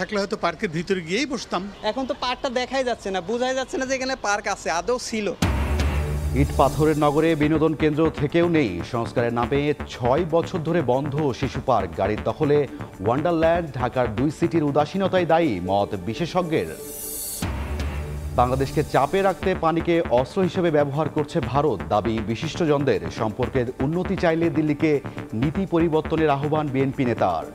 থাকলে হয়তো পার্কের ভিতরে গিয়েই বসতাম। এখন তো পার্কটা দেখাই যাচ্ছে না, বোঝাই যাচ্ছে না যে এখানে পার্ক আছে, আদৌ ছিল। ইট পাথরের নগরে বিনোদন কেন্দ্র থেকেও নেই সংস্কারের নামে ৬ বছর ধরে বন্ধ শিশু পার্ক। গাড়ির দখলে ওয়ান্ডারল্যান্ড। ঢাকার ২ সিটির উদাসীনতাই দায়ী মত বিশেষজ্ঞের। বাংলাদেশকে চাপে রাখতে পানিকে অস্ত্র হিসেবে ব্যবহার করছে ভারত, দাবি বিশিষ্টজনদের। সম্পর্কের উন্নতি চাইলে দিল্লিকে নীতি পরিবর্তনের আহ্বান বিএনপি নেতার।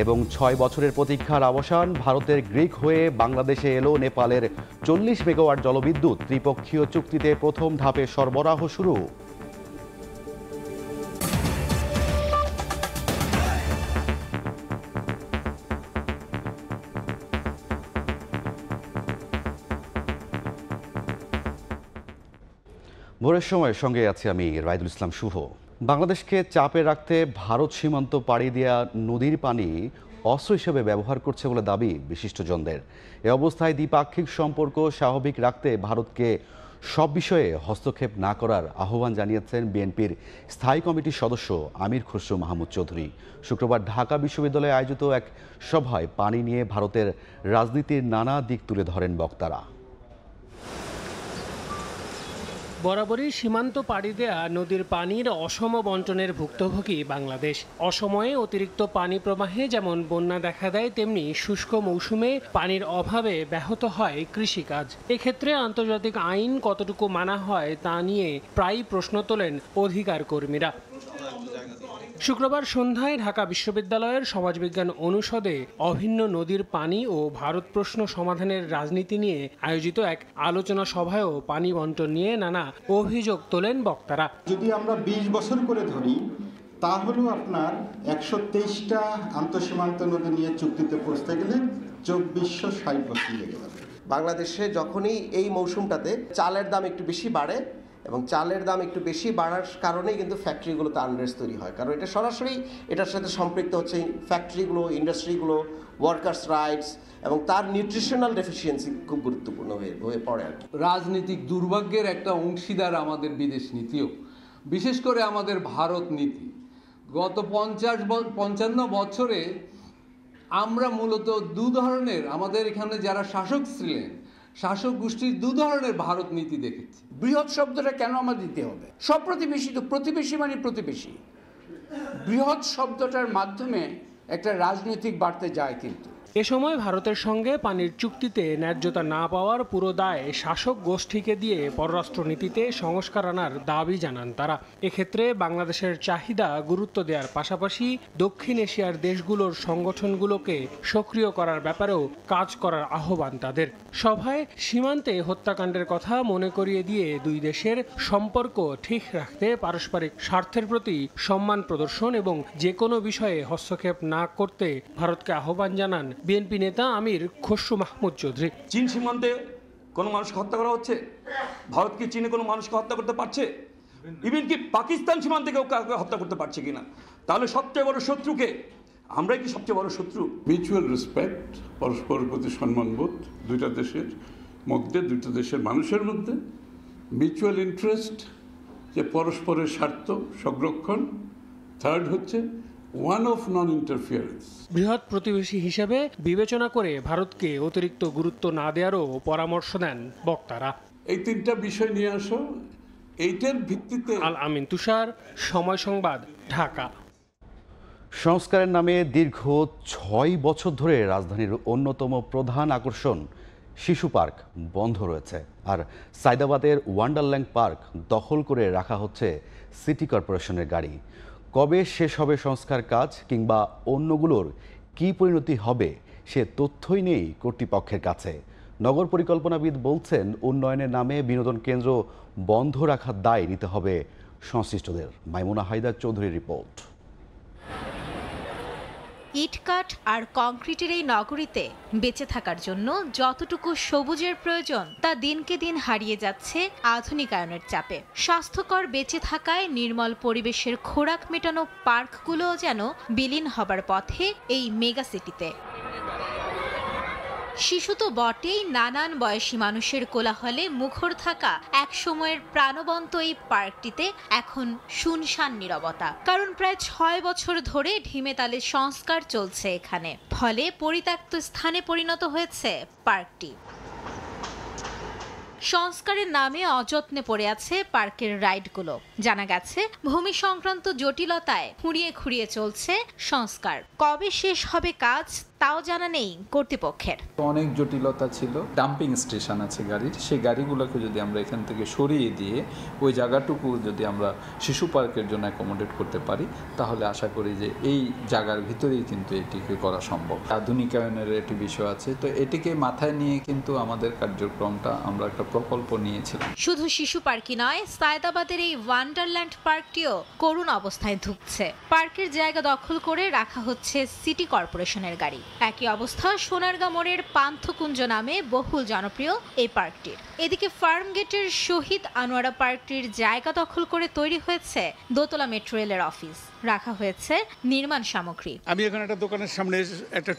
এবং ৬ বছরের প্রতীক্ষার অবসান, ভারতের গ্রিক হয়ে বাংলাদেশে এলো নেপালের ৪০ মেগাওয়াট জলবিদ্যুৎ। ত্রিপক্ষীয় চুক্তিতে প্রথম ধাপে সরবরাহ শুরু। ভোরের সময় সঙ্গে আছি আমি রাইদুল ইসলাম শুভ। বাংলাদেশকে চাপে রাখতে ভারত সীমান্ত পাড়ি দেওয়া নদীর পানি অস্ত্র হিসেবে ব্যবহার করছে বলে দাবি বিশিষ্টজনদের। এ অবস্থায় দ্বিপাক্ষিক সম্পর্ক স্বাভাবিক রাখতে ভারতকে সব বিষয়ে হস্তক্ষেপ না করার আহ্বান জানিয়েছেন বিএনপির স্থায়ী কমিটির সদস্য আমির খসরু মাহমুদ চৌধুরী। শুক্রবার ঢাকা বিশ্ববিদ্যালয়ে আয়োজিত এক সভায় পানি নিয়ে ভারতের রাজনীতির নানা দিক তুলে ধরেন বক্তারা। বরাবরই সীমান্ত পাড়ি দেয়া নদীর পানির অসম বন্টনের ভুক্তভোগী বাংলাদেশ। অসময়ে অতিরিক্ত পানি প্রবাহে যেমন বন্যা দেখা দেয়, তেমনি শুষ্ক মৌসুমে পানির অভাবে ব্যাহত হয় কৃষিকাজ। এক্ষেত্রে আন্তর্জাতিক আইন কতটুকু মানা হয় তা নিয়ে প্রায়ই প্রশ্ন তোলেন অধিকার কর্মীরা। শুক্রবার সন্ধ্যায় ঢাকা বিশ্ববিদ্যালয়ের সমাজবিজ্ঞান অনুষদে অভিন্ন নদীর পানি ও ভারত প্রশ্ন সমাধানের রাজনীতি নিয়ে আয়োজিত এক আলোচনা সভায়ও পানি বন্টন নিয়ে নানা অভিযোগ তোলেন বক্তারা। যদি আমরা ২০ বছর করে ধরি, তাহলেও আপনার ১২৩টা আন্তঃসীমান্ত নদী নিয়ে চুক্তিতে পৌঁছতে গেলে ২৪৬০ বছর লেগে যাবে। বাংলাদেশে যখনই এই মৌসুমটাতে চালের দাম একটু বেশি বাড়ে এবং চালের দাম একটু বেশি বাড়ার কারণেই কিন্তু ফ্যাক্টরিগুলোতে আনরেস্ট তৈরি হয়, কারণ এটা সরাসরি এটার সাথে সম্পৃক্ত হচ্ছে ফ্যাক্টরিগুলো, ইন্ডাস্ট্রিগুলো, ওয়ার্কার্স রাইটস এবং তার নিউট্রিশনাল ডেফিসিয়েন্সি খুব গুরুত্বপূর্ণ হয়ে পড়ে আর কি। রাজনৈতিক দুর্ভাগ্যের একটা অংশীদার আমাদের বিদেশ নীতিও, বিশেষ করে আমাদের ভারত নীতি। গত ৫৫ বছরে আমরা মূলত দু ধরনের, আমাদের এখানে যারা শাসক ছিলেন, শাসক গোষ্ঠীর দু ধরনের ভারত নীতি দেখেছি। বৃহৎ শব্দটা কেন আমার দিতে হবে? সব প্রতিবেশী তো, প্রতিবেশী মানে প্রতিবেশী। বৃহৎ শব্দটার মাধ্যমে একটা রাজনৈতিক বার্তা যায়। কিন্তু এ সময় ভারতের সঙ্গে পানির চুক্তিতে ন্যায্যতা না পাওয়ার পুরো দায় শাসক গোষ্ঠীকে দিয়ে পররাষ্ট্রনীতিতে সংস্কার আনার দাবি জানান তারা। এক্ষেত্রে বাংলাদেশের চাহিদা গুরুত্ব দেওয়ার পাশাপাশি দক্ষিণ এশিয়ার দেশগুলোর সংগঠনগুলোকে সক্রিয় করার ব্যাপারেও কাজ করার আহ্বান তাদের। সভায় সীমান্তে হত্যাকাণ্ডের কথা মনে করিয়ে দিয়ে দুই দেশের সম্পর্ক ঠিক রাখতে পারস্পরিক স্বার্থের প্রতি সম্মান প্রদর্শন এবং যে কোনো বিষয়ে হস্তক্ষেপ না করতে ভারতকে আহ্বান জানান বিএনপি নেতা আমির খসরু মাহমুদ চৌধুরী। চীন সীমান্তে কোনো মানুষকে হত্যা করা হচ্ছে? ভারত কি চীনে কোনো মানুষকে হত্যা করতে পারছে? ইভেন কি পাকিস্তান সীমান্তে কেউ কাউকে হত্যা করতে পারছে কিনা? তাহলে সবচেয়ে বড় শত্রুকে আমরাই কি সবচেয়ে বড় শত্রু? মিউচুয়াল রেসপেক্ট, পরস্পরের প্রতি সম্মানবোধ, দুইটা দেশের মধ্যে, দুইটা দেশের মানুষের মধ্যে মিউচুয়াল ইন্টারেস্ট, যে পরস্পরের স্বার্থ সংরক্ষণ। থার্ড হচ্ছে ওয়ান অফ নন ইন্টারফিয়ারেন্স। বৃহৎ প্রতিবেশী হিসেবে বিবেচনা করে ভারতকে অতিরিক্ত গুরুত্ব না দেওয়ারও পরামর্শ দেন বক্তারা। এই তিনটা বিষয় নিয়ে আসো, এইটার ভিত্তিতে। আল আমিন তুষার, সময় সংবাদ, ঢাকা। সংস্কারের নামে দীর্ঘ ৬ বছর ধরে রাজধানীর অন্যতম প্রধান আকর্ষণ শিশু পার্ক বন্ধ রয়েছে, আর সায়দাবাদের ওয়ান্ডারল্যান্ড পার্ক দখল করে রাখা হচ্ছে সিটি কর্পোরেশনের গাড়ি। কবে শেষ হবে সংস্কার কাজ, কিংবা অন্যগুলোর কী পরিণতি হবে সে তথ্যই নেই কর্তৃপক্ষের কাছে। নগর পরিকল্পনাবিদ বলছেন, উন্নয়নের নামে বিনোদন কেন্দ্র বন্ধ রাখার দায় নিতে হবে সংশ্লিষ্টদের। মাইমুনা হায়দার চৌধুরীর রিপোর্ট। ইটকাঠ আর কংক্রিটের এই নগরীতে বেঁচে থাকার জন্য যতটুকু সবুজের প্রয়োজন তা দিনকে দিন হারিয়ে যাচ্ছে আধুনিকায়নের চাপে। স্বাস্থ্যকর বেঁচে থাকায় নির্মল পরিবেশের খোরাক মেটানো পার্কগুলোও যেন বিলীন হবার পথে এই মেগা সিটিতে। শিশু তো বটেই, নানান বয়সী মানুষের কোলাহলে মুখর থাকা এক সময়ের প্রাণবন্ত এই পার্কটিতে এখন শুনশান নীরবতা। কারণ প্রায় 6 বছর ধরে ঢিমেতালে সংস্কার চলছে এখানে, ফলে পরিত্যক্ত স্থানে পরিণত হয়েছে পার্কটি। সংস্কারের নামে অযত্নে পড়ে আছে পার্কের রাইডগুলো। জানা গেছে ভূমি সংক্রান্ত জটিলতায় খুঁড়িয়ে খুঁড়িয়ে চলছে সংস্কার। কবে শেষ হবে কাজ তাও জানা নেই কর্তৃপক্ষের। অনেক জটিলতা ছিল। ডাম্পিং স্টেশন আছে গাড়ির, সেই গাড়িগুলোকে যদি আমরা এখান থেকে সরিয়ে দিয়ে ওই জায়গাটুকু যদি আমরা শিশু পার্কের জন্য অ্যাকোমোডেট করতে পারি, তাহলে আশা করি যে এই জায়গার ভিতরেই কিন্তু এটিকে করা সম্ভব। আধুনিকায়নের একটি বিষয় আছে, তো এটিকে মাথায় নিয়ে কিন্তু আমাদের কার্যক্রমটা আমরা একটা প্রকল্প নিয়েছিলাম। শুধু শিশু পার্কই নয়, সায়দাবাদের এই ওয়ান্ডারল্যান্ড পার্কটিও করুণ অবস্থায় ধুঁকছে। পার্কের জায়গা দখল করে রাখা হচ্ছে সিটি কর্পোরেশনের গাড়ি। একই অবস্থা সোনারগাঁ মোড়ের পান্থকুঞ্জ নামে বহুল জনপ্রিয় এই পার্কটির। এদিকে ফার্ম গেটের শহীদ আনোয়ারা পার্কটির জায়গা দখল করে তৈরি হয়েছে দোতলা মেট্রো রেলের অফিস, রাখা হয়েছে নির্মাণ সামগ্রী। আমি এখন একটা দোকানের সামনে একটা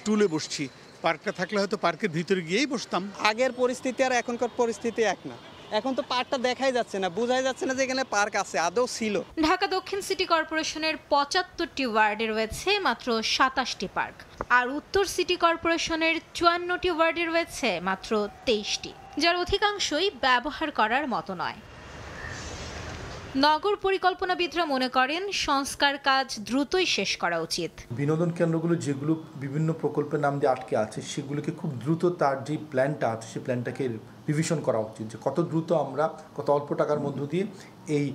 টুলে বসছি। পার্কটা থাকলে হয়তো পার্কের ভিতরে গিয়েই বসতাম। আগের পরিস্থিতি আর এখনকার পরিস্থিতি এক না। এখন তো পার্কটা দেখাই যাচ্ছে না, বোঝাই যাচ্ছে না যে এখানে পার্ক আছে, আদৌ ছিল। ঢাকা দক্ষিণ সিটি কর্পোরেশনের 75টি ওয়ার্ডে রয়েছে মাত্র 27টি পার্ক, আর উত্তর সিটি কর্পোরেশনের 54টি ওয়ার্ডে রয়েছে মাত্র 23টি, যার অধিকাংশই ব্যবহার করার মতো নয়। নগর পরিকল্পনাবিদরা মনে করেন সংস্কার কাজ দ্রুতই শেষ করা উচিত। বিনোদন কেন্দ্রগুলো যেগুলো বিভিন্ন প্রকল্পের নাম দিয়ে আটকে আছে, সেগুলোকে খুব দ্রুত তার যে প্ল্যানটা আছে সেই প্ল্যানটাকে রিভিশন করা উচিত, যে কত দ্রুত আমরা কত অল্প টাকার মধ্য দিয়ে এই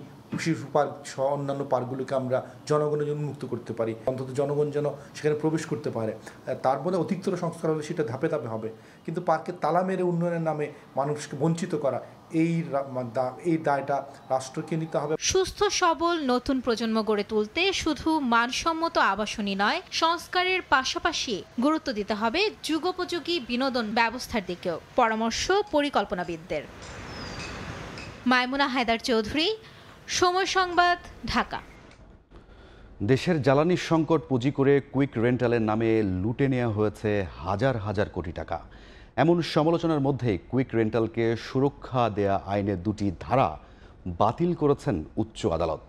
শিশু পার্ক সহ অন্যান্য পার্কগুলোকে আমরা জনগণের জন্য মুক্ত করতে পারি, অন্তত জনগণ যেন সেখানে প্রবেশ করতে পারে। তারপরে অধিকতর সংস্কার হলে সেটা ধাপে ধাপে হবে, কিন্তু পার্কে তালা মেরে উন্নয়নের নামে মানুষকে বঞ্চিত করা, এই দায়টা রাষ্ট্রকে নিতে হবে। সুস্থ সবল নতুন প্রজন্ম গড়ে তুলতে শুধু মানসম্মত আবাসনই নয়, সংস্কারের পাশাপাশি গুরুত্ব দিতে হবে যুগোপযোগী বিনোদন ব্যবস্থার দিকেও, পরামর্শ পরিকল্পনাবিদদের। মাইমুনা হায়দার চৌধুরী, সময় সংবাদ, ঢাকা। দেশের জ্বালানি সংকট পুঁজি করে কুইক রেন্টালের নামে লুটে নেওয়া হয়েছে হাজার হাজার কোটি টাকা। এমন সমালোচনার মধ্যে কুইক রেন্টালকে সুরক্ষা দেয়া আইনের 2টি ধারা বাতিল করেছেন উচ্চ আদালত।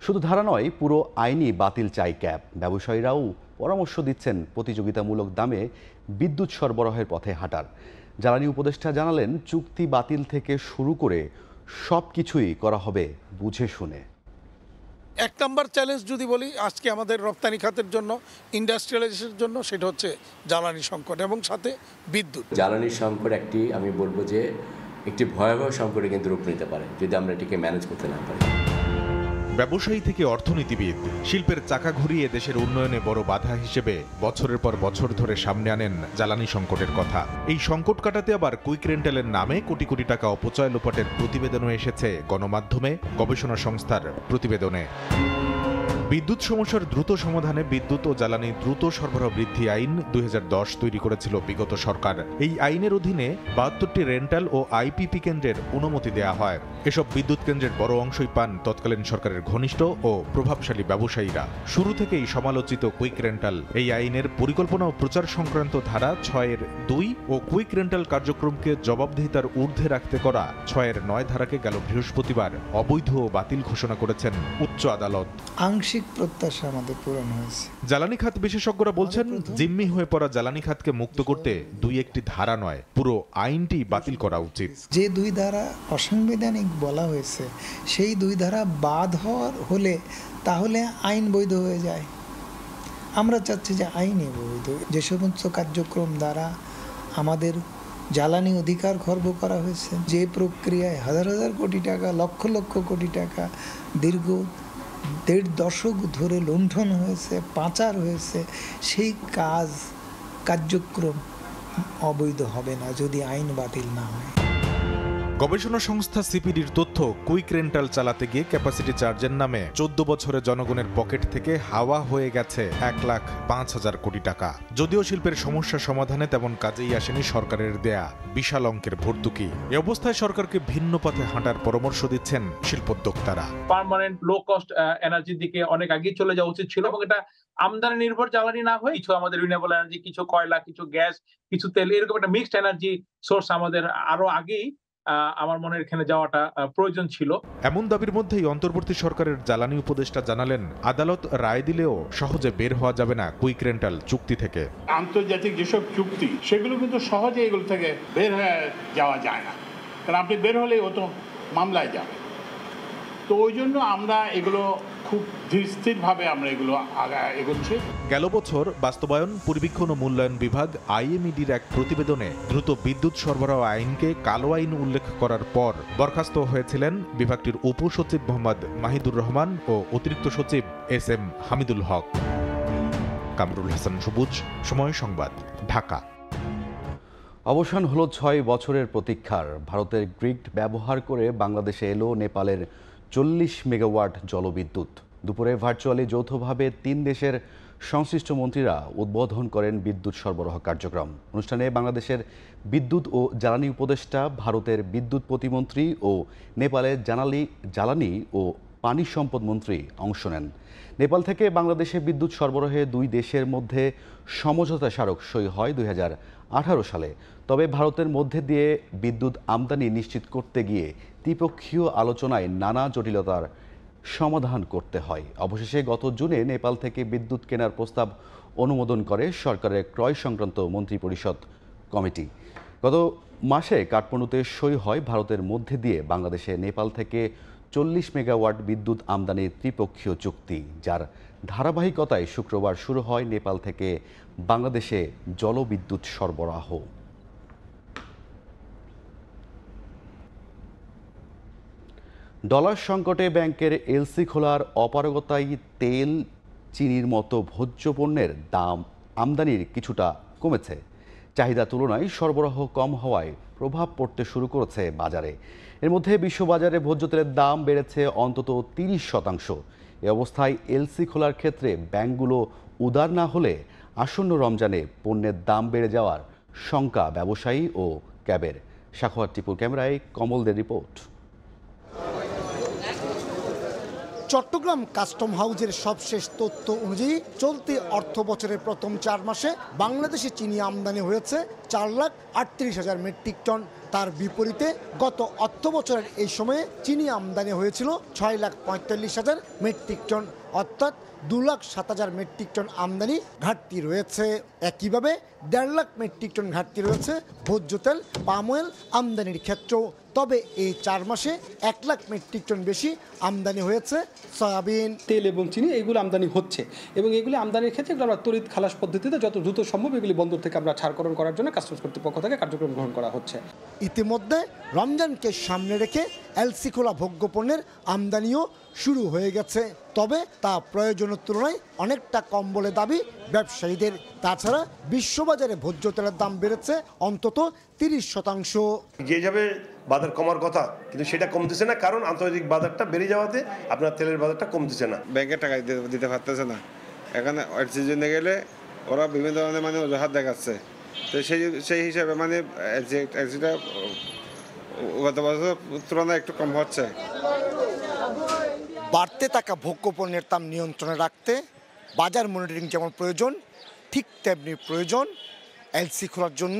শুধু ধারা নয়, পুরো আইনই বাতিল চাই ক্যাব। ব্যবসায়ীরাও পরামর্শ দিচ্ছেন প্রতিযোগিতামূলক দামে বিদ্যুৎ সরবরাহের পথে হাঁটার। জ্বালানি উপদেষ্টা জানালেন, চুক্তি বাতিল থেকে শুরু করে সব কিছুই করা হবে বুঝে শুনে। 1 নম্বর চ্যালেঞ্জ যদি বলি আজকে আমাদের রপ্তানি খাতের জন্য, ইন্ডাস্ট্রিয়ালাইজেশনের জন্য, সেটা হচ্ছে জ্বালানি সংকট এবং সাথে বিদ্যুৎ। জ্বালানি সংকট আমি বলবো যে একটি ভয়াবহ সংকটে কিন্তু রূপ নিতে পারে যদি আমরা এটিকে ম্যানেজ করতে না পারি। ব্যবসায়ী থেকে অর্থনীতিবিদ, শিল্পের চাকা ঘুরিয়ে দেশের উন্নয়নে বড় বাধা হিসেবে বছরের পর বছর ধরে সামনে আনেন জ্বালানি সংকটের কথা। এই সংকট কাটাতে আবার কুইক রেন্টালের নামে কোটি কোটি টাকা অপচয় লোপাটের প্রতিবেদনও এসেছে গণমাধ্যমে, গবেষণা সংস্থার প্রতিবেদনে। বিদ্যুৎ সমস্যার দ্রুত সমাধানে বিদ্যুৎ ও জ্বালানি দ্রুত সরবরাহ বৃদ্ধি আইন 2010 তৈরি করেছিল বিগত সরকার। এই আইনের অধীনে 72টি রেন্টাল ও আইপিপি কেন্দ্রের অনুমতি দেয়া হয়। এসব বিদ্যুৎ কেন্দ্রের বড় অংশই পান তৎকালীন সরকারের ঘনিষ্ঠ ও প্রভাবশালী ব্যবসায়ীরা। শুরু থেকেই সমালোচিত কুইক রেন্টাল এই আইনের পরিকল্পনা ও প্রচার সংক্রান্ত ধারা 6(2) ও কুইক রেন্টাল কার্যক্রমকে জবাবদিহিতার ঊর্ধ্বে রাখতে করা 6(9) ধারাকে গেল বৃহস্পতিবার অবৈধ ও বাতিল ঘোষণা করেছেন উচ্চ আদালত। আংশিক প্রত্যাশা আমাদের পূরণ হয়েছে। জ্বালানি খাত বিশেষজ্ঞরা বলছেন, জিম্মি হয়ে পড়া জ্বালানি খাতকে মুক্ত করতে 2-1টি ধারা নয়, পুরো আইনটি বাতিল করা উচিত। যে 2 ধারা অসাংবিধানিক বলা হয়েছে, সেই 2 ধারা বাদ হওয়ার হলে তাহলে আইন বৈধ হয়ে যায়। আমরা চাচ্ছি যে আইনই বৈধ। যে সমস্ত কার্যক্রম দ্বারা আমাদের জ্বালানি অধিকার খর্ব করা হয়েছে, যে প্রক্রিয়ায় হাজার হাজার কোটি টাকা, লক্ষ লক্ষ কোটি টাকা দীর্ঘ 1.5 দশক ধরে লুণ্ঠন হয়েছে, পাচার হয়েছে, সেই কার্যক্রম অবৈধ হবে না যদি আইন বাতিল না হয়। গবেষণা সংস্থা সিপিডির তথ্য, কুইক রেন্টাল চালাতে গিয়ে ক্যাপাসিটি চার্জের নামে 14 বছরে জনগণের পকেট থেকে হাওয়া হয়ে গেছে 1,05,000 কোটি টাকা। যদিও শিল্পের সমস্যা সমাধানে তেমন কাজেই আসেনি সরকারের দেয়া বিশাল অঙ্কের ভর্তুকি। এ অবস্থায় সরকারকে ভিন্ন পথে হাঁটার পরামর্শ দিচ্ছেন শিল্পোদ্যোক্তারা। পার্মানেন্ট লো কস্ট এনার্জির দিকে অনেক আগেই চলে যাওয়া উচিত ছিল এবং এটা আমদানি নির্ভর জ্বালানি না হয়ে কিছু আমাদের রিনিউয়েবল এনার্জি, কিছু কয়লা, কিছু গ্যাস, কিছু তেল, এরকম একটা মিক্সড এনার্জি সোর্স আমাদের আরো আগেই আমার মনে হয় এখানে যাওয়াটা প্রয়োজন ছিল। এমন দাবির মধ্যেই অন্তর্বর্তী সরকারের জ্বালানি উপদেষ্টা জানালেন, আদালত রায় দিলেও সহজে বের হওয়া যাবে না কুইক রেন্টাল চুক্তি থেকে। আন্তর্জাতিক যেসব চুক্তি সেগুলো কিন্তু সহজে এগুলো থেকে বের হয়ে যাওয়া যায় না, কারণ আপনি বের হলেই ও তো মামলায় যাবে। তো ওই জন্য আমরা এগুলো খুব ধীরস্থিরভাবে আমরা এগুলো এগোচ্ছি। গেল বছর বাস্তবায়ন, পরিবীক্ষণ ও মূল্যায়ন বিভাগ আইএমইডির এক প্রতিবেদনে দ্রুত বিদ্যুৎ সরবরাহ আইনকে কালো আইন উল্লেখ করার পর বরখাস্ত হয়েছিলেন বিভাগটির উপসচিব মোহাম্মদ মাহিদুর রহমান ও অতিরিক্ত সচিব SM হামিদুল হক। কামরুল হাসান সবুজ, সময় সংবাদ, ঢাকা। অবসান হলো 6 বছরের প্রতীক্ষার। ভারতের গ্রিড ব্যবহার করে বাংলাদেশে এলো নেপালের 40 মেগাওয়াট জলবিদ্যুৎ। দুপুরে ভার্চুয়ালি যৌথভাবে 3 দেশের সংশ্লিষ্ট মন্ত্রীরা উদ্বোধন করেন বিদ্যুৎ সরবরাহ কার্যক্রম। অনুষ্ঠানে বাংলাদেশের বিদ্যুৎ ও জ্বালানি উপদেষ্টা, ভারতের বিদ্যুৎ প্রতিমন্ত্রী ও নেপালের জ্বালানি ও পানি সম্পদ মন্ত্রী অংশ নেন। নেপাল থেকে বাংলাদেশে বিদ্যুৎ সরবরাহে 2 দেশের মধ্যে সমঝোতা স্মারক সই হয় 2018 সালে। তবে ভারতের মধ্যে দিয়ে বিদ্যুৎ আমদানি নিশ্চিত করতে গিয়ে দ্বিপক্ষীয় আলোচনায় নানা জটিলতার সমাধান করতে হয়। অবশেষে গত জুনে নেপাল থেকে বিদ্যুৎ কেনার প্রস্তাব অনুমোদন করে সরকারের ক্রয় সংক্রান্ত মন্ত্রিপরিষদ কমিটি। গত মাসে কাঠমান্ডুতে সই হয় ভারতের মধ্যে দিয়ে বাংলাদেশে নেপাল থেকে 40 মেগাওয়াট বিদ্যুৎ আমদানির ত্রিপক্ষীয় চুক্তি, যার ধারাবাহিকতায় শুক্রবার শুরু হয় নেপাল থেকে বাংলাদেশে জলবিদ্যুৎ সরবরাহ। ডলার সংকটে ব্যাংকের এলসি খোলার অপারগতায় তেল, চিনির মতো ভোজ্য পণ্যের দাম আমদানির কিছুটা কমেছে। চাহিদা তুলনায় সরবরাহ কম হওয়ায় প্রভাব পড়তে শুরু করেছে বাজারে। এর মধ্যে বিশ্ববাজারে ভোজ্য তেলের দাম বেড়েছে অন্তত 30%। এ অবস্থায় এলসি খোলার ক্ষেত্রে ব্যাংকগুলো উদার না হলে আসন্ন রমজানে পণ্যের দাম বেড়ে যাওয়ার শঙ্কা ব্যবসায়ী ও ক্যাবের। সাখোয়ার টিপুর ক্যামেরায় কমলদের রিপোর্ট। চট্টগ্রাম কাস্টম হাউজের সবশেষ তথ্য অনুযায়ী চলতি অর্থ বছরের প্রথম 4 মাসে বাংলাদেশে চিনি আমদানি হয়েছে 4,38,000 মেট্রিক টন। তার বিপরীতে গত অর্থ বছরের এই সময়ে চিনি আমদানি হয়েছিল 6,45,000 মেট্রিক টন, অর্থাৎ 2,07,000 মেট্রিক টন আমদানি ঘাটতি রয়েছে। একইভাবে 1.5 লাখ মেট্রিক টন ঘাটতি রয়েছে ভোজ্য তেল, পাম অয়েল আমদানির ক্ষেত্রেও। তবে এই 4 মাসে 1 লাখ মেট্রিক টন বেশি আমদানি হয়েছে সয়াবিন। তেল এবং চিনি এইগুলো আমদানি হচ্ছে এবং এগুলি আমদানির ক্ষেত্রে আমরা তড়িৎ খালাস পদ্ধতিতে যত দ্রুত সম্ভব এগুলি বন্দর থেকে আমরা ছাড়করণ করার জন্য কাস্টমস কর্তৃপক্ষ থেকে কার্যক্রম গ্রহণ করা হচ্ছে। ইতিমধ্যে রমজানকে সামনে রেখে এলসি খোলা ভোগ্যপণ্যের আমদানিও শুরু হয়ে গেছে, তবে তা প্রয়োজনের তুলনায় অনেকটা কম বলে দাবি ব্যবসায়ীদের। তাছাড়া বিশ্ববাজারে ভোজ্য তেলের দাম বেড়েছে অন্তত 30%। যে যাবে বাজার কমার কথা, কিন্তু সেটা কমতেছে না, কারণ আন্তর্জাতিক বাজারটা বেড়ে যাওয়াতে আপনার তেলের বাজারটা কমতেছে না। ব্যাংকে টাকা দিতে পারতেছে না, এখানে সিজনে গেলে ওরা বিভিন্ন ধরনের অজুহাত দেখাচ্ছে। তো সেই হিসাবে গত বছর তুলনায় একটু কম হচ্ছে। বাড়তে থাকা ভোগ্যপণ্যের দাম নিয়ন্ত্রণে রাখতে বাজার মনিটরিং যেমন প্রয়োজন, ঠিক তেমনি প্রয়োজন এলসি খোলার জন্য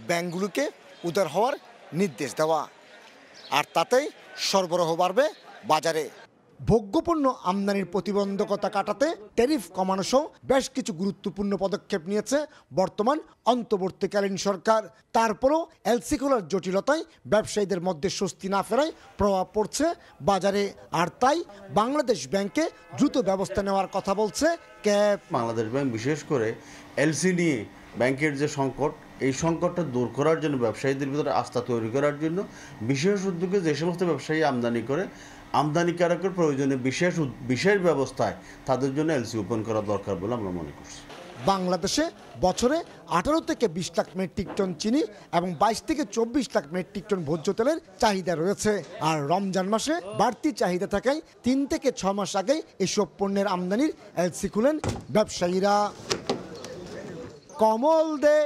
ব্যাংকগুলোকে উদার হওয়ার নির্দেশ দেওয়া, আর তাতেই সরবরাহ বাড়বে বাজারে। ভোগ্যপণ্য আমদানির প্রতিবন্ধকতা কাটাতে ট্যারিফ কমানো সহ বেশ কিছু গুরুত্বপূর্ণ পদক্ষেপ নিয়েছে বর্তমান অন্তর্বর্তীকালীন সরকার। তারপরও এলসি খোলার জটিলতায় ব্যবসায়ীদের মধ্যে স্বস্তি না ফেরায় প্রভাব পড়ছে বাজারে, আর তাই বাংলাদেশ ব্যাংকে দ্রুত ব্যবস্থা নেওয়ার কথা বলছে ক্যাব। বাংলাদেশ ব্যাংক বিশেষ করে এলসি নিয়ে ব্যাংকের যে সংকট, এই সংকটটা দূর করার জন্য, ব্যবসায়ীদের ভিতরে আস্থা তৈরি করার জন্য বিশেষ উদ্যোগে যে সমস্ত ব্যবসায়ী আমদানি করে, আমদানিকারকের প্রয়োজনে বিশেষ ব্যবস্থায় তাদের জন্য এলসি ওপেন করা দরকার বলে আমরা মনে করছি। বাংলাদেশে বছরে 18 থেকে 20 লাখ মেট্রিক টন চিনি এবং 22 থেকে 24 লাখ মেট্রিক টন ভোজ্য তেলের চাহিদা রয়েছে। আর রমজান মাসে বাড়তি চাহিদা থাকায় 3 থেকে 6 মাস আগেই এসব পণ্যের আমদানির এলসি খুলেন ব্যবসায়ীরা। কমল দে,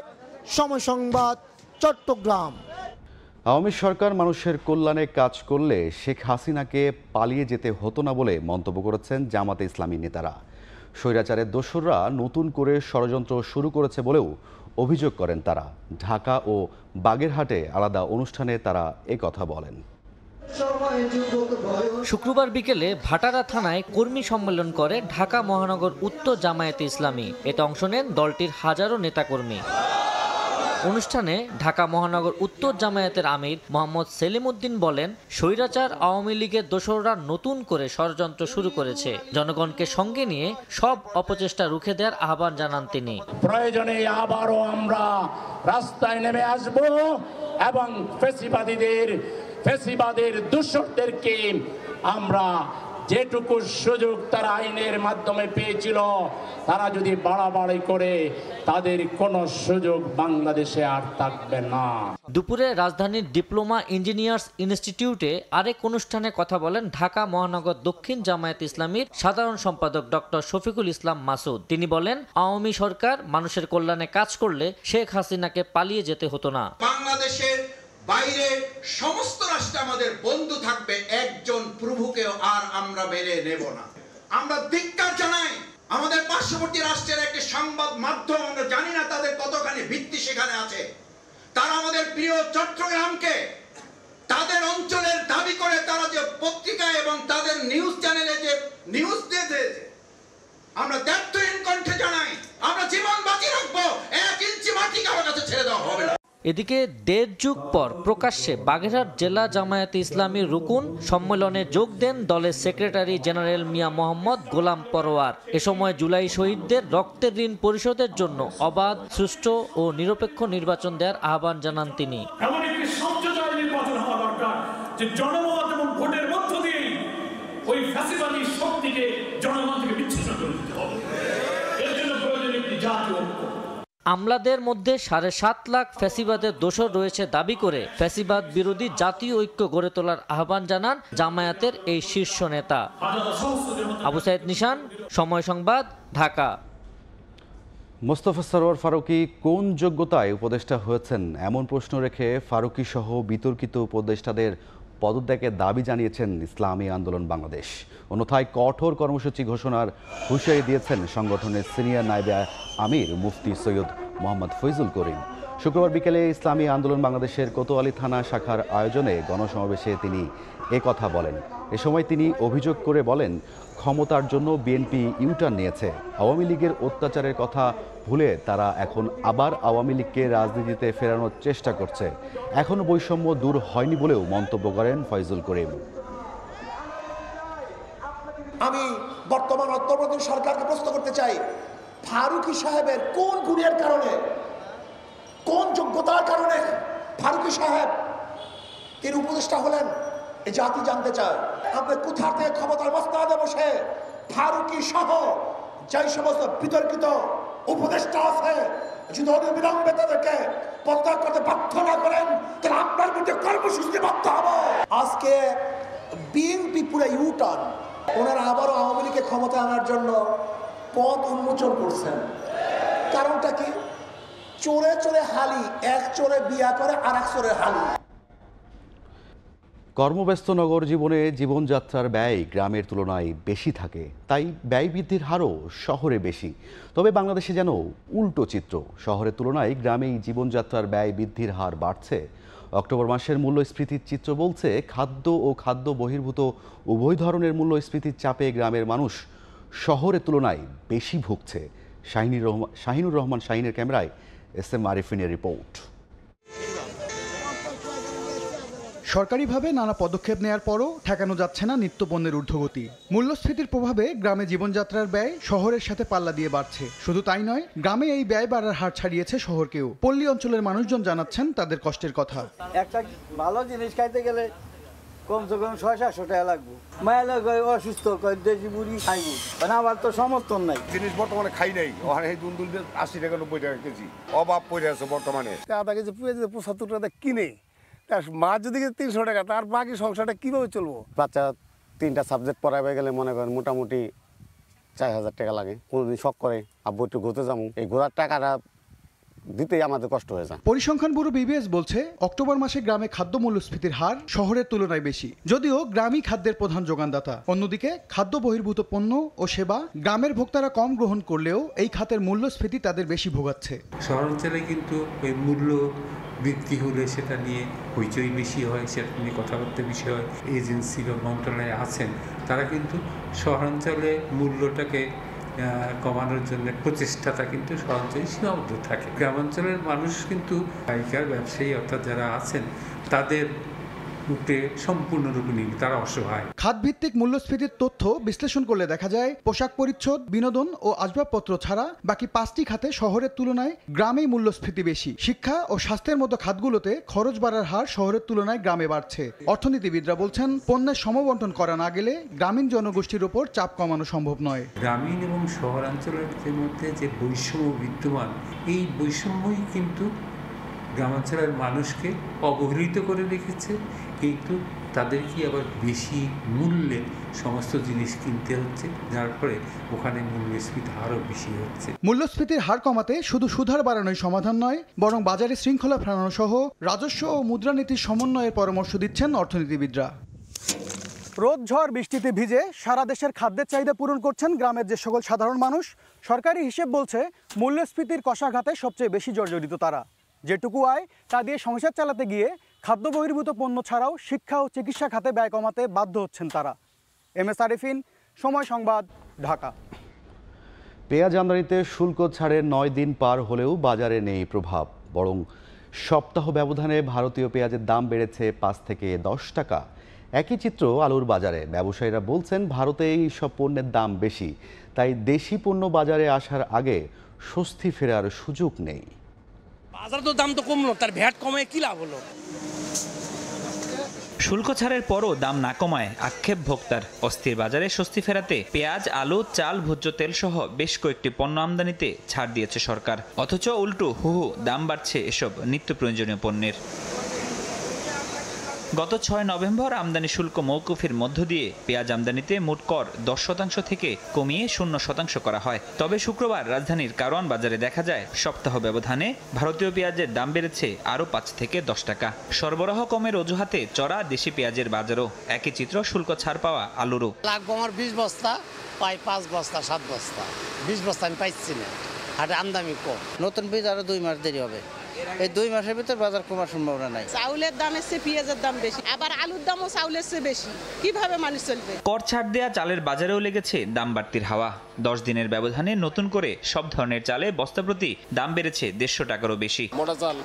সময় সংবাদ, চট্টগ্রাম। আওয়ামী সরকার মানুষের কল্যাণে কাজ করলে শেখ হাসিনাকে পালিয়ে যেতে হতো না বলে মন্তব্য করেছেন জামাতে ইসলামী নেতারা। স্বৈরাচারের দোসররা নতুন করে ষড়যন্ত্র শুরু করেছে বলেও অভিযোগ করেন তারা। ঢাকা ও বাগেরহাটে আলাদা অনুষ্ঠানে তারা একথা বলেন। শুক্রবার বিকেলে ভাটারা থানায় কর্মী সম্মেলন করে ঢাকা মহানগর উত্তর জামায়াতে ইসলামী। এতে অংশ নেন দলটির হাজারো নেতাকর্মী। অনুষ্ঠানে ঢাকা মহানগর উত্তর জামায়াতের আমির মোহাম্মদ সেলিম উদ্দিন বলেন, স্বৈরাচার আওয়ামী লীগের দোসররা নতুন করে ষড়যন্ত্র শুরু করেছে। জনগণকে সঙ্গে নিয়ে সব অপচেষ্টা রুখে দেওয়ার আহ্বান জানান তিনি। প্রয়োজনে আবারও আমরা রাস্তায় নেমে আসব এবং ফ্যাসিবাদের দোসরদেরকে আমরা যেটুকু সুযোগ তারা আইনের মাধ্যমে পেয়েছিল, তারা যদি বাড়াবাড়ি করে তাদের কোনো সুযোগ বাংলাদেশে আর থাকবে না। দুপুরে রাজধানীর ডিপ্লোমা ইঞ্জিনিয়ার্স ইনস্টিটিউটে আরেক অনুষ্ঠানে কথা বলেন ঢাকা মহানগর দক্ষিণ জামায়াত ইসলামীর সাধারণ সম্পাদক ডক্টর শফিকুল ইসলাম মাসুদ। তিনি বলেন, আওয়ামী সরকার মানুষের কল্যাণে কাজ করলে শেখ হাসিনাকে পালিয়ে যেতে হতো না। বাংলাদেশের বাইরে সমস্ত রাষ্ট্র আমাদের বন্ধু থাকবে, একজন প্রভুকেও আর আমরা মেনে নেব না। আমরা ধিক্কার জানাই আমাদের পার্শ্ববর্তী রাষ্ট্রের একটি সংবাদ মাধ্যম, আমরা জানি না তাদের কতখানি ভিত্তি সেখানে আছে। তারা আমাদের প্রিয় চট্টগ্রামকে তাদের অঞ্চলের দাবি করে তারা যে পত্রিকা এবং তাদের নিউজ চ্যানেলে যে নিউজ দিয়েছে, আমরা দায়িত্বহীন কণ্ঠে জানাই আমরা জীবন বাজি রাখবো, 1 ইঞ্চি মাটি কারো কাছে ছেড়ে দেওয়া হবে না। এদিকে 1.5 যুগ পর প্রকাশ্যে বাগেরহাট জেলা জামায়াতে ইসলামীর রুকুন সম্মেলনে যোগ দেন দলের সেক্রেটারি জেনারেল মিয়া মোহাম্মদ গোলাম পরোয়ার। এ সময় জুলাই শহীদদের রক্তের ঋণ পরিশোধের জন্য অবাধ, সুষ্ঠু ও নিরপেক্ষ নির্বাচন দেওয়ার আহ্বান জানান তিনি। এমন একটি সংযোজন নির্বাচন হওয়া দরকার যে জনমত এবং ভোটের মধ্য দিয়ে ওই ফ্যাসিবাদী শক্তিকে জনগণ থেকে বিচ্ছিন্ন করে দিতে হবে। এর জন্য প্রয়োজন একটি জাতীয় ঐক্য। আমলাদের মধ্যে 7.5 লাখ ফ্যাসিবাদের দোসর রয়েছে দাবি করে ফ্যাসিবাদ বিরোধী জাতীয় ঐক্য গড়ে তোলার আহ্বান জানান জামায়াতের এই শীর্ষ নেতা। আবু সাইদ নিশান, সময় সংবাদ, ঢাকা। মোস্তফা সরোয়ার ফারুকী কোন যোগ্যতায় উপদেষ্টা হয়েছেন এমন প্রশ্ন রেখে ফারুকী সহ বিতর্কিত উপদেষ্টাদের পদত্যাগের দাবি জানিয়েছেন ইসলামী আন্দোলন বাংলাদেশ। অন্যথায় কঠোর কর্মসূচি ঘোষণার হুঁশিয়ারি দিয়েছেন সংগঠনের সিনিয়র নায়েবে আমির মুফতি সৈয়দ মোহাম্মদ ফৈজুল করিম। শুক্রবার বিকেলে ইসলামী আন্দোলন বাংলাদেশের কোতোয়ালি থানা শাখার আয়োজনে গণসমাবেশে তিনি কথা বলেন। এ সময় তিনি অভিযোগ করে বলেন, ক্ষমতার জন্য বিএনপি ইউটার্ন নিয়েছে। আওয়ামী লীগের অত্যাচারের কথা ভুলে তারা এখন আবার আওয়ামী লীগকে রাজনীতিতে ফেরানোর চেষ্টা করছে। এখনও বৈষম্য দূর হয়নি বলেও মন্তব্য করেন ফয়জুল করিম। আমি বর্তমান অন্তর্বর্তী সরকারকে প্রশ্ন করতে চাই, ফারুকী সাহেবের কোন গুণের কারণে, কোন যোগ্যতার কারণে ফারুকী সাহেব এর উপদেষ্টা হলেন, এই জাতি জানতে চায়। আপনি কোথা থেকে ক্ষমতার মসনদে বসে ফারুকী সহ যেই সমস্ত বিতর্কিত উপদেষ্টা আছে, যদি অবিলম্বে তাদেরকে পদত্যাগ করতে বাধ্য না করেন, তাহলে আপনার বিরুদ্ধে কর্মসূচি বাধ্য হবো। আজকে বিএনপি পুরো ইউটার্ন, ওনারা আবারও আওয়ামী লীগকে ক্ষমতা আনার জন্য পথ উন্মোচন করছেন। কারণটা কি? চোরে চোরে হালি, এক চোরে বিয়া করে আর এক চোরে হালি। কর্মব্যস্ত নগর জীবনে জীবনযাত্রার ব্যয় গ্রামের তুলনায় বেশি থাকে, তাই ব্যয় বৃদ্ধির হারও শহরে বেশি। তবে বাংলাদেশে যেন উল্টো চিত্র, শহরের তুলনায় গ্রামেই জীবনযাত্রার ব্যয় বৃদ্ধির হার বাড়ছে। অক্টোবর মাসের মূল্যস্ফীতির চিত্র বলছে, খাদ্য ও খাদ্য বহির্ভূত উভয় ধরনের মূল্যস্ফীতির চাপে গ্রামের মানুষ শহরের তুলনায় বেশি ভুগছে। শাহিনুর রহমান শাহিনের ক্যামেরায় SM আরিফিনের রিপোর্ট। সরকারিভাবে নানা পদক্ষেপ নেয়ার পরও ঠেকানো যাচ্ছে না নিত্যপণ্যের ঊর্ধ্বগতি। মূল্যস্ফীতির প্রভাবে গ্রামে জীবনযাত্রার ব্যয় শহরের সাথে পাল্লা দিয়ে বাড়ছে। শুধু তাই নয়, গ্রামে এই ব্যয় বাড়ার হার ছাড়িয়েছে শহরকেও। পল্লী অঞ্চলের মানুষজন জানাচ্ছেন তাদের কষ্টের কথা। একটা ভালো জিনিস খাইতে গেলে কমসে কম 600-700 টাকা লাগবে। মায়া লাগে অসুস্থ, দেশি মুড়ি খাইব, মানে আমার তো সমর্থন নাই। জিনিস বর্তমানে খাই নাই, ওখানে এই দুন্দুল 80 টাকা 90 টাকা কেজি অভাব পড়ে আছে বর্তমানে। আধা কেজি পেঁয়াজ 75 টাকা কিনে, তার মাছ যদি 300 টাকা, তার বাকি সংসারটা কিভাবে চলবো? বাচ্চা 3টা সাবজেক্ট পড়াবে গেলে মনে করেন মোটামুটি 4000 টাকা লাগে। কোনোদিন শখ করে আব্বু একটু ঘুরতে যাবো, এই ঘোরার টাকাটা দিতেই আমাদের কষ্ট হয়ে যায়। পরিসংখ্যান ব্যুরো বিবিএস বলছে অক্টোবর মাসে গ্রামে খাদ্য মূল্যস্ফীতির হার শহরের তুলনায় বেশি, যদিও গ্রামই খাদ্যের প্রধান যোগানদাতা। অন্যদিকে খাদ্য বহির্ভূত পণ্য ও সেবা গ্রামের ভোক্তারা কম গ্রহণ করলেও এই খাতের মূল্যস্ফীতি তাদের বেশি ভোগাচ্ছে। শহরাঞ্চলে কিন্তু ওই মূল্য বৃদ্ধি হলে সেটা নিয়ে হইচই বেশি হয়, সেটা নিয়ে কথাবার্তা বেশি হয়। এজেন্সি বা মন্ত্রণালয়ে আছেন তারা কিন্তু শহরাঞ্চলে মূল্যটাকে কমানোর জন্য প্রচেষ্টাটা কিন্তু শহরাঞ্চলে সীমাবদ্ধ থাকে। গ্রামাঞ্চলের মানুষ কিন্তু পাইকার ব্যবসায়ী অর্থাৎ যারা আছেন তাদের উপরে সম্পূর্ণরূপে নির্ভর, তারা অসহায়। খাতভিত্তিক মূল্যস্ফীতির তথ্য বিশ্লেষণ করলে দেখা যায় পোশাক পরিচ্ছদ, বিনোদন ও আসবাবপত্র ছাড়া বাকি 5টি খাতে শহরের তুলনায় গ্রামেই মূল্যস্ফীতি বেশি। শিক্ষা ও স্বাস্থ্যের মতো খাতগুলোতে খরচ বাড়ার হার শহরের তুলনায় গ্রামে বাড়ছে। অর্থনীতিবিদরা বলছেন পণ্যের সমবন্টন করা না গেলে গ্রামীণ জনগোষ্ঠীর উপর চাপ কমানো সম্ভব নয়। গ্রামীণ এবং শহরাঞ্চলের মধ্যে যে বৈষম্য বিদ্যমান, এই বৈষম্যই কিন্তু গ্রামাঞ্চলের মানুষকে অবহেলিত করে রেখেছে, কিন্তু তাদেরকে আবার বেশি মূল্যে সমস্ত জিনিস কিনতে হচ্ছে, যার ফলে ওখানে মূল্যস্ফীতি আরও বেশি হচ্ছে। মূল্যস্ফীতির হার কমাতে শুধু সুধার বাড়ানোই সমাধান নয়, বরং বাজারে শৃঙ্খলা ফেরানো সহ রাজস্ব ও মুদ্রানীতির সমন্বয়ের পরামর্শ দিচ্ছেন অর্থনীতিবিদরা। রোদ ঝড় বৃষ্টিতে ভিজে সারা দেশের খাদ্যের চাহিদা পূরণ করছেন গ্রামের যে সকল সাধারণ মানুষ। সরকারি হিসেব বলছে মূল্যস্ফীতির কষাঘাতে সবচেয়ে বেশি জর্জরিত তারা। যেটুকু আয় তা দিয়ে সংসার চালাতে গিয়ে খাদ্য বহির্ভূত পণ্য ছাড়াও শিক্ষা ও চিকিৎসা খাতে ব্যয় কমাতে বাধ্য হচ্ছেন তারা। MS আরিফিন, সময় সংবাদ, ঢাকা। পেঁয়াজ আমদানিতে শুল্ক ছাড়ের 9 দিন পার হলেও বাজারে নেই প্রভাব, বরং সপ্তাহ ব্যবধানে ভারতীয় পেঁয়াজের দাম বেড়েছে 5 থেকে 10 টাকা। একই চিত্র আলুর বাজারে। ব্যবসায়ীরা বলছেন ভারতে এই সব পণ্যের দাম বেশি, তাই দেশি পণ্য বাজারে আসার আগে স্বস্তি ফেরার সুযোগ নেই। বাজার তো দাম তো কমলো, তার ভ্যাট কমে কি লাভ হলো? শুল্ক ছাড়ের পরও দাম না কমায় আক্ষেপ ভোক্তার। অস্থির বাজারে স্বস্তি ফেরাতে পেঁয়াজ, আলু, চাল, ভোজ্য তেল সহ বেশ কয়েকটি পণ্য আমদানিতে ছাড় দিয়েছে সরকার, অথচ উল্টো হু দাম বাড়ছে এসব নিত্য প্রয়োজনীয় পণ্যের। গত 6 নভেম্বর আমদানি শুল্ক মওকুফের মধ্য দিয়ে পেঁয়াজ আমদানিতে মোট কর 10% থেকে কমিয়ে 0% করা হয়। তবে শুক্রবার রাজধানীর কারওয়ান বাজারে দেখা যায় সপ্তাহ ব্যবধানে ভারতীয় পেঁয়াজের দাম বেড়েছে আরও 5 থেকে 10 টাকা। সরবরাহ কমের অজুহাতে চড়া দেশি পেঁয়াজের বাজারও। একই চিত্র শুল্ক ছাড় পাওয়া আলুরও। লাগবে আমার 20 বস্তা, পাই 5 বস্তা 7 বস্তা, 20 বস্তা আমি পাইছি না, হাটে আমদানি কম। নতুন পেঁয়াজ আরও 2 মাস দেরি হবে, এই 2 মাসের ভিতর বাজার কমার সম্ভাবনা নাই। চাউলের দামের চেয়ে পেঁয়াজের দাম বেশি, আবার আলুর দামও চাউলের চেয়ে বেশি, কিভাবে মানুষ চলবে? কর ছাড় দেয়া চালের বাজারেও লেগেছে দাম বাড়তির হাওয়া। 10 দিনের ব্যবধানে নতুন করে সব ধরনের চালে বস্তা প্রতি দাম বেড়েছে 150 টাকারও বেশি। মোটা চাল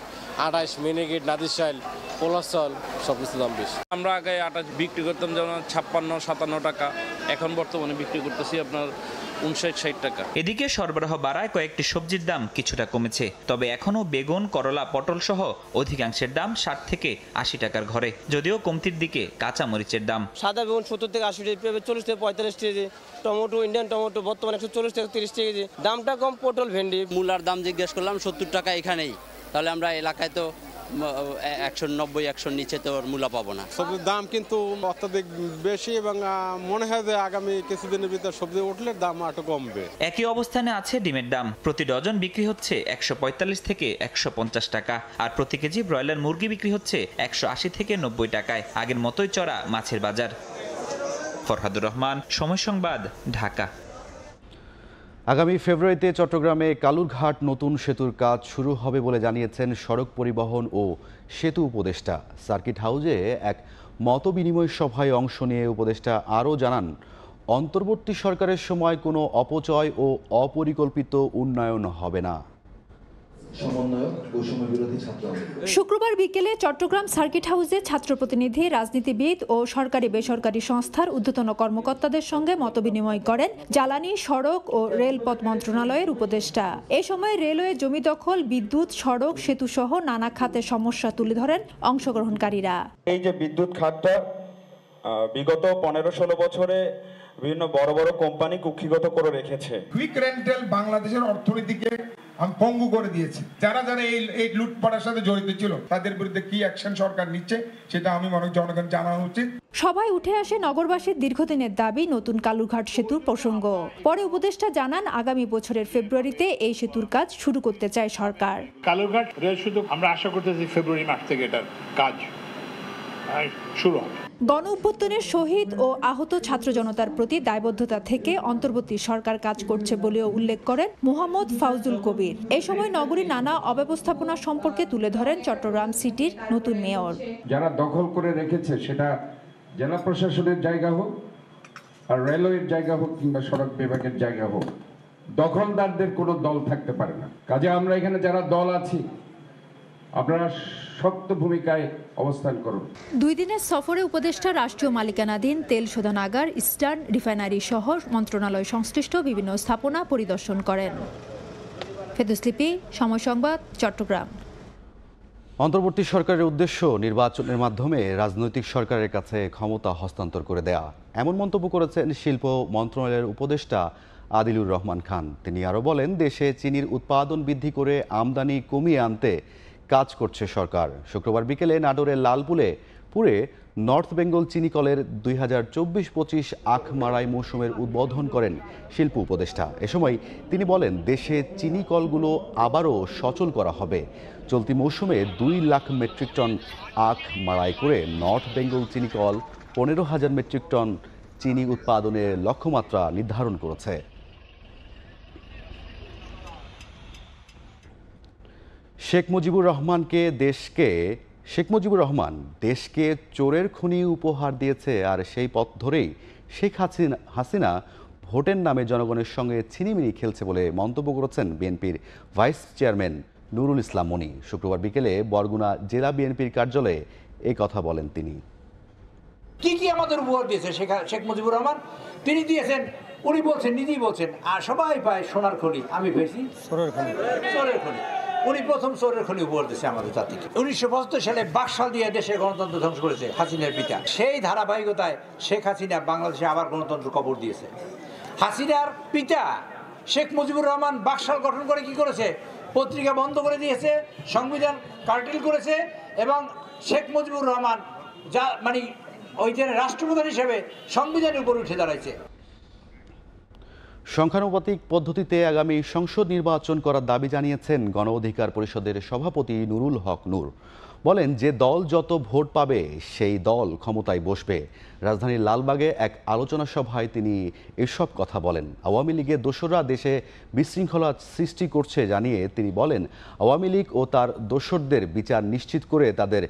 28, মিনিকেট, নাদির চাল, পোলার চাল সব কিছু দাম বেশি। আমরা আগে আটা বিক্রি করতাম যেমন 56-57 টাকা, এখন বর্তমানে বিক্রি করতেছি আপনার 59-60 টাকা। এদিকে সরবরাহ বাড়ায় কয়েকটি সবজির দাম কিছুটা কমেছে, তবে এখনো বেগুন, করলা, পটল সহ অধিকাংশের দাম 60 থেকে 80 টাকার ঘরে, যদিও কমতির দিকে কাঁচা মরিচের দাম। সাদা বেগুন 70 থেকে 80 টাকা, পেঁপে 40 থেকে 45 টাকা, টমেটো ইন্ডিয়ান টমেটো বর্তমানে 140 থেকে 30 টাকা কেজি। দামটা কম। পটল, ভেন্ডি, মূলার দাম জিজ্ঞেস করলাম 70 টাকা এখানেই, তাহলে আমরা এলাকায় তো 190-100 নিচে তো মূলা পাবো না। সবজির দাম কিন্তু অত্যাধিক বেশি এবং মনে হয় যে আগামী কিছুদিনের ভিতর সবজি উঠলে দাম একটু কমবে। একই অবস্থানে আছে ডিমের দাম। প্রতি ডজন বিক্রি হচ্ছে 145 থেকে 150 টাকা, আর প্রতি কেজি ব্রয়লার মুরগি বিক্রি হচ্ছে 180 থেকে 90 টাকায়। আগের মতোই চড়া মাছের বাজার। ফরহাদুর রহমান, সময় সংবাদ, ঢাকা। আগামী ফেব্রুয়ারিতে চট্টগ্রামে কালুরঘাট নতুন সেতুর কাজ শুরু হবে বলে জানিয়েছেন সড়ক পরিবহন ও সেতু উপদেষ্টা। সার্কিট হাউজে এক মতবিনিময় সভায় অংশ নিয়ে উপদেষ্টা আরও জানান, অন্তর্বর্তী সরকারের সময় কোনো অপচয় ও অপরিকল্পিত উন্নয়ন হবে না। শুক্রবার বিকেলে চট্টগ্রাম সার্কিট হাউসে ছাত্র প্রতিনিধি, রাজনীতিবিদ ও সরকারি বেসরকারি সংস্থার ঊর্ধ্বতন কর্মকর্তাদের সঙ্গে মতবিনিময় করেন জ্বালানি, সড়ক ও রেলপথ মন্ত্রণালয়ের উপদেষ্টা। এ সময় রেলওয়ে জমি দখল, বিদ্যুৎ, সড়ক, সেতু সহ নানা খাতের সমস্যা তুলে ধরেন অংশগ্রহণকারীরা। এই যে বিদ্যুৎ খাতটা বিগত 15-16 বছরে বিভিন্ন বড় বড় কোম্পানি কুক্ষিগত করে রেখেছে। কুইক রেন্টাল বাংলাদেশের অর্থনীতিকে পঙ্গু করে দিয়েছে। যারা যারা এই লুটপাটের সাথে জড়িত ছিল তাদের বিরুদ্ধে কি অ্যাকশন সরকার নিচ্ছে সেটা আমি মনে করি জনগণ জানা উচিত। সভায় উঠে আসে নগরবাসীর দীর্ঘদিনের দাবি নতুন কালুরঘাট সেতুর প্রসঙ্গ। পরে উপদেষ্টা জানান আগামী বছরের ফেব্রুয়ারিতে এই সেতুর কাজ শুরু করতে চায় সরকার। কালুরঘাট রেল সেতু আমরা আশা করতেছি ফেব্রুয়ারি মাস থেকে এটার কাজ শুরু হবে। গণ অভ্যুত্থানের শহীদ ও আহত ছাত্র জনতার প্রতি দায়বদ্ধতা থেকে অন্তর্বর্তী সরকার কাজ করছে বলেও উল্লেখ করেন মোহাম্মদ ফাউজুল কবির। এ সময় নগরীর নানা অব্যবস্থাপনা সম্পর্কে তুলে ধরেন চট্টগ্রাম সিটির নতুন মেয়র। যারা দখল করে রেখেছে সেটা জেলা প্রশাসনের জায়গা হোক আর রেলওয়ের জায়গা হোক কিংবা সড়ক বিভাগের জায়গা হোক, দখলদারদের কোনো দল থাকতে পারে না। কাজে আমরা এখানে যারা দল আছি আপনারা শক্ত ভূমিকায় অবস্থান করুন। 2 দিনের সফরে উপদেষ্টা রাষ্ট্রীয় মালিকানাধীন তেল শোধনাগার, ইস্টার্ন রিফাইনারি সহ মন্ত্রণালয় সংশ্লিষ্ট বিভিন্ন স্থাপনা পরিদর্শন করেন। ফেরদৌস লিপি, সময় সংবাদ, চট্টগ্রাম। অন্তর্বর্তী সরকারের উদ্দেশ্য নির্বাচনের মাধ্যমে রাজনৈতিক সরকারের কাছে ক্ষমতা হস্তান্তর করে দেয়া, এমন মন্তব্য করেছেন শিল্প মন্ত্রণালয়ের উপদেষ্টা আদিলুর রহমান খান। তিনি আরও বলেন, দেশে চিনির উৎপাদন বৃদ্ধি করে আমদানি কমিয়ে আনতে কাজ করছে সরকার। শুক্রবার বিকেলে নাটোরের লালপুরে নর্থ বেঙ্গল চিনি কলের 2024-25 আখ মাড়াই মৌসুমের উদ্বোধন করেন শিল্প উপদেষ্টা। এ সময় তিনি বলেন, দেশে চিনি কলগুলো আবারও সচল করা হবে। চলতি মৌসুমে 2 লাখ মেট্রিক টন আখ মাড়াই করে নর্থ বেঙ্গল চিনি কল 15,000 মেট্রিক টন চিনি উৎপাদনের লক্ষ্যমাত্রা নির্ধারণ করেছে। শেখ মুজিবুর রহমান দেশকে চোরের খনি উপহার দিয়েছে, আর সেই পথ ধরেই শেখ হাসিনা ভোটের নামে জনগণের সঙ্গে ছিনিমিনি খেলছে বলে মন্তব্য করেছেন বিএনপির ভাইস চেয়ারম্যান নুরুল ইসলাম মনি। শুক্রবার বিকেলে বরগুনা জেলা বিএনপির কার্যালয়ে এই কথা বলেন তিনি। কি আমাদের উপহার দিয়েছে শেখ মুজিবুর রহমান? তিনি দিয়েছেন, উনি বলছেন, নিজেই বলছেন, আর সবাই পায় সোনার খনি, আমি পেয়েছি চোরের খনি। উনি প্রথম চোরের খনি উপহার দিয়েছে আমাদের জাতিকে। 1975 সালে বাকশাল দিয়ে দেশের গণতন্ত্র ধ্বংস করেছে হাসিনার পিতা। সেই ধারাবাহিকতায় শেখ হাসিনা বাংলাদেশে আবার গণতন্ত্র কবর দিয়েছে। হাসিনার পিতা শেখ মুজিবুর রহমান বাকশাল গঠন করে কি করেছে? পত্রিকা বন্ধ করে দিয়েছে, সংবিধান কার্টেল করেছে, এবং শেখ মুজিবুর রহমান যা ওই যে রাষ্ট্রপ্রধান হিসেবে সংবিধানের উপর উঠে দাঁড়াইছে। সংখ্যানুপাতিক পদ্ধতিতে আগামী সংসদ নির্বাচন করার দাবি জানিয়েছেন গণ অধিকার পরিষদের সভাপতি নুরুল হক নূর। বলেন, যে দল যত ভোট পাবে সেই দল ক্ষমতায় বসবে। রাজধানীর লালবাগে এক আলোচনা সভায় তিনি এসব কথা বলেন। আওয়ামী লীগের দোসররা দেশে বিশৃঙ্খলা সৃষ্টি করছে জানিয়ে তিনি বলেন, আওয়ামী লীগ ও তার দোসরদের বিচার নিশ্চিত করে তাদের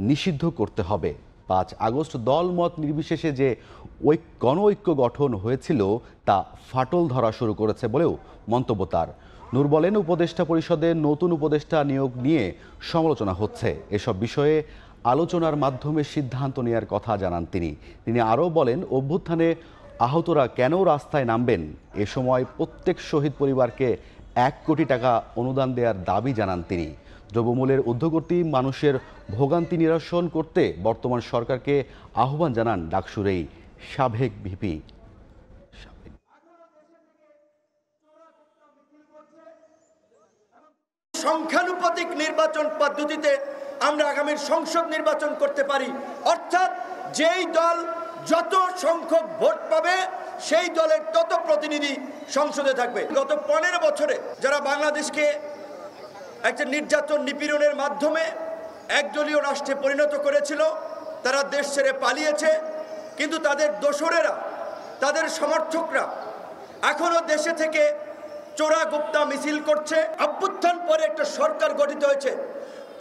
নিষিদ্ধ করতে হবে। 5 আগস্ট দলমত নির্বিশেষে যে গণ ঐক্য গঠন হয়েছিল তা ফাটল ধরা শুরু করেছে বলেও মন্তব্য তার। নূর বলেন, উপদেষ্টা পরিষদে নতুন উপদেষ্টা নিয়োগ নিয়ে সমালোচনা হচ্ছে। এসব বিষয়ে আলোচনার মাধ্যমে সিদ্ধান্ত নেওয়ার কথা জানান তিনি আরও বলেন, অভ্যুত্থানে আহতরা কেন রাস্তায় নামবেন? এ সময় প্রত্যেক শহীদ পরিবারকে 1 কোটি টাকা অনুদান দেওয়ার দাবি জানান তিনি। দ্রব্যমূল্যের ঊর্ধ্বগতি মানুষের ভোগান্তি নিরসন করতে বর্তমান সরকারকে আহ্বান জানান ডাকসুর এই সাবেক ভিপি। সংখ্যানুপাতিক নির্বাচন পদ্ধতিতে আমরা আগামীর সংসদ নির্বাচন করতে পারি, অর্থাৎ যেই দল যত সংখ্যক ভোট পাবে সেই দলের তত প্রতিনিধি সংসদে থাকবে। গত 15 বছরে যারা বাংলাদেশকে একটা নির্যাতন নিপীড়নের মাধ্যমে একদলীয় রাষ্ট্রে পরিণত করেছিল, তারা দেশ ছেড়ে পালিয়েছে, কিন্তু তাদের দোসরেরা, তাদের সমর্থকরা এখনো দেশে থেকে চোরা গুপ্তা মিছিল করছে। অভ্যুত্থান পরে একটা সরকার গঠিত হয়েছে,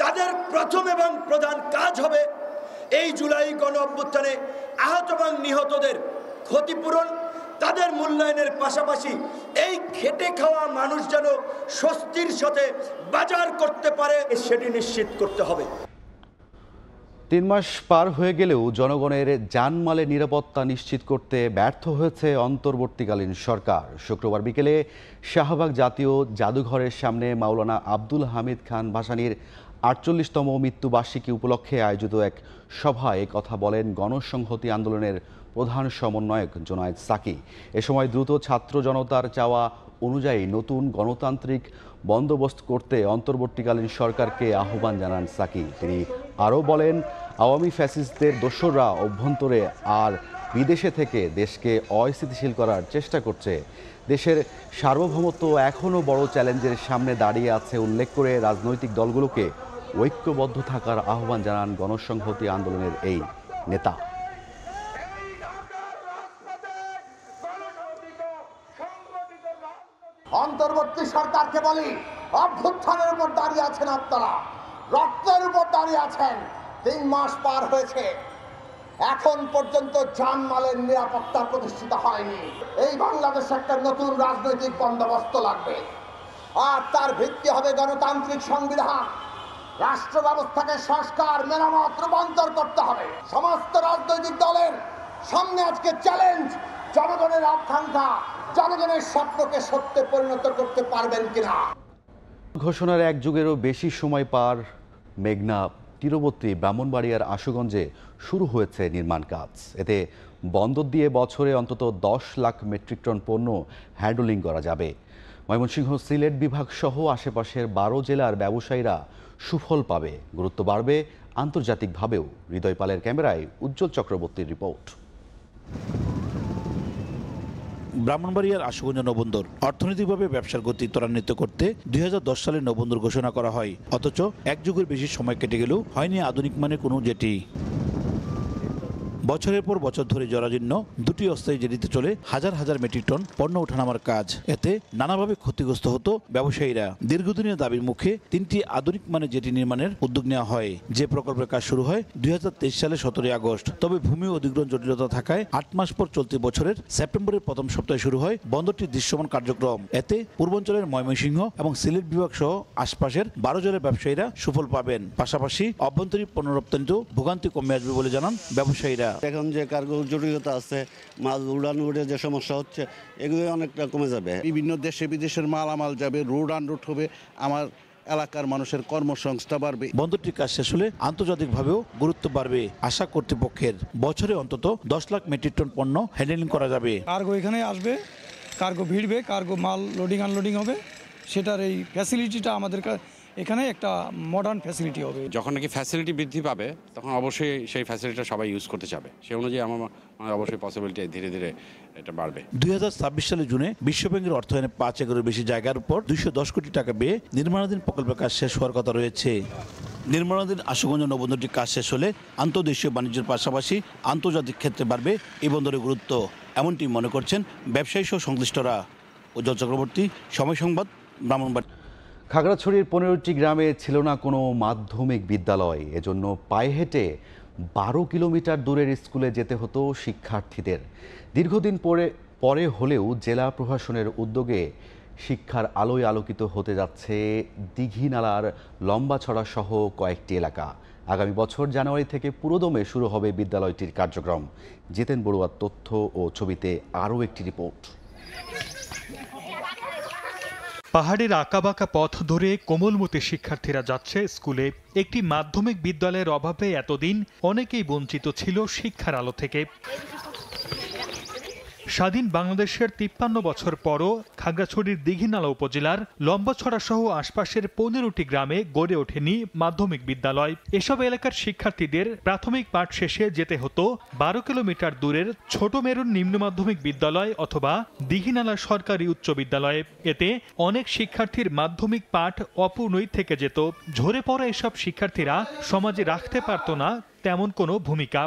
তাদের প্রথম এবং প্রধান কাজ হবে এই জুলাই গণ অভ্যুত্থানে আহত এবং নিহতদের ক্ষতিপূরণ, তাদের মূল্যায়নের পাশাপাশি এই খেটে খাওয়া মানুষ যেন স্বস্তির সাথে বাজার করতে পারে সেটি নিশ্চিত করতে হবে। 3 মাস পার হয়ে গেলেও জনগণের জানমালের নিরাপত্তা নিশ্চিত করতে ব্যর্থ হয়েছে অন্তর্বর্তীকালীন সরকার। শুক্রবার বিকেলে শাহবাগ জাতীয় জাদুঘরের সামনে মাওলানা আব্দুল হামিদ খান ভাসানীর ৪৮তম মৃত্যুবার্ষিকী উপলক্ষে আয়োজিত এক সভায় কথা বলেন গণসংহতি আন্দোলনের প্রধান সমন্বয়ক জোনায়েদ সাকি। এ সময় দ্রুত ছাত্র জনতার চাওয়া অনুযায়ী নতুন গণতান্ত্রিক বন্দোবস্ত করতে অন্তর্বর্তীকালীন সরকারকে আহ্বান জানান সাকি। তিনি আরও বলেন, আওয়ামী ফ্যাসিস্টদের দোসররা অভ্যন্তরে আর বিদেশে থেকে দেশকে অস্থিতিশীল করার চেষ্টা করছে। দেশের সার্বভৌমত্ব এখনও বড় চ্যালেঞ্জের সামনে দাঁড়িয়ে আছে উল্লেখ করে রাজনৈতিক দলগুলোকে ঐক্যবদ্ধ থাকার আহ্বান জানান গণসংহতি আন্দোলনের এই নেতা। অন্তর্বর্তী সরকারকে বলি, অভ্যুত্থানের উপর দাঁড়িয়ে আছেন আপনারা, রক্তের উপর দাঁড়িয়ে আছেন। 3 মাস পার হয়েছে, এখন পর্যন্ত জানমালের নিরাপত্তা প্রতিষ্ঠিত হয়নি। এই বাংলাদেশে একটা নতুন রাজনৈতিক বন্দোবস্ত লাগবে, আর তার ভিত্তি হবে গণতান্ত্রিক সংবিধান। রাষ্ট্র ব্যবস্থাকে সংস্কার, মেরামত, রূপান্তর করতে হবে। সমস্ত রাজনৈতিক দলের সামনে আজকে চ্যালেঞ্জ, জনগণের আকাঙ্ক্ষা, জনগণের স্বপ্নকে সত্যে পরিণত করতে পারবেন কিনা। ঘোষণার এক যুগেরও বেশি সময় পার মেঘনা তীরবর্তী ব্রাহ্মণবাড়িয়ার আশুগঞ্জে শুরু হয়েছে নির্মাণ কাজ। এতে বন্দর দিয়ে বছরে অন্তত 10 লাখ মেট্রিক টন পণ্য হ্যান্ডলিং করা যাবে। ময়মনসিংহ, সিলেট বিভাগ সহ আশেপাশের 12 জেলার ব্যবসায়ীরা সুফল পাবে। গুরুত্ব বাড়বে আন্তর্জাতিকভাবেও। হৃদয় পালের ক্যামেরায় উজ্জ্বল চক্রবর্তীর রিপোর্ট। ব্রাহ্মণবাড়িয়ার আশুগঞ্জ নৌবন্দর অর্থনৈতিকভাবে ব্যবসার গতি ত্বরান্বিত করতে 2010 সালে নৌবন্দর ঘোষণা করা হয়। অথচ এক যুগের বেশি সময় কেটে গেলেও হয়নি আধুনিক মানের কোনো জেটি। বছরের পর বছর ধরে জরাজীর্ণ দুটি অস্থায়ী জেটিতে চলে হাজার হাজার মেট্রিক টন পণ্য ওঠানামার কাজ। এতে নানাভাবে ক্ষতিগ্রস্ত হতো ব্যবসায়ীরা। দীর্ঘদিনের দাবির মুখে 3টি আধুনিক মানের জেটি নির্মাণের উদ্যোগ নেওয়া হয়। যে প্রকল্পের কাজ শুরু হয় 2023 সালে 17 আগস্ট। তবে ভূমি অধিগ্রহণ জটিলতা থাকায় 8 মাস পর চলতি বছরের সেপ্টেম্বরের প্রথম সপ্তাহে শুরু হয় বন্দরটির দৃশ্যমান কার্যক্রম। এতে পূর্বাঞ্চলের ময়মনসিংহ এবং সিলেট বিভাগ সহ আশপাশের 12 জেলার ব্যবসায়ীরা সুফল পাবেন। পাশাপাশি অভ্যন্তরীণ পণ্য রপ্তানিতেও ভোগান্তি কমে আসবে বলে জানান ব্যবসায়ীরা। এখন যে কার্গো জটিলতা আছে, মাল উড়ান উড়ে যে সমস্যা হচ্ছে, এগুলো অনেকটা কমে যাবে। বিভিন্ন দেশে বিদেশের মালামাল যাবে, রোড আনরোড হবে, আমার এলাকার মানুষের কর্মসংস্থান বাড়বে। বন্দরটির কাজ শেষ হলে আন্তর্জাতিকভাবেও গুরুত্ব বাড়বে আশা কর্তৃপক্ষের। বছরে অন্তত 10 লাখ মেট্রিক টন পণ্য হ্যান্ডেলিং করা যাবে। কার্গো এখানে আসবে, কার্গো ভিড়বে, কার্গো মাল লোডিং আনলোডিং হবে। সেটার এই ফ্যাসিলিটিটা আমাদের এখানে একটা মডার্ন ফ্যাসিলিটি হবে। যখন নাকি ফ্যাসিলিটি বৃদ্ধি পাবে তখন অবশ্যই সেই ফ্যাসিলিটিটা সবাই ইউজ করতে চাবে। সেই অনুযায়ী আমার অবশ্যই পসিবিলিটি ধীরে ধীরে এটা বাড়বে। 2026 সালে জুনে বিশ্বব্যাংকের অর্থায়নে 5 একরের বেশি জায়গার উপর 210 কোটি টাকা ব্যয়ে নির্মাণাধীন প্রকল্পের কাজ শেষ হওয়ার কথা রয়েছে। নির্মাণাধীন আশুগঞ্জ নৌবন্দরটির কাজ শেষ হলে আন্তর্দেশীয় বাণিজ্যের পাশাপাশি আন্তর্জাতিক ক্ষেত্রে বাড়বে এই বন্দরের গুরুত্ব, এমনটি মনে করছেন ব্যবসায়ী সহ সংশ্লিষ্টরা। উজ্জ্বল চক্রবর্তী, সময় সংবাদ, ব্রাহ্মণবাড়িয়া। খাগড়াছড়ির 15টি গ্রামে ছিল না কোনো মাধ্যমিক বিদ্যালয়। এজন্য পায়ে হেঁটে 12 কিলোমিটার দূরের স্কুলে যেতে হতো শিক্ষার্থীদের। দীর্ঘদিন পরে হলেও জেলা প্রশাসনের উদ্যোগে শিক্ষার আলোয় আলোকিত হতে যাচ্ছে দীঘিনালার লম্বাছড়া সহ কয়েকটি এলাকা। আগামী বছর জানুয়ারি থেকে পুরোদমে শুরু হবে বিদ্যালয়টির কার্যক্রম। জিতেন বড়ুয়ার তথ্য ও ছবিতে আরও একটি রিপোর্ট। পাহাড়ের আঁকাবাঁকা পথ ধরে কোমলমতি শিক্ষার্থীরা যাচ্ছে স্কুলে। একটি মাধ্যমিক বিদ্যালয়ের অভাবে এতদিন অনেকেই বঞ্চিত ছিল শিক্ষার আলো থেকে। স্বাধীন বাংলাদেশের 53 বছর পরও খাগড়াছড়ির দীঘিনালা উপজেলার লম্বাছড়া সহ আশপাশের 15টি গ্রামে গড়ে ওঠেনি মাধ্যমিক বিদ্যালয়। এসব এলাকার শিক্ষার্থীদের প্রাথমিক পাঠ শেষে যেতে হতো 12 কিলোমিটার দূরের ছোট মেরুন নিম্ন মাধ্যমিক বিদ্যালয় অথবা দীঘিনালা সরকারি উচ্চ বিদ্যালয়ে। এতে অনেক শিক্ষার্থীর মাধ্যমিক পাঠ অপূর্ণই থেকে যেত। ঝরে পড়া এসব শিক্ষার্থীরা সমাজে রাখতে পারত না তেমন কোনো ভূমিকা।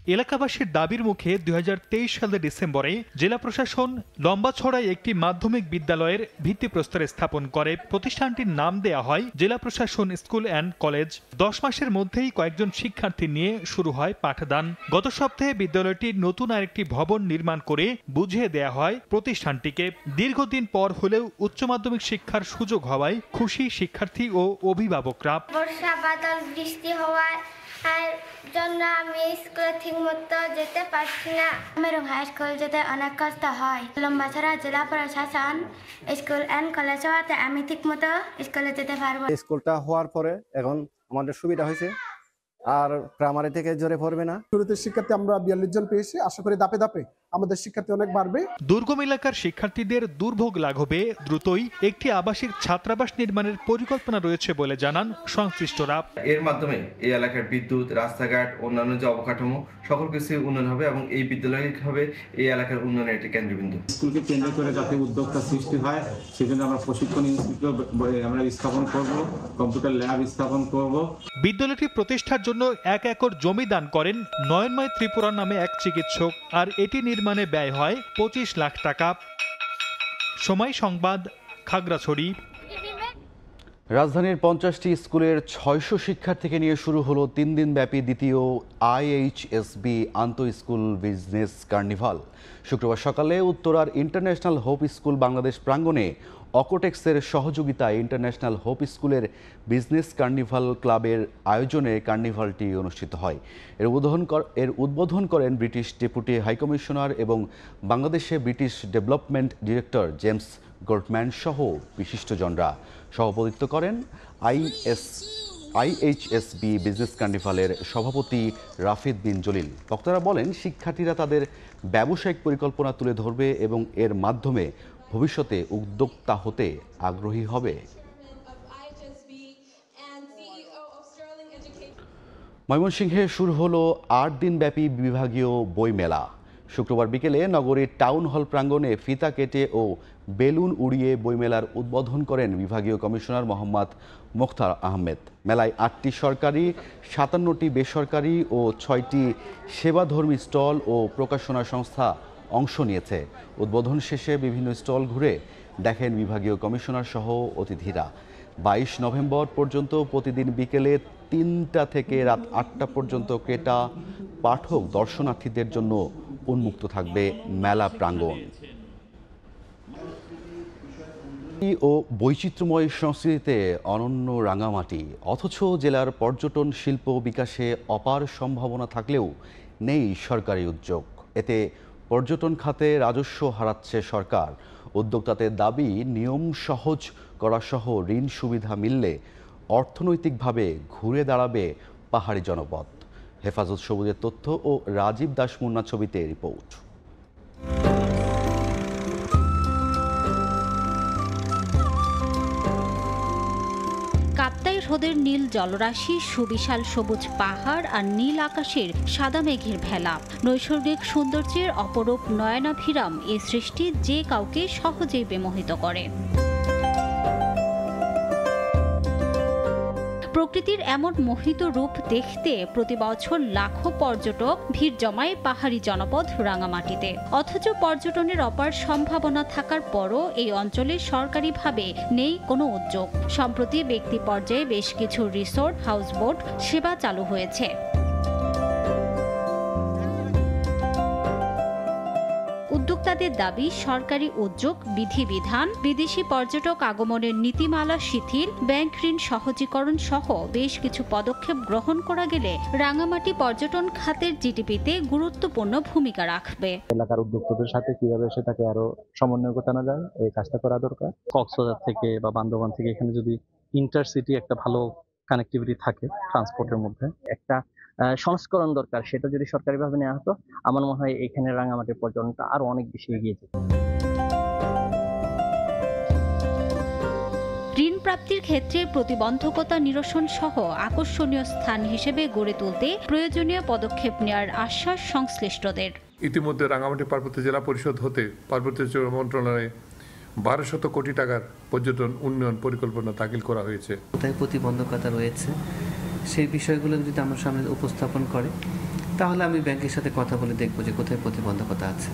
এলাকাবাসীর দাবির মুখে 2023 সালের ডিসেম্বরে জেলা প্রশাসন লম্বাছড়ায় একটি মাধ্যমিক বিদ্যালয়ের ভিত্তিপ্রস্তর স্থাপন করে। প্রতিষ্ঠানটির নাম দেয়া হয় জেলা প্রশাসন স্কুল অ্যান্ড কলেজ। 10 মাসের মধ্যেই কয়েকজন শিক্ষার্থী নিয়ে শুরু হয় পাঠদান। গত সপ্তাহে বিদ্যালয়টির নতুন আরেকটি ভবন নির্মাণ করে বুঝিয়ে দেয়া হয় প্রতিষ্ঠানটিকে। দীর্ঘদিন পর হলেও উচ্চ মাধ্যমিক শিক্ষার সুযোগ হওয়ায় খুশি শিক্ষার্থী ও অভিভাবকরা। বর্ষা বাদল বৃষ্টি হওয়ার জন্য আমি স্কুলে ঠিক মতো যেতে পারছি না। মেরুং হাই স্কুল যেতে অনেক কষ্ট হয়। লম্বাছড়া জেলা প্রশাসন স্কুল অ্যান্ড কলেজ হওয়াতে আমি ঠিক মতো স্কুলে যেতে পারবো। স্কুলটা হওয়ার পরে এখন আমাদের সুবিধা হয়েছে, আর প্রাইমারি থেকে জোরে পড়বে না। শুরুতে শিক্ষার্থী আমরা 42 জন পেয়েছি, আশা করি ধাপে ধাপে আমাদের শিক্ষার্থী অনেক বাড়বে। দুর্গম এলাকার শিক্ষার্থীদের দুর্ভোগ লাঘবে দ্রুতই একটি আবাসিক ছাত্রাবাস নির্মাণের পরিকল্পনা রয়েছে বলে জানান সংশ্লিষ্টরা। এর মাধ্যমে এই এলাকার বিদ্যুৎ, রাস্তাঘাট, অন্যান্য যে অবকাঠামো সকল কিছু উন্নয়ন হবে এবং এই বিদ্যালয় হবে এই এলাকার উন্নয়নের একটি কেন্দ্রবিন্দু। স্কুলকে কেন্দ্র করে যাতে উদ্যোক্তা সৃষ্টি হয় সেজন্য আমরা প্রশিক্ষণ ইনস্টিটিউট আমরা স্থাপন করব, কম্পিউটার ল্যাব স্থাপন করব। বিদ্যালয়টি প্রতিষ্ঠার জন্য 1 একর জমি দান করেন নয়নময় ত্রিপুরা নামে এক চিকিৎসক, আর এটি নির্মাণে ব্যয় হয় 25 লাখ টাকা। সময় সংবাদ, খাগড়াছড়ি। রাজধানীর 50টি স্কুলের 600 শিক্ষার্থীকে নিয়ে শুরু হলো 3 দিন ব্যাপী দ্বিতীয় IHSB আন্তঃ স্কুল বিজনেস কার্নিভাল। শুক্রবার সকালে উত্তরার ইন্টারন্যাশনাল হোপ স্কুল বাংলাদেশ প্রাঙ্গণে অকোটেক্সের সহযোগিতায় ইন্টারন্যাশনাল হোপ স্কুলের বিজনেস কার্নিভাল ক্লাবের আয়োজনে কার্নিভালটি অনুষ্ঠিত হয়। এর উদ্বোধন করেন ব্রিটিশ ডেপুটি হাইকমিশনার এবং বাংলাদেশে British development director James Goldman সহ বিশিষ্টজনরা। সভাপতিত্ব করেন IHSB বিজনেস কার্নিভালের সভাপতি রাফিদ বিন জলিল। বক্তারা বলেন, শিক্ষার্থীরা তাদের ব্যবসায়িক পরিকল্পনা তুলে ধরবে এবং এর মাধ্যমে ভবিষ্যতে উদ্যোক্তা হতে আগ্রহী হবে। ময়মনসিংহে শুরু হলো 8 দিনব্যাপী বিভাগীয় বইমেলা। শুক্রবার বিকেলে নগরীর টাউন হল প্রাঙ্গণে ফিতা কেটে ও বেলুন উড়িয়ে বইমেলার উদ্বোধন করেন বিভাগীয় কমিশনার মোহাম্মদ মোখতার আহমেদ। মেলায় 8টি সরকারি, 57টি বেসরকারি ও 6টি সেবাধর্মী স্টল ও প্রকাশনা সংস্থা অংশ নিয়েছে। উদ্বোধন শেষে বিভিন্ন স্টল ঘুরে দেখেন বিভাগীয় কমিশনার সহ অতিথিরা। 22 নভেম্বর পর্যন্ত প্রতিদিন বিকেলে 3টা থেকে রাত 8টা পর্যন্ত ক্রেতা, পাঠক, দর্শনার্থীদের জন্য উন্মুক্ত থাকবে মেলা প্রাঙ্গণ। ও বৈচিত্র্যময় সংস্কৃতিতে অনন্য রাঙামাটি, অথচ জেলার পর্যটন শিল্প বিকাশে অপার সম্ভাবনা থাকলেও নেই সরকারি উদ্যোগ। এতে পর্যটন খাতে রাজস্ব হারাচ্ছে সরকার। উদ্যোক্তাদের দাবি, নিয়ম সহজ করা সহ ঋণ সুবিধা মিললে অর্থনৈতিকভাবে ঘুরে দাঁড়াবে পাহাড়ি জনপদ। হেফাজত সবুজের তথ্য ও রাজীব দাস মুন্না ছবিতে রিপোর্ট। কাপ্তাই হ্রদের নীল জলরাশি, সুবিশাল সবুজ পাহাড় আর নীল আকাশের সাদা মেঘের ভেলা, নৈসর্গিক সৌন্দর্যের অপরূপ নয়নাভিরাম এ সৃষ্টি যে কাউকে সহজেই বিমোহিত করে। প্রকৃতির এমন মোহিত রূপ দেখতে প্রতি বছর লাখো পর্যটক ভিড় জমায় পাহাড়ি জনপদ রাঙামাটিতে। অথচ পর্যটনের অপার সম্ভাবনা থাকার পরও এই অঞ্চলে সরকারিভাবে নেই কোনো উদ্যোগ। সম্প্রতি ব্যক্তি পর্যায়ে বেশ কিছু রিসোর্ট, হাউসবোট সেবা চালু হয়েছে। উদ্যোক্তাদের দাবি, সরকারি উদ্যোগ, বিধিবিধান, বিদেশি পর্যটক আগমনের নীতিমালা শিথিল, ব্যাংক ঋণ সহজীকরণ সহ বেশ কিছু পদক্ষেপ গ্রহণ করা গেলে রাঙামাটি পর্যটন খাতের জিডিপিতে গুরুত্বপূর্ণ ভূমিকা রাখবে। এলাকার উদ্যোক্তাদের সাথে কিভাবে সেটাকে আরো সমন্বয় ঘটানো যায়, এই কাজটা করা দরকার। কক্সবাজার থেকে বা বান্দরবান থেকে এখানে যদি ইন্টারসিটি একটা ভালো কানেক্টিভিটি থাকে ট্রান্সপোর্টের মধ্যে, একটা সংস্করণ দরকার, সেটা যদি সরকারিভাবে নেওয়া হতো আমার মনে হয় এখানে রাঙামাটির পর্যটনটা আরো অনেক বেশি এগিয়ে যেত। ঋণ প্রাপ্তির ক্ষেত্রে প্রতিবন্ধকতা নিরসন সহ আকর্ষণীয় স্থান হিসেবে গড়ে তুলতে প্রয়োজনীয় পদক্ষেপ নেওয়ার আশ্বাস সংশ্লিষ্টদের। ইতিমধ্যে রাঙামাটি পার্বত্য জেলা পরিষদ হতে পার্বত্য মন্ত্রণালয়ে 1200 কোটি টাকার পর্যটন উন্নয়ন পরিকল্পনা দাখিল করা হয়েছে। কোথায় প্রতিবন্ধকতা রয়েছে সেই বিষয়গুলো যদি আমার সামনে উপস্থাপন করে তাহলে আমি ব্যাংকের সাথে কথা বলে দেখবো যে কোথায় প্রতিবন্ধকতা আছে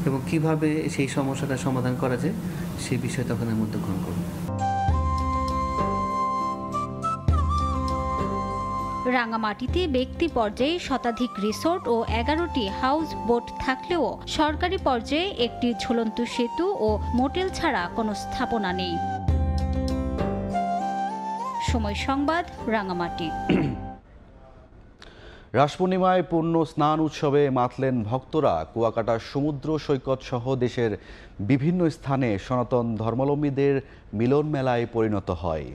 এবং কিভাবে সেই সমস্যাটা সমাধান করা যায় সেই বিষয়ে তখন আমি উদ্যোগ গ্রহণ করব। রাঙামাটিতে ব্যক্তি পর্যায়ে শতাধিক রিসোর্ট ও 11টি হাউস বোট থাকলেও সরকারি পর্যায়ে একটি ঝুলন্ত সেতু ও মোটেল ছাড়া কোনো স্থাপনা নেই। সময় সংবাদ, রাঙামাটি। রাস পূর্ণিমায় পূর্ণ স্নান উৎসবে মাতলেন ভক্তরা। কুয়াকাটা সমুদ্র সৈকত সহ দেশের বিভিন্ন স্থানে সনাতন ধর্মাবলম্বীদের মিলন মেলায় পরিণত হয়।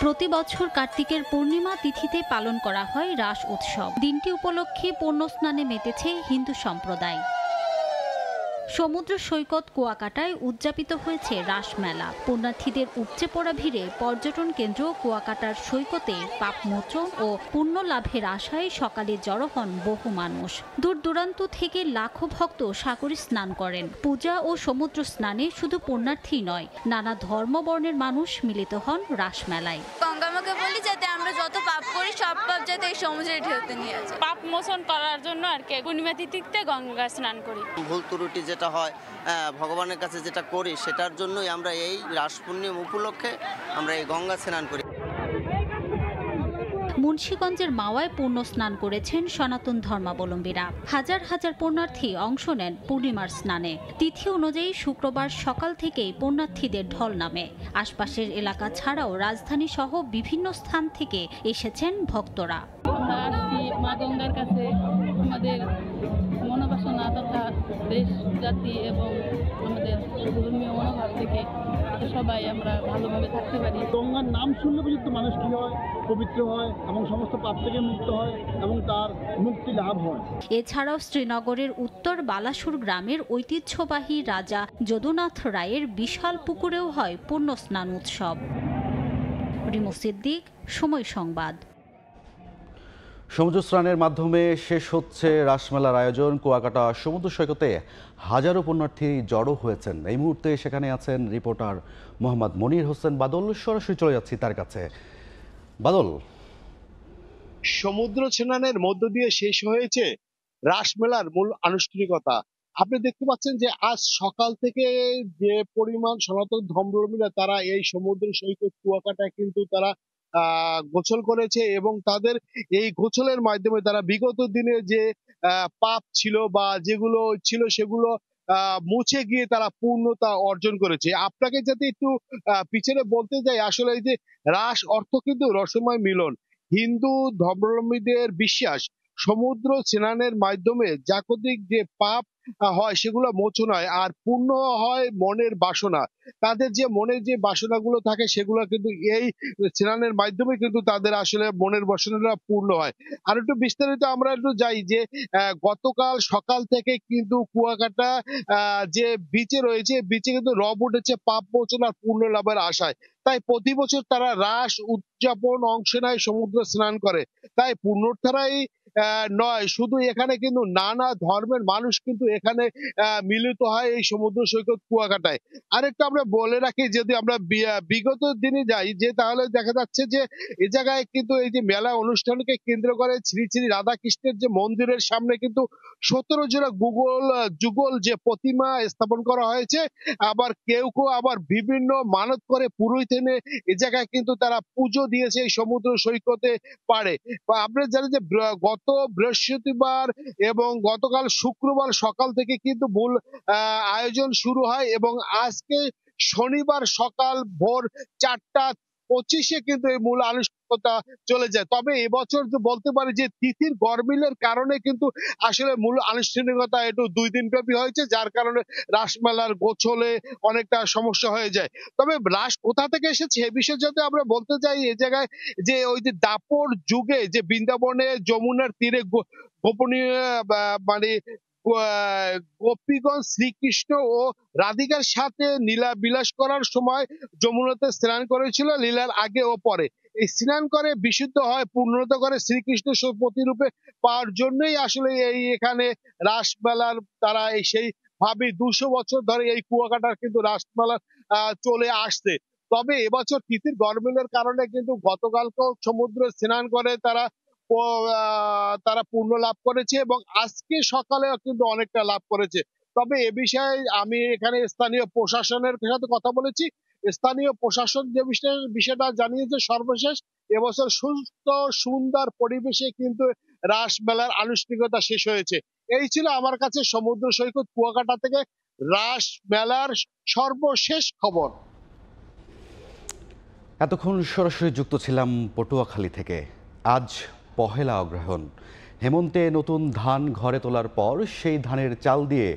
প্রতি বছর কার্তিকের পূর্ণিমা তিথিতে পালন করা হয় রাস উৎসব। দিনটি উপলক্ষে পূর্ণ স্নানে মেতেছে হিন্দু সম্প্রদায়। সমুদ্র সৈকত কুয়াকাটায় উদযাপিত হয়েছে রাস মেলা। পুণ্যার্থীদের উপচে পড়া ভিড়ে পর্যটন কেন্দ্র কুয়াকাটার সৈকতে পাপমোচন ও পুণ্য লাভের আশায় সকালে জড়ো হন বহু মানুষ। দূর দূরান্ত থেকে লাখো ভক্ত সাগরে স্নান করেন। পূজা ও সমুদ্র স্নানে শুধু পুণ্যার্থী নয়, নানা ধর্ম বর্ণের মানুষ মিলিত হন রাস মেলায়। গঙ্গামাকে বলি যাতে আমরা যত পাপ করি সব পাপ যাতে এই সমুদ্রে ঢেউতে নিয়ে আসে। পাপ মোচন করার জন্য আর কি পূর্ণিমা তিথিতে গঙ্গা স্নান করি। ভুল ত্রুটি যেটা হয় ভগবানের কাছে যেটা করি সেটার জন্যই আমরা এই রাস পূর্ণিমা উপলক্ষে আমরা এই গঙ্গা স্নান করি। মুন্সিগঞ্জের মাওয়ায় পূর্ণ স্নান করেছেন সনাতন ধর্মাবলম্বীরা। হাজার হাজার পুণ্যার্থী অংশ নেন পূর্ণিমার স্নানে। তিথি অনুযায়ী শুক্রবার সকাল থেকেই পুণ্যার্থীদের ঢল নামে। আশপাশের এলাকা ছাড়াও রাজধানী সহ বিভিন্ন স্থান থেকে এসেছেন ভক্তরা। আমরা আসছি মা গঙ্গার কাছে আমাদের মনোবাসনা তথা দেশ জাতি এবং আমাদের ধর্মীয় মনোভাব থেকে সবাই আমরা ভালোভাবে থাকতে পারি। গঙ্গার নাম শুনলে পর্যন্ত মানুষ কি হয়, পবিত্র হয় এবং সমস্ত পাপ থেকে মুক্ত হয় এবং তার মুক্তি লাভ হয়। এছাড়াও শ্রীনগরের উত্তর বালাসুর গ্রামের ঐতিহ্যবাহী রাজা যদুনাথ রায়ের বিশাল পুকুরেও হয় পূর্ণ স্নান উৎসব। রিমু সিদ্দিক, সময় সংবাদ। সমুদ্র স্নানের মাধ্যমে শেষ হচ্ছে রাসমেলার আয়োজন। কুয়াকাটা সমুদ্র সৈকতে হাজারো পুণ্যার্থী জড়ো হয়েছেন। এই মুহূর্তে সেখানে আছেন রিপোর্টার মোহাম্মদ মনির হোসেন বাদল। সরাসরি চলে যাচ্ছি তার কাছে। বাদল, সমুদ্র স্নানের মধ্য দিয়ে শেষ হয়েছে রাসমেলার মূল আনুষ্ঠানিকতা। আপনি দেখতে পাচ্ছেন যে আজ সকাল থেকে যে পরিমাণ সনাতন ধর্মাবলম্বীরা তারা এই সমুদ্র সৈকত কুয়াকাটায় কিন্তু তারা গোসল করেছে এবং তাদের এই গোসলের মাধ্যমে তারা বিগত দিনে যে পাপ ছিল বা যেগুলো ছিল সেগুলো মুছে গিয়ে তারা পূর্ণতা অর্জন করেছে। আপনাকে যাতে একটু পিছনে বলতে যাই, আসলে এই যে রাস অর্থ কিন্তু রসময় মিলন। হিন্দু ধর্মাবলম্বীদের বিশ্বাস সমুদ্র স্নানের মাধ্যমে জাগতিক যে পাপ হয় সেগুলো মোচন হয় আর পূর্ণ হয় মনের বাসনা। তাদের যে মনের যে বাসনাগুলো থাকে সেগুলো কিন্তু এই স্নানের মাধ্যমে কিন্তু তাদের আসলে মনের বাসনাটা পূর্ণ হয়। আর একটু বিস্তারিত আমরা একটু যাই যে গতকাল সকাল থেকে কিন্তু কুয়াকাটা যে বিচে রয়েছে, বিচে কিন্তু রব উঠেছে পাপ মোচন আর পূর্ণ লাভের আশায়। তাই প্রতি বছর তারা রাস উদযাপন অংশ নেয়, সমুদ্র স্নান করে। তাই পূর্ণোদ্ধারাই নয়, শুধু এখানে কিন্তু নানা ধর্মের মানুষ কিন্তু এখানে মিলিত হয় এই সমুদ্র সৈকত কুয়াকাটায়। আরেকটা আমরা বলে রাখি, যদি আমরা বিগত দিনে যাই যে তাহলে দেখা যাচ্ছে যে এ জায়গায় কিন্তু এই যে মেলা অনুষ্ঠানকে কেন্দ্র করে শ্রী শ্রী রাধাকৃষ্ণের যে মন্দিরের সামনে কিন্তু 17 জোড়া যুগল যে প্রতিমা স্থাপন করা হয়েছে। আবার কেউ কেউ আবার বিভিন্ন মানত করে পুরোহিত এনে এ জায়গায় কিন্তু তারা পুজো দিয়েছে এই সমুদ্র সৈকতে পারে। আমরা জানি যে গত বৃহস্পতিবার এবং গতকাল শুক্রবার সকাল থেকে কিন্তু মূল আয়োজন শুরু হয় এবং আজকে শনিবার সকাল ভোর 4:25 কিন্তু এই মূল আনুষ্ঠানিকতা চলে যায়। তবে এবছর বলতে পারি যে তিথির গরমিলের কারণে কিন্তু আসলে মূল আনুষ্ঠানিকতা একটু 2 দিন ব্যাপী হয়েছে, যার কারণে রাসমেলার গোছলে অনেকটা সমস্যা হয়ে যায়। তবে রাস কোথা থেকে এসেছে এ বিষয়ে যদি আমরা বলতে যাই, এই জায়গায় যে ওই যে দাপর যুগে যে বৃন্দাবনে যমুনার তীরে গোপনীয় মানে গোপীগণ শ্রীকৃষ্ণ ও রাধিকার সাথে লীলা বিলাস করার সময় যমুনাতে স্নান করেছিল, লীলার আগে ও পরে। এই স্নান করে বিশুদ্ধ হয়, পূর্ণতা করে শ্রীকৃষ্ণ প্রতিরূপে পাওয়ার জন্যই আসলে এই এখানে রাসমেলার তারা সেই ভাবে 200 বছর ধরে এই কুয়াকাটার কিন্তু রাসমেলা চলে আসছে। তবে এবছর তিথির গরমিলের কারণে কিন্তু গতকালকেও সমুদ্রে স্নান করে তারা পূর্ণ লাভ করেছে এবং আজকে সকালেও কিন্তু অনেকটা লাভ করেছে। তবে এ বিষয়ে আমি এখানে স্থানীয় প্রশাসনের সাথে কথা বলেছি। স্থানীয় প্রশাসন যে বিষয়টা জানিয়েছে, সর্বশেষ এবছর সুস্থ সুন্দর পরিবেশে কিন্তু রাস মেলার আনুষ্ঠানিকতা শেষ হয়েছে। এই ছিল আমার কাছে সমুদ্র সৈকত কুয়াকাটা থেকে রাস মেলার সর্বশেষ খবর। এতক্ষণ সরাসরি যুক্ত ছিলাম পটুয়াখালী থেকে। আজ পহেলা অগ্রহায়ণ। হেমন্তে নতুন ধান ঘরে তোলার পর সেই ধানের চাল দিয়ে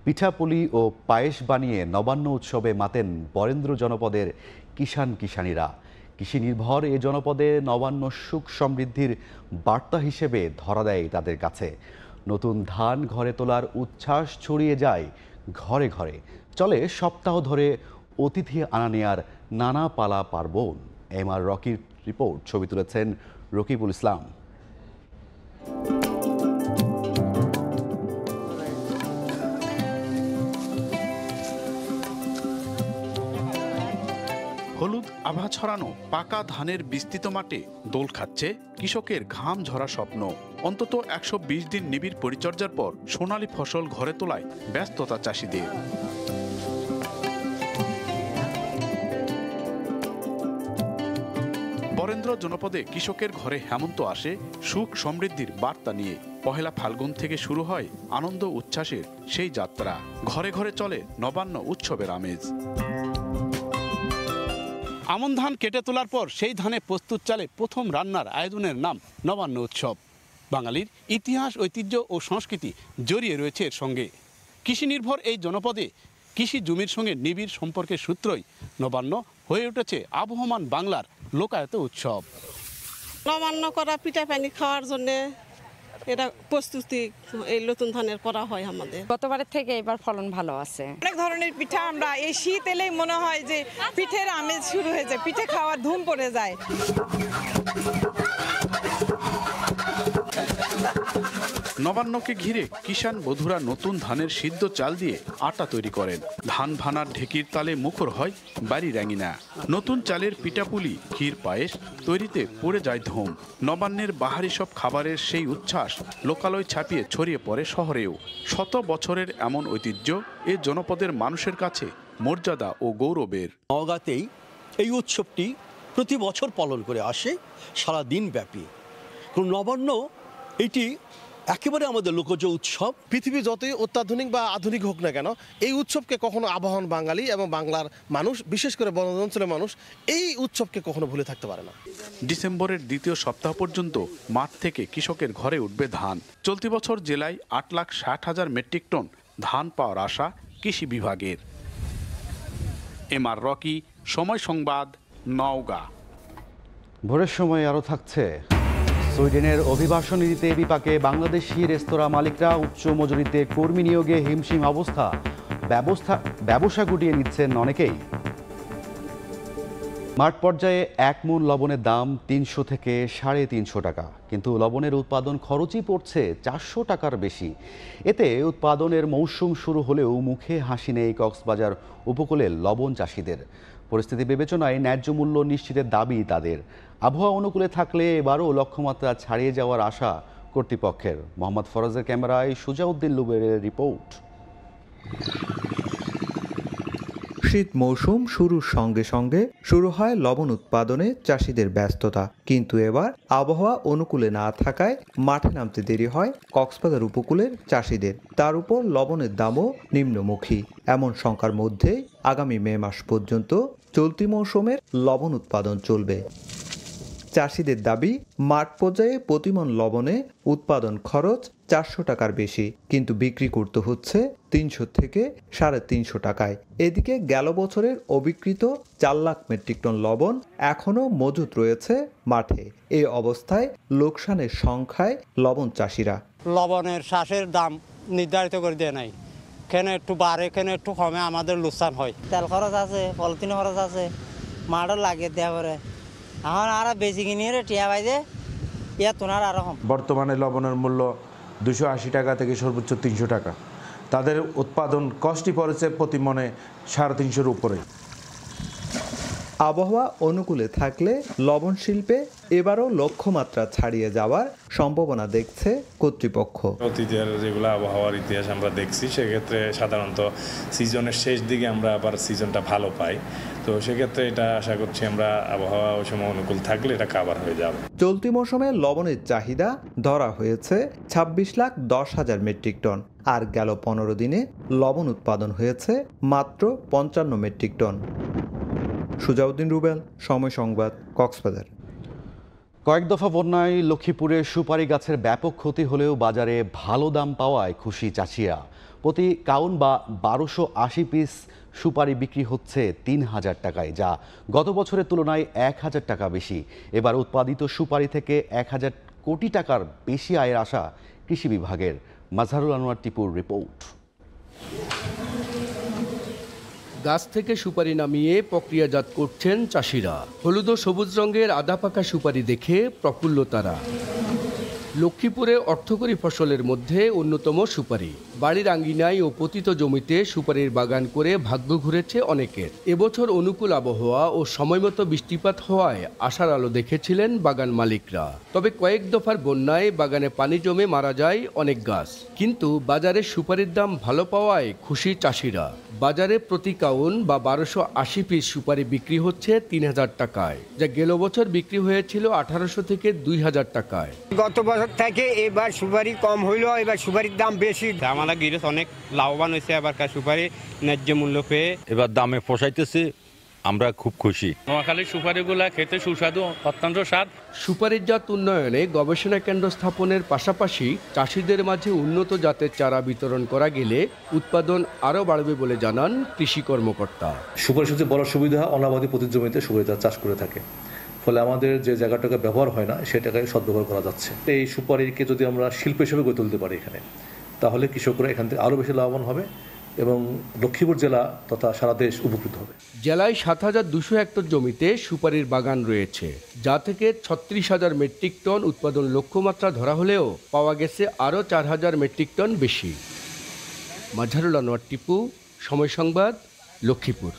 পিঠাপুলি ও পায়েস বানিয়ে নবান্ন উৎসবে মাতেন বরেন্দ্র জনপদের কিষাণীরা। কৃষি নির্ভর এ জনপদে নবান্ন সুখ সমৃদ্ধির বার্তা হিসেবে ধরা দেয় তাদের কাছে। নতুন ধান ঘরে তোলার উচ্ছ্বাস ছড়িয়ে যায় ঘরে ঘরে। চলে সপ্তাহ ধরে অতিথি আনা নেয়ার নানা পালা পার্বণ। এমআর রকির রিপোর্ট, ছবি তুলেছেন রকিবুল ইসলাম। হলুদ আভা ছড়ানো পাকা ধানের বিস্তৃত মাঠে দোল খাচ্ছে কৃষকের ঘাম ঝরা স্বপ্ন। অন্তত 120 দিন নিবিড় পরিচর্যার পর সোনালী ফসল ঘরে তোলায় ব্যস্ততা চাষিদের। বরেন্দ্র জনপদে কৃষকের ঘরে হেমন্ত আসে সুখ সমৃদ্ধির বার্তা নিয়ে। পহেলা ফাল্গুন থেকে শুরু হয় আনন্দ উচ্ছ্বাসের সেই যাত্রা। ঘরে ঘরে চলে নবান্ন উৎসবের আমেজ। আমন ধান কেটে তোলার পর সেই ধানে প্রস্তুত চালে প্রথম রান্নার আয়োজনের নাম নবান্ন উৎসব। বাঙালির ইতিহাস, ঐতিহ্য ও সংস্কৃতি জড়িয়ে রয়েছে এর সঙ্গে। কৃষি নির্ভর এই জনপদে কৃষি জমির সঙ্গে নিবিড় সম্পর্কের সূত্রই নবান্ন হয়ে উঠেছে আবহমান বাংলার লোকায়ত উৎসব। নবান্ন করা পিঠা পানি খাওয়ার জন্য এটা প্রস্তুতি এই নতুন ধানের করা হয় আমাদের। গতবারের থেকে এবার ফলন ভালো আছে। অনেক ধরনের পিঠা আমরা এই শীত এলেই মনে হয় যে পিঠের আমেজ শুরু হয়ে যায়, পিঠে খাওয়ার ধুম পড়ে যায়। নবান্নকে ঘিরে কিষাণ বধুরা নতুন ধানের সিদ্ধ চাল দিয়ে আটা তৈরি করেন। ধান ভানার ঢেকির তালে মুখর হয় বাড়ি রাঙিনা। নতুন চালের পিঠাপুলি, ক্ষীর, পায়েস তৈরিতে পড়ে যায় ধুম। নবান্নের বাহারি সব খাবারের সেই উচ্ছ্বাস লোকালয় ছাপিয়ে ছড়িয়ে পড়ে শহরেও। শত বছরের এমন ঐতিহ্য এ জনপদের মানুষের কাছে মর্যাদা ও গৌরবের। নওগাঁতেই এই উৎসবটি প্রতি বছর পালন করে আসে সারা দিন ব্যাপী। নবান্ন এটি একেবারে আমাদের লোকজ উৎসব। পৃথিবী যতই অত্যাধুনিক বা আধুনিক হোক না কেন, এই উৎসবকে কখনো আবাহন বাঙালি এবং বাংলার মানুষ, বিশেষ করে বন অঞ্চলের মানুষ এই উৎসবকে কখনো ভুলে থাকতে পারে না। ডিসেম্বরের দ্বিতীয় সপ্তাহ পর্যন্ত মাঠ থেকে কৃষকের ঘরে উঠবে ধান। চলতি বছর জেলায় 8,60,000 মেট্রিক টন ধান পাওয়ার আশা কৃষি বিভাগের। এমআর রকি, সময় সংবাদ, নওগাঁ। ভোরের সময় আরও থাকছে সুইডেনের অভিবাসন নীতিতে বিপাকে বাংলাদেশি রেস্তোরাঁ মালিকরা। উচ্চ মজুরিতে কর্মী নিয়োগে হিমশিম অবস্থা। ব্যবসা গুটিয়ে নিচ্ছেন অনেকেই। মাঠ পর্যায়ে 1 মণ লবণের দাম 300 থেকে 350 টাকা, কিন্তু লবণের উৎপাদন খরচই পড়ছে 400 টাকার বেশি। এতে উৎপাদনের মৌসুম শুরু হলেও মুখে হাসি নেই কক্সবাজার উপকূলের লবণ চাষিদের। পরিস্থিতি বিবেচনায় ন্যায্য মূল্য নিশ্চিতের দাবি তাদের। আবহাওয়া অনুকূলে থাকলে এবারও লক্ষ্যমাত্রা ছাড়িয়ে যাওয়ার আশা কর্তৃপক্ষের। মোহাম্মদ ফরাজের ক্যামেরায় সুজাউদ্দিন লুবেরের রিপোর্ট। শীত মৌসুম শুরুর সঙ্গে সঙ্গে শুরু হয় লবণ উৎপাদনে চাষিদের ব্যস্ততা, কিন্তু এবার আবহাওয়া অনুকূলে না থাকায় মাঠে নামতে দেরি হয় কক্সবাজার উপকূলের চাষিদের। তার উপর লবণের দামও নিম্নমুখী। এমন শঙ্কার মধ্যে আগামী মে মাস পর্যন্ত চলতি মৌসুমের লবণ উৎপাদন চলবে। চাষিদের দাবি, মাঠ পর্যায়ে প্রতিমণ লবণে উৎপাদন খরচ 400 টাকার বেশি, কিন্তু বিক্রি করতে হচ্ছে 300 থেকে 350 টাকায়। এদিকে গেল বছরের অবিকৃত 4 লাখ মেট্রিক টন লবণ এখনও মজুত রয়েছে মাঠে। এই অবস্থায় লোকসানের সংখ্যায় লবণ চাষিরা। লবণের শ্বাসের দাম নির্ধারিত করে দেয় নাই, কেন একটু বাড়ে কেন একটু কমে, আমাদের লোকসান হয়। তেল খরচ আছে, পলিথিন খরচ আছে, মাঠও লাগে দেওয়া করে। এখন আর বেশি কিনিয়ে টিয়া বাইদে ইয়া তোনার আর কম। বর্তমানে লবণের মূল্য 280 টাকা থেকে সর্বোচ্চ 300 টাকা। তাদের উৎপাদন কষ্টই পড়েছে প্রতি মনে 350-এর উপরে। আবহাওয়া অনুকূলে থাকলে লবণ শিল্পে এবারও লক্ষ্যমাত্রা ছাড়িয়ে যাওয়ার সম্ভাবনা দেখছে কর্তৃপক্ষ। অতীতের যেগুলো আবহাওয়ার ইতিহাস আমরা দেখছি, সেক্ষেত্রে সাধারণত সিজনের শেষ দিকে আমরা আবার সিজনটা ভালো পাই। তো সেক্ষেত্রে এটা আশা করছি আমরা আবহাওয়া ওই সময় অনুকূল থাকলে এটা কাভার হয়ে যাবে। চলতি মৌসুমে লবণের চাহিদা ধরা হয়েছে 26,10,000 মেট্রিক টন, আর গেল 15 দিনে লবণ উৎপাদন হয়েছে মাত্র 55 মেট্রিক টন। সুজাউদ্দিন রুবেল, সময় সংবাদ, কক্সবাজার। কয়েক দফা বন্যায় লক্ষ্মীপুরে সুপারি গাছের ব্যাপক ক্ষতি হলেও বাজারে ভালো দাম পাওয়ায় খুশি চাষিরা। প্রতি কাউন বা 1280 পিস সুপারি বিক্রি হচ্ছে 3000 টাকায়, যা গত বছরের তুলনায় 1000 টাকা বেশি। এবার উৎপাদিত সুপারি থেকে 1000 কোটি টাকার বেশি আয়ের আশা কৃষি বিভাগের। মাজহারুল আনোয়ার টিপুর রিপোর্ট। গাছ থেকে সুপারি নামিয়ে প্রক্রিয়াজাত করছেন চাষিরা। হলুদ ও সবুজ রঙের আধা পাকা সুপারি দেখে প্রফুল্ল তারা। লক্ষ্মীপুরে অর্থকরী ফসলের মধ্যে অন্যতম সুপারি। বাড়ির আঙ্গিনায় ও পতিত জমিতে সুপারির বাগান করে ভাগ্য ঘুরেছে অনেকের। এবছর অনুকূল আবহাওয়া ও সময়মতো বৃষ্টিপাত হওয়ায় আশার আলো দেখেছিলেন বাগান মালিকরা। তবে কয়েক দফার বন্যায় বাগানে পানি জমে মারা যায় অনেক গাছ। কিন্তু বাজারে সুপারির দাম ভালো পাওয়ায় খুশি চাষিরা। বাজারে প্রতি কাউন বা 1280 পিস সুপারি বিক্রি হচ্ছে 3000 টাকায়, যা গেল বছর বিক্রি হয়েছিল 1800 থেকে 2000 টাকায়। গত বছর থেকে এবার সুপারি কম হইলো, এবার সুপারির দাম বেশি। আমাদের গিরস অনেক লাভবান হয়েছে এবার সুপারি ন্যায্য মূল্য পেয়ে। এবার দামে পোষাইতেছে, আমরা খুব খুশি। নোয়াখালীর সুপারিগুলা খেতে সুস্বাদু, অত্যন্ত স্বাদ। সুপারির জাত উন্নয়নে গবেষণা কেন্দ্র স্থাপনের পাশাপাশি চাষিদের মাঝে উন্নত জাতের চারা বিতরণ করা গেলে উৎপাদন আরও বাড়বে বলে জানান কৃষি কর্মকর্তা। সুপারি সবচেয়ে বড় সুবিধা, অনাবাদী প্রতি জমিতে সুপারি চাষ করে থাকে, ফলে আমাদের যে জায়গাটাকে ব্যবহার হয় না সেটাকে সদ্ব্যবহার করা যাচ্ছে। এই সুপারিকে যদি আমরা শিল্প হিসেবে গড়ে তুলতে পারি এখানে, তাহলে কৃষকরা এখান থেকে আরও বেশি লাভবান হবে এবং লক্ষ্মীপুর জেলা তথা সারা দেশ উপকৃত হবে। জেলায় 7200 হেক্টর জমিতে সুপারির বাগান রয়েছে, যা থেকে 36,000 মেট্রিক টন উৎপাদন লক্ষ্যমাত্রা ধরা হলেও পাওয়া গেছে আরও 4000 মেট্রিক টন বেশি। মাজহারুল আনোয়ার টিপু, সময় সংবাদ, লক্ষ্মীপুর।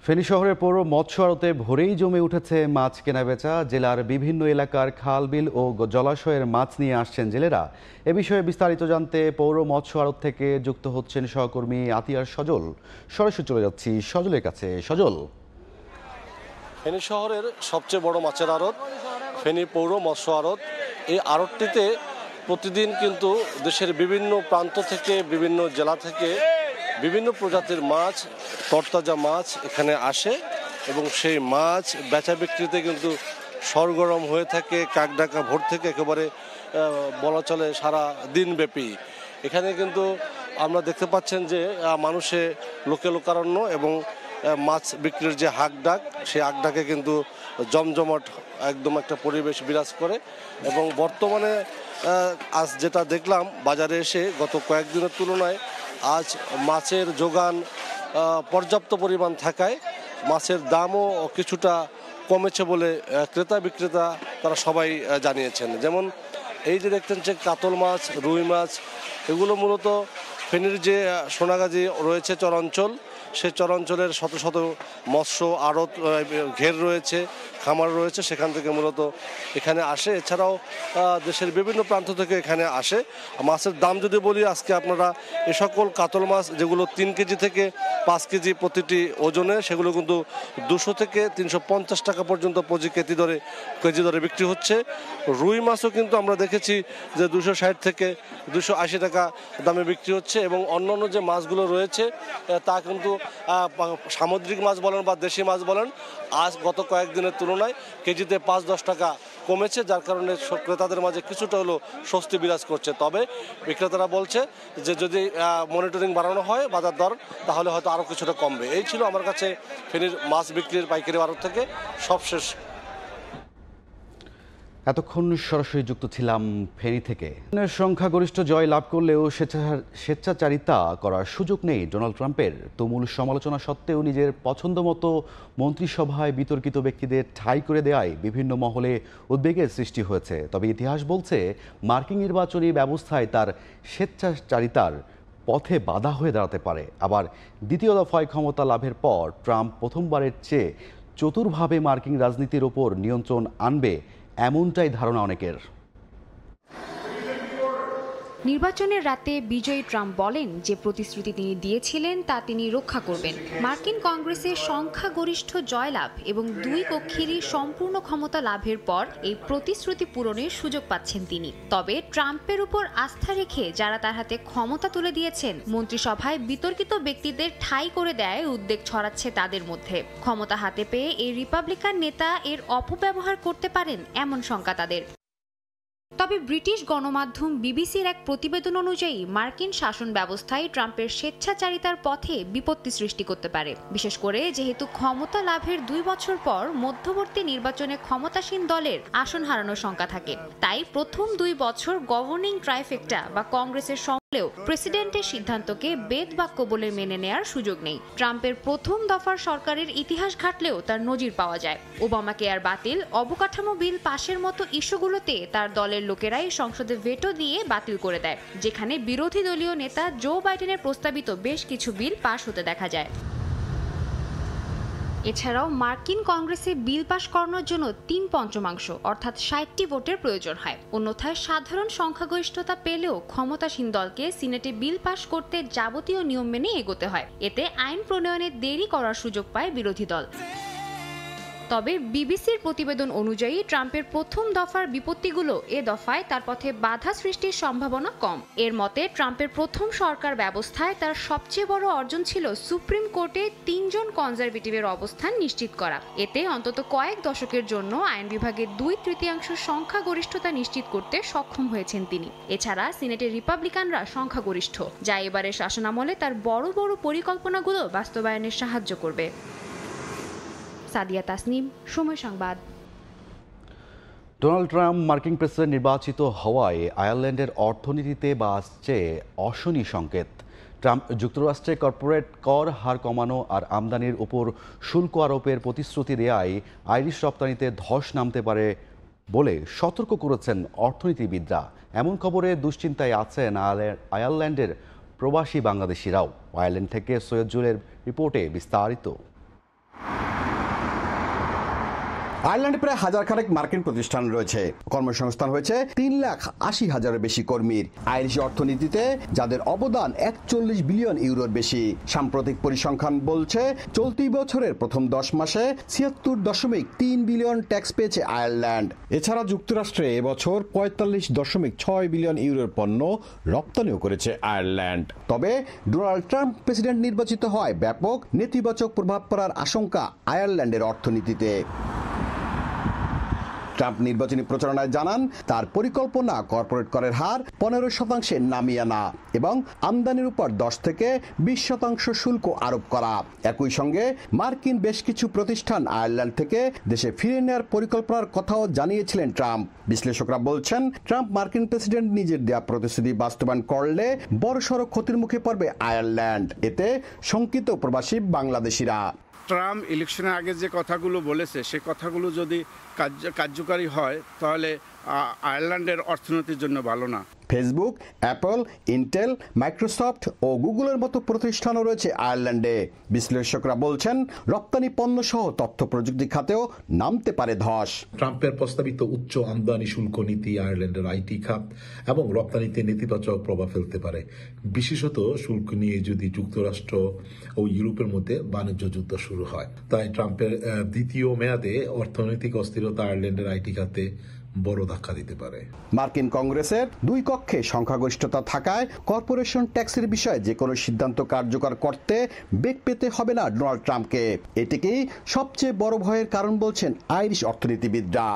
ফেনী শহরের পৌর মৎস্য আড়তে ভোরেই জমে উঠেছে মাছ কেনাবেচা। জেলার বিভিন্ন এলাকার খাল, বিল ও জলাশয়ের মাছ নিয়ে আসছেন জেলেরা। এ বিষয়ে বিস্তারিত জানতে পৌর মৎস্য আড়ত থেকে যুক্ত হচ্ছেন সহকর্মী আতিয়ার সজল। সরাসরি চলে যাচ্ছি সজলের কাছে। সজল, ফেনী শহরের সবচেয়ে বড় মাছের আড়ত ফেনী পৌর মৎস্য আড়ত। এই আড়তটিতে প্রতিদিন কিন্তু দেশের বিভিন্ন প্রান্ত থেকে, বিভিন্ন জেলা থেকে বিভিন্ন প্রজাতির মাছ, তরতাজা মাছ এখানে আসে এবং সেই মাছ বেচা বিক্রিতে কিন্তু সরগরম হয়ে থাকে। কাকডাকা ভোর থেকে একেবারে বলা চলে সারা দিনব্যাপী। এখানে কিন্তু আমরা দেখতে পাচ্ছেন যে মানুষে লোকে লোকারণ্য এবং মাছ বিক্রির যে হাঁকডাক, সেই হাঁকডাকে কিন্তু জমজমাট একদম একটা পরিবেশ বিরাজ করে। এবং বর্তমানে আজ যেটা দেখলাম বাজারে এসে, গত কয়েকদিনের তুলনায় আজ মাছের যোগান পর্যাপ্ত পরিমাণ থাকায় মাছের দামও কিছুটা কমেছে বলে ক্রেতা বিক্রেতা তারা সবাই জানিয়েছেন। যেমন এই যে দেখতেন যে কাতল মাছ, রুই মাছ, এগুলো মূলত ফেনীর যে সোনাগাজী রয়েছে চরাঞ্চল, সেই চরাঞ্চলের শত শত মৎস্য আড়ত ঘের রয়েছে, খামার রয়েছে, সেখান থেকে মূলত এখানে আসে। এছাড়াও দেশের বিভিন্ন প্রান্ত থেকে এখানে আসে। মাছের দাম যদি বলি, আজকে আপনারা এ সকল কাতল মাছ যেগুলো 3 কেজি থেকে 5 কেজি প্রতিটি ওজনে, সেগুলো কিন্তু 200 থেকে 350 টাকা পর্যন্ত কেজি দরে বিক্রি হচ্ছে। রুই মাছও কিন্তু আমরা দেখেছি যে 260 থেকে 280 টাকা দামে বিক্রি হচ্ছে। এবং অন্যান্য যে মাছগুলো রয়েছে তা কিন্তু সামুদ্রিক মাছ বলেন বা দেশি মাছ বলেন, আজ গত কয়েকদিনের তুলনায় কেজিতে 5-10 টাকা কমেছে, যার কারণে ক্রেতাদের মাঝে কিছুটা হলো স্বস্তি বিরাজ করছে। তবে বিক্রেতারা বলছে যে যদি মনিটরিং বাড়ানো হয় বাজার দর, তাহলে হয়তো আরও কিছুটা কমবে। এই ছিল আমার কাছে ফেনীর মাছ বিক্রির পাইকারি আড়ত থেকে সবশেষ। এতক্ষণ সরাসরি যুক্ত ছিলাম ফেনী থেকে। সংখ্যাগরিষ্ঠ জয় লাভ করলেও স্বেচ্ছাচারিতা করার সুযোগ নেই ডোনাল্ড ট্রাম্পের। তুমুল সমালোচনা সত্ত্বেও নিজের পছন্দ মতো মন্ত্রিসভায় বিতর্কিত ব্যক্তিদের ঠাঁই করে দেওয়ায় বিভিন্ন মহলে উদ্বেগের সৃষ্টি হয়েছে। তবে ইতিহাস বলছে মার্কিন নির্বাচনী ব্যবস্থায় তার স্বেচ্ছাচারিতার পথে বাধা হয়ে দাঁড়াতে পারে। আবার দ্বিতীয় দফায় ক্ষমতা লাভের পর ট্রাম্প প্রথমবারের চেয়ে চতুরভাবে মার্কিন রাজনীতির ওপর নিয়ন্ত্রণ আনবে এমনটাই ধারণা অনেকের। নির্বাচনের রাতে বিজয়ী ট্রাম্প বলেন যে প্রতিশ্রুতি তিনি দিয়েছিলেন তা তিনি রক্ষা করবেন। মার্কিন কংগ্রেসের সংখ্যাগরিষ্ঠ জয়লাভ এবং দুই কক্ষেরই সম্পূর্ণ ক্ষমতা লাভের পর এই প্রতিশ্রুতি পূরণের সুযোগ পাচ্ছেন তিনি। তবে ট্রাম্পের উপর আস্থা রেখে যারা তার হাতে ক্ষমতা তুলে দিয়েছেন, মন্ত্রিসভায় বিতর্কিত ব্যক্তিদের ঠাঁই করে দেয় উদ্বেগ ছড়াচ্ছে তাদের মধ্যে। ক্ষমতা হাতে পেয়ে এই রিপাবলিকান নেতা এর অপব্যবহার করতে পারেন এমন শঙ্কা তাদের। তবে ব্রিটিশ গণমাধ্যম বিবিসির এক প্রতিবেদন অনুযায়ী মার্কিন শাসন ব্যবস্থায় ট্রাম্পের স্বেচ্ছাচারিতার পথে বিপত্তি সৃষ্টি করতে পারে, বিশেষ করে যেহেতু ক্ষমতা লাভের 2 বছর পর মধ্যবর্তী নির্বাচনে ক্ষমতাসীন দলের আসন হারানোর শঙ্কা থাকে। তাই প্রথম 2 বছর গভর্নিং ট্রাইফেক্টা বা কংগ্রেসের হলেও প্রেসিডেন্টের সিদ্ধান্তকে বেদ বাক্য বলে মেনে নেয়ার সুযোগ নেই। ট্রাম্পের প্রথম দফার সরকারের ইতিহাস ঘাটলেও তার নজির পাওয়া যায়। ওবামা কেয়ার বাতিল, অবকাঠামো বিল পাশের মতো ইস্যুগুলোতে তার দলের লোকেরাই সংসদে ভেটো দিয়ে বাতিল করে দেয়, যেখানে বিরোধী দলীয় নেতা জো বাইডেনের প্রস্তাবিত বেশ কিছু বিল পাশ হতে দেখা যায়। এছাড়াও মার্কিন কংগ্রেসে বিল পাশ করানোর জন্য 3/5 অর্থাৎ 60টি ভোটের প্রয়োজন হয়। অন্যথায় সাধারণ সংখ্যাগরিষ্ঠতা পেলেও ক্ষমতাসীন দলকে সিনেটে বিল পাশ করতে যাবতীয় নিয়ম মেনে এগোতে হয়। এতে আইন প্রণয়নে দেরি করার সুযোগ পায় বিরোধী দল। তবে বিবিসির প্রতিবেদন অনুযায়ী ট্রাম্পের প্রথম দফার বিপত্তিগুলো এ দফায় তার পথে বাধা সৃষ্টির সম্ভাবনা কম। এর মতে ট্রাম্পের প্রথম সরকার ব্যবস্থায় তার সবচেয়ে বড় অর্জন ছিল সুপ্রিম কোর্টে 3 জন কনজারভেটিভের অবস্থান নিশ্চিত করা। এতে অন্তত কয়েক দশকের জন্য আইন বিভাগের 2/3 সংখ্যাগরিষ্ঠতা নিশ্চিত করতে সক্ষম হয়েছেন তিনি। এছাড়া সিনেটের রিপাবলিকানরা সংখ্যাগরিষ্ঠ, যা এবারের শাসনামলে তার বড় বড় পরিকল্পনাগুলো বাস্তবায়নে সাহায্য করবে। সাদিয়া তাসনিম, সময় সংবাদ। ডোনাল্ড ট্রাম্প মার্কিন প্রেসিডেন্ট নির্বাচিত হওয়ায় আয়ারল্যান্ডের অর্থনীতিতে আসছে অশনি সংকেত। ট্রাম্প যুক্তরাষ্ট্রে কর্পোরেট কর হার কমানো আর আমদানির উপর শুল্ক আরোপের প্রতিশ্রুতি দেয়ায় আইরিশ রপ্তানিতে ধস নামতে পারে বলে সতর্ক করেছেন অর্থনীতিবিদরা। এমন খবরে দুশ্চিন্তায় আছেন আয়ারল্যান্ডের প্রবাসী বাংলাদেশিরাও। আয়ারল্যান্ড থেকে সৈয়দ জুলের রিপোর্টে বিস্তারিত। আয়ারল্যান্ডে প্রায় 1000 খানেক মার্কিন প্রতিষ্ঠান রয়েছে। কর্মসংস্থান হয়েছে 3,80,000-এর বেশি কর্মীর। আইরিশ অর্থনীতিতে যাদের অবদান 41 বিলিয়ন ইউরোর বেশি। সাম্প্রতিক পরিসংখ্যান বলছে চলতি বছরের প্রথম 10 মাসে 76.3 বিলিয়ন ট্যাক্স পেয়েছে আয়ারল্যান্ড। এছাড়া যুক্তরাষ্ট্রে এবছর 45.6 বিলিয়ন ইউরোর পণ্য রপ্তানিও করেছে আয়ারল্যান্ড। তবে ডোনাল্ড ট্রাম্প প্রেসিডেন্ট নির্বাচিত হয় ব্যাপক নেতিবাচক প্রভাব পড়ার আশঙ্কা আয়ারল্যান্ডের অর্থনীতিতে। ট্রাম্প নির্বাচনী প্রচারণায় জানান তার পরিকল্পনা কর্পোরেট করের হার 15% নামিয়ে আনা এবং আমদানির উপর 10 থেকে 20% শুল্ক আরোপ করা। একই সঙ্গে মার্কিন বেশ কিছু প্রতিষ্ঠান আয়ারল্যান্ড থেকে দেশে ফিরে নেওয়ার পরিকল্পনার কথাও জানিয়েছিলেন ট্রাম্প। বিশ্লেষকরা বলছেন ট্রাম্প মার্কিন প্রেসিডেন্ট নিজের দেয়া প্রতিশ্রুতি বাস্তবায়ন করলে বড়সড় ক্ষতির মুখে পড়বে আয়ারল্যান্ড। এতে শঙ্কিত প্রবাসী বাংলাদেশিরা। ট্রাম্প ইলেকশনের আগে যে কথাগুলো বলেছে সে কথাগুলো যদি কার্যকারী হয় তাহলে আয়ারল্যান্ডের অর্থনীতির জন্য ভালো না। ফেসবুক, অ্যাপল, ইন্টেল, মাইক্রোসফট ও গুগলের মতো প্রতিষ্ঠানও রয়েছে আয়ারল্যান্ডে। বিশ্লেষকরা বলছেন রপ্তানি পণ্য সহ তথ্য প্রযুক্তি খাতেও নামতে পারে ধস। ট্রাম্পের প্রস্তাবিত উচ্চ আমদানি শুল্ক নীতি আয়ারল্যান্ডের আইটি খাত এবং রপ্তানিতে নেতিবাচক প্রভাব ফেলতে পারে, বিশেষত শুল্ক নিয়ে যদি যুক্তরাষ্ট্র ও ইউরোপের মধ্যে বাণিজ্য যুদ্ধ শুরু হয়। তাই ট্রাম্পের দ্বিতীয় মেয়াদে অর্থনৈতিক অস্থিরতা আয়ারল্যান্ডের আইটি খাতে বড় ধাক্কা দিতে পারে। মার্কিন কংগ্রেসের 2 কক্ষে সংখ্যাগরিষ্ঠতা থাকায় কর্পোরেশন ট্যাক্সের বিষয়ে যে কোনো সিদ্ধান্ত কার্যকর করতে বেগ পেতে হবে না ডোনাল্ড ট্রাম্পকে। এটিকেই সবচেয়ে বড় ভয়ের কারণ বলছেন আইরিশ অর্থনীতিবিদরা।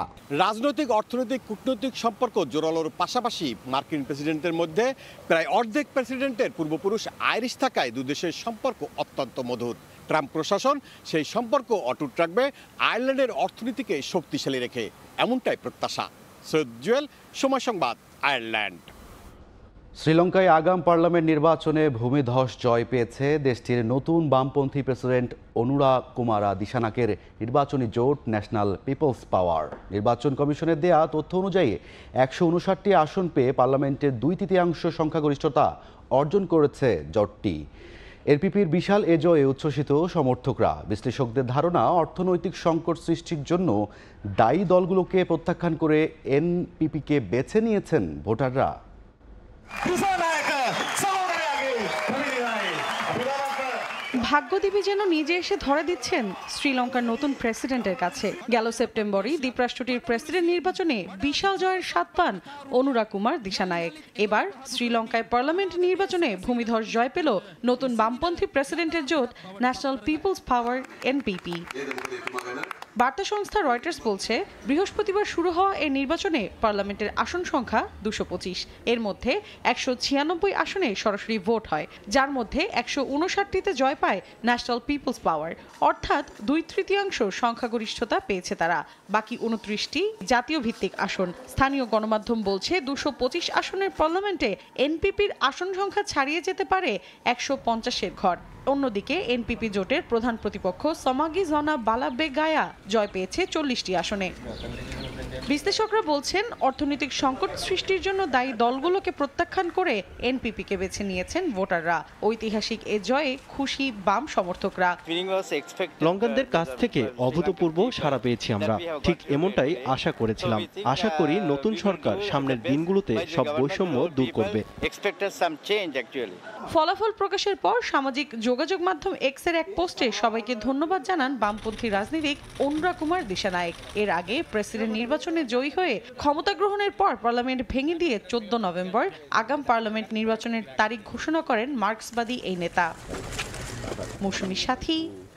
রাজনৈতিক, অর্থনৈতিক, কূটনৈতিক সম্পর্ক জোরালোর পাশাপাশি মার্কিন প্রেসিডেন্টের মধ্যে প্রায় অর্ধেক প্রেসিডেন্টের পূর্বপুরুষ আইরিশ থাকায় দুই দেশের সম্পর্ক অত্যন্ত মধুর। ট্রাম্প প্রশাসন সেই সম্পর্ক অটুট রাখবে আয়ারল্যান্ডের অর্থনীতিকে শক্তিশালী রেখে, এমনটাই প্রত্যাশা। সৈয়দ জুয়েল, সময় সংবাদ, আয়ারল্যান্ড। শ্রীলঙ্কায় আগাম পার্লামেন্ট নির্বাচনে ভূমিধস জয় পেয়েছে দেশটির নতুন বামপন্থী প্রেসিডেন্ট অনুরা কুমারা দিশানাকের নির্বাচনী জোট ন্যাশনাল পিপলস পাওয়ার। নির্বাচন কমিশনের দেয়া তথ্য অনুযায়ী 159টি আসন পেয়ে পার্লামেন্টের 2/3 সংখ্যাগরিষ্ঠতা অর্জন করেছে জোটটি। এনপিপির বিশাল এ জয়ে উচ্ছ্বসিত সমর্থকরা। বিশ্লেষকদের ধারণা, অর্থনৈতিক সংকট সৃষ্টির জন্য দায়ী দলগুলোকে প্রত্যাখ্যান করে এনপিপিকে বেছে নিয়েছেন ভোটাররা। ভাগ্যদেবী যেন নিজে এসে ধরে দিচ্ছেন শ্রীলঙ্কার নতুন প্রেসিডেন্টের কাছে। গেল সেপ্টেম্বরই দ্বীপরাষ্ট্রটির প্রেসিডেন্ট নির্বাচনে বিশাল জয়ের স্বাদ পান অনুরা কুমার দিশানায়েক। এবার শ্রীলঙ্কায় পার্লামেন্ট নির্বাচনে ভূমিধস জয় পেল নতুন বামপন্থী প্রেসিডেন্টের জোট ন্যাশনাল পিপলস পাওয়ার এনপিপি। বার্তা সংস্থা রয়টার্স বলছে, বৃহস্পতিবার শুরু হওয়া এই নির্বাচনে পার্লামেন্টের আসন সংখ্যা 225। এর মধ্যে 196 আসনে সরাসরি ভোট হয়, যার মধ্যে 159টিতে জয় পায় ন্যাশনাল পিপলস পাওয়ার, অর্থাৎ 2/3 সংখ্যাগরিষ্ঠতা পেয়েছে তারা। বাকি 29টি জাতীয় ভিত্তিক আসন। স্থানীয় গণমাধ্যম বলছে 225 আসনের পার্লামেন্টে এনপিপির আসন সংখ্যা ছাড়িয়ে যেতে পারে 150-এর ঘর। অন্যদিকে এনপিপি জোটের প্রধান প্রতিপক্ষ সমাগি জনা বালাবেগায়া জয় পেয়েছে 40টি আসনে। বিশ্লেষকরা বলছেন, অর্থনৈতিক সংকট সৃষ্টির জন্য দায়ী দলগুলোকে প্রত্যাখ্যান করে এনপিপিকে বেছে নিয়েছেন ভোটাররা। ঐতিহাসিক এ জয়ে খুশি বাম সমর্থকরা। লঙ্কানদের কাছ থেকে অভূতপূর্ব সাড়া পেয়েছি আমরা, ঠিক এমনটাই আশা করেছিলাম। আশা করি নতুন সরকার সামনের দিনগুলোতে সব বৈষম্য দূর করবে। ফলাফল প্রকাশের পর সামাজিক যোগাযোগ মাধ্যম এক্সের এক পোস্টে সবাইকে ধন্যবাদ জানান বামপন্থী রাজনীতিক অনুরা কুমার দিশানায়েক। এর আগে প্রেসিডেন্ট নির্বাচনে জয়ী হয়ে ক্ষমতা গ্রহণের পর পার্লামেন্ট ভেঙে দিয়ে 14 নভেম্বর আগাম পার্লামেন্ট নির্বাচনের তারিখ ঘোষণা করেন মার্ক্সবাদী এই নেতা। মৌসুমী সাথী,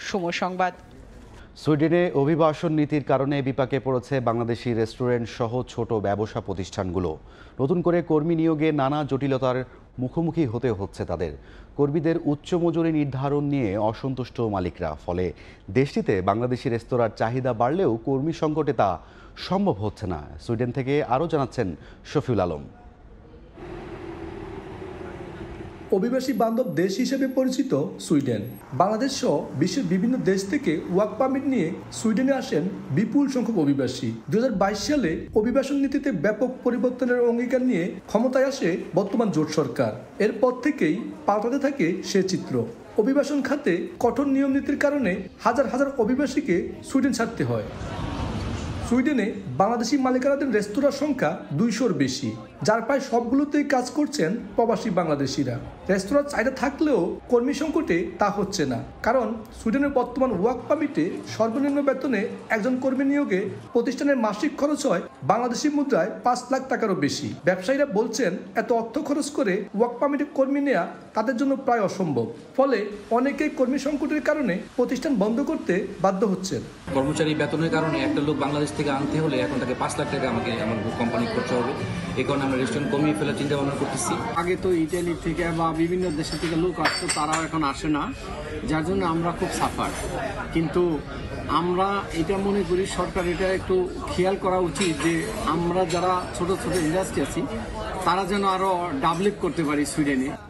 সময় সংবাদ। সুইডেনে অভিবাসন নীতির কারণে বিপাকে পড়েছে বাংলাদেশি রেস্টুরেন্ট সহ ছোট ব্যবসা প্রতিষ্ঠানগুলো। নতুন করে কর্মী নিয়োগে নানা জটিলতার মুখোমুখি হতে হচ্ছে তাদের। কর্মীদের উচ্চ মজুরি নির্ধারণ নিয়ে অসন্তুষ্ট মালিকরা। ফলে দেশটিতে বাংলাদেশি রেস্তোরাঁর চাহিদা বাড়লেও কর্মী সংকটে তা সম্ভব হচ্ছে না। সুইডেন থেকে আরও জানাচ্ছেন শফিউল আলম। অভিবাসী বান্ধব দেশ হিসেবে পরিচিত সুইডেন, বাংলাদেশ সহ বিশ্বের বিভিন্ন দেশ থেকে ওয়ার্ক পারমিট নিয়ে সুইডেনে আসেন বিপুল সংখ্যক অভিবাসী। 2022 সালে অভিবাসন নীতিতে ব্যাপক পরিবর্তনের অঙ্গীকার নিয়ে ক্ষমতায় আসে বর্তমান জোট সরকার। এরপর থেকেই পাল্টাতে থাকে সে চিত্র। অভিবাসন খাতে কঠোর নিয়ম নীতির কারণে হাজার হাজার অভিবাসীকে সুইডেন ছাড়তে হয়। সুইডেনে বাংলাদেশি মালিকানাধীন রেস্তোরাঁর সংখ্যা 200-র বেশি, যার প্রায় সবগুলোতেই কাজ করছেন প্রবাসী বাংলাদেশিরা। রেস্তোরাঁর চাহিদা থাকলেও কর্মী সংকটে তা হচ্ছে না, কারণ সুইডেনের বর্তমান ওয়ার্ক পারমিটে সর্বনিম্ন বেতনে একজন কর্মী নিয়োগে প্রতিষ্ঠানের মাসিক খরচ হয় বাংলাদেশি মুদ্রায় 5 লাখ টাকারও বেশি। ব্যবসায়ীরা বলছেন, এত অর্থ খরচ করে ওয়ার্ক পারমিটে কর্মী নেওয়া তাদের জন্য প্রায় অসম্ভব। ফলে অনেকেই কর্মী সংকটের কারণে প্রতিষ্ঠান বন্ধ করতে বাধ্য হচ্ছেন। কর্মচারী বেতনের কারণে একটা লোক বাংলাদেশ থেকে আনতে হলে এখন তাকে 5 লাখ টাকা আমাকে আমার কোম্পানি করতে হবে। এই কারণে আমরা রেস্টুরেন্ট কমিয়ে ফেলার চিন্তা ভাবনা করতেছি। আগে তো ইটালি থেকে বা বিভিন্ন দেশের থেকে লোক আসতো, তারাও এখন আসে না, যার জন্য আমরা খুব সাফার। কিন্তু আমরা এটা মনে করি সরকার এটা একটু খেয়াল করা উচিত যে আমরা যারা ছোট ছোট ইন্ডাস্ট্রি আছি তারা যেন আরো ডেভেলপ করতে পারি।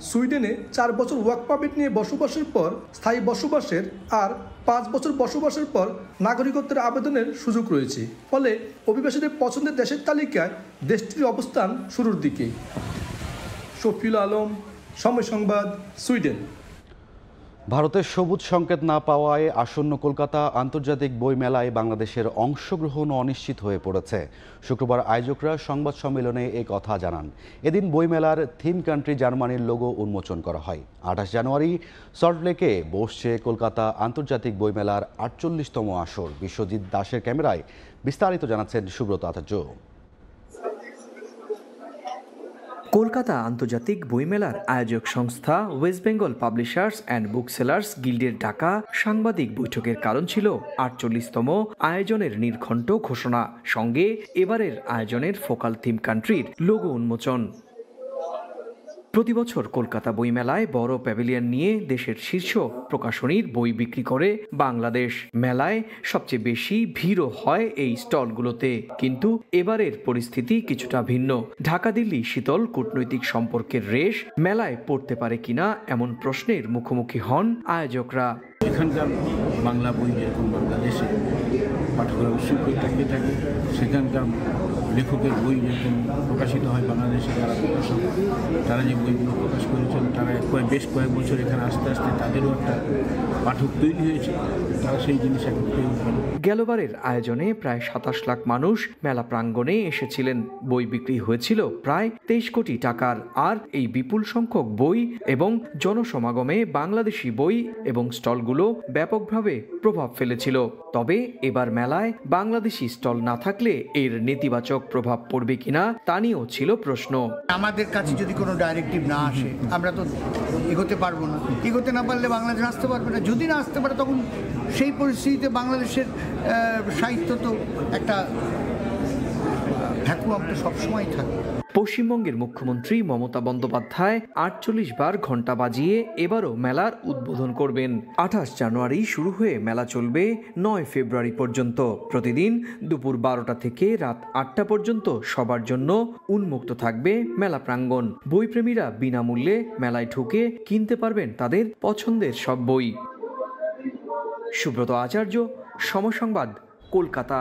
সুইডেনে 4 বছর ওয়ার্ক পারমিট নিয়ে বসবাসের পর স্থায়ী বসবাসের আর 5 বছর বসবাসের পর নাগরিকত্বের আবেদনের সুযোগ রয়েছে। ফলে অভিবাসীদের পছন্দের দেশের তালিকায় দেশটির অবস্থান শুরুর দিকে। শফিউল আলম, সময় সংবাদ, সুইডেন। ভারতের সবুজ সংকেত না পাওয়ায় আসন্ন কলকাতা আন্তর্জাতিক বই মেলায় বাংলাদেশের অংশগ্রহণ অনিশ্চিত হয়ে পড়েছে। শুক্রবার আয়োজকরা সংবাদ সম্মেলনে এ কথা জানান। এদিন বইমেলার থিম কান্ট্রি জার্মানির লোগো উন্মোচন করা হয়। 28 জানুয়ারি সল্টলেকে বসছে কলকাতা আন্তর্জাতিক বইমেলার 48তম আসর। বিশ্বজিৎ দাসের ক্যামেরায় বিস্তারিত জানাচ্ছেন সুব্রত আচার্য। কলকাতা আন্তর্জাতিক বইমেলার আয়োজক সংস্থা West Bengal publishers and booksellers গিল্ডের ডাকা সাংবাদিক বৈঠকের কারণ ছিল 48তম আয়োজনের নির্ঘণ্ট ঘোষণা, সঙ্গে এবারের আয়োজনের ফোকাল থিম কান্ট্রির লোগো উন্মোচন। প্রতিবছর কলকাতা বইমেলায় বড় প্যাভিলিয়ন নিয়ে দেশের শীর্ষ প্রকাশনীর বই বিক্রি করে বাংলাদেশ। মেলায় সবচেয়ে বেশি ভিড়ও হয় এই স্টলগুলোতে, কিন্তু এবারের পরিস্থিতি কিছুটা ভিন্ন। ঢাকা দিল্লি শীতল কূটনৈতিক সম্পর্কের রেশ মেলায় পড়তে পারে কিনা এমন প্রশ্নের মুখোমুখি হন আয়োজকরা। এখানকার বাংলা বই যেরকম বাংলাদেশে পাঠকরা উৎসুক হয়ে থাকে, সেখানকার লেখকের বই যখন প্রকাশিত হয় বাংলাদেশে যারা প্রকাশক তারা যে বইগুলো প্রকাশ করেছেন তারা বেশ কয়েক বছর এখানে আস্তে আস্তে তাদেরও একটা পাঠক তৈরি হয়েছে, তারা সেই জিনিস এখন তৈরি করে। গেলবারের আয়োজনে প্রায় 27 লাখ মানুষ মেলা প্রাঙ্গণে এসেছিলেন। বই বিক্রি হয়েছিল প্রায় 23 কোটি টাকার। আর এই বিপুল সংখ্যক বই এবং জনসমাগমে বাংলাদেশি বই এবং স্টলগুলো ব্যাপকভাবে প্রভাব ফেলেছিল। তবে এবার মেলায় বাংলাদেশি স্টল না থাকলে এর নেতিবাচক প্রভাব পড়বে কিনা তা নিয়েও ছিল প্রশ্ন। আমাদের কাছে যদি কোনো ডাইরেক্টিভ না আসে আমরা তো এগোতে পারবো না, এগোতে না পারলে বাংলাদেশ আসতে পারবে না। যদি না আসতে পারে তখন সেই পরিস্থিতিতে বাংলাদেশের সাহিত্য তো একটা ভ্যাকুয়াম তো সবসময় থাকে। পশ্চিমবঙ্গের মুখ্যমন্ত্রী মমতা বন্দ্যোপাধ্যায় 48 বার ঘণ্টা বাজিয়ে এবারও মেলার উদ্বোধন করবেন। 28 জানুয়ারি শুরু হয়ে মেলা চলবে 9 ফেব্রুয়ারি পর্যন্ত। প্রতিদিন দুপুর 12টা থেকে রাত 8টা পর্যন্ত সবার জন্য উন্মুক্ত থাকবে মেলা প্রাঙ্গণ। বইপ্রেমীরা বিনামূল্যে মেলায় ঢুকে কিনতে পারবেন তাদের পছন্দের সব বই। সুব্রত আচার্য, সময় সংবাদ, কলকাতা।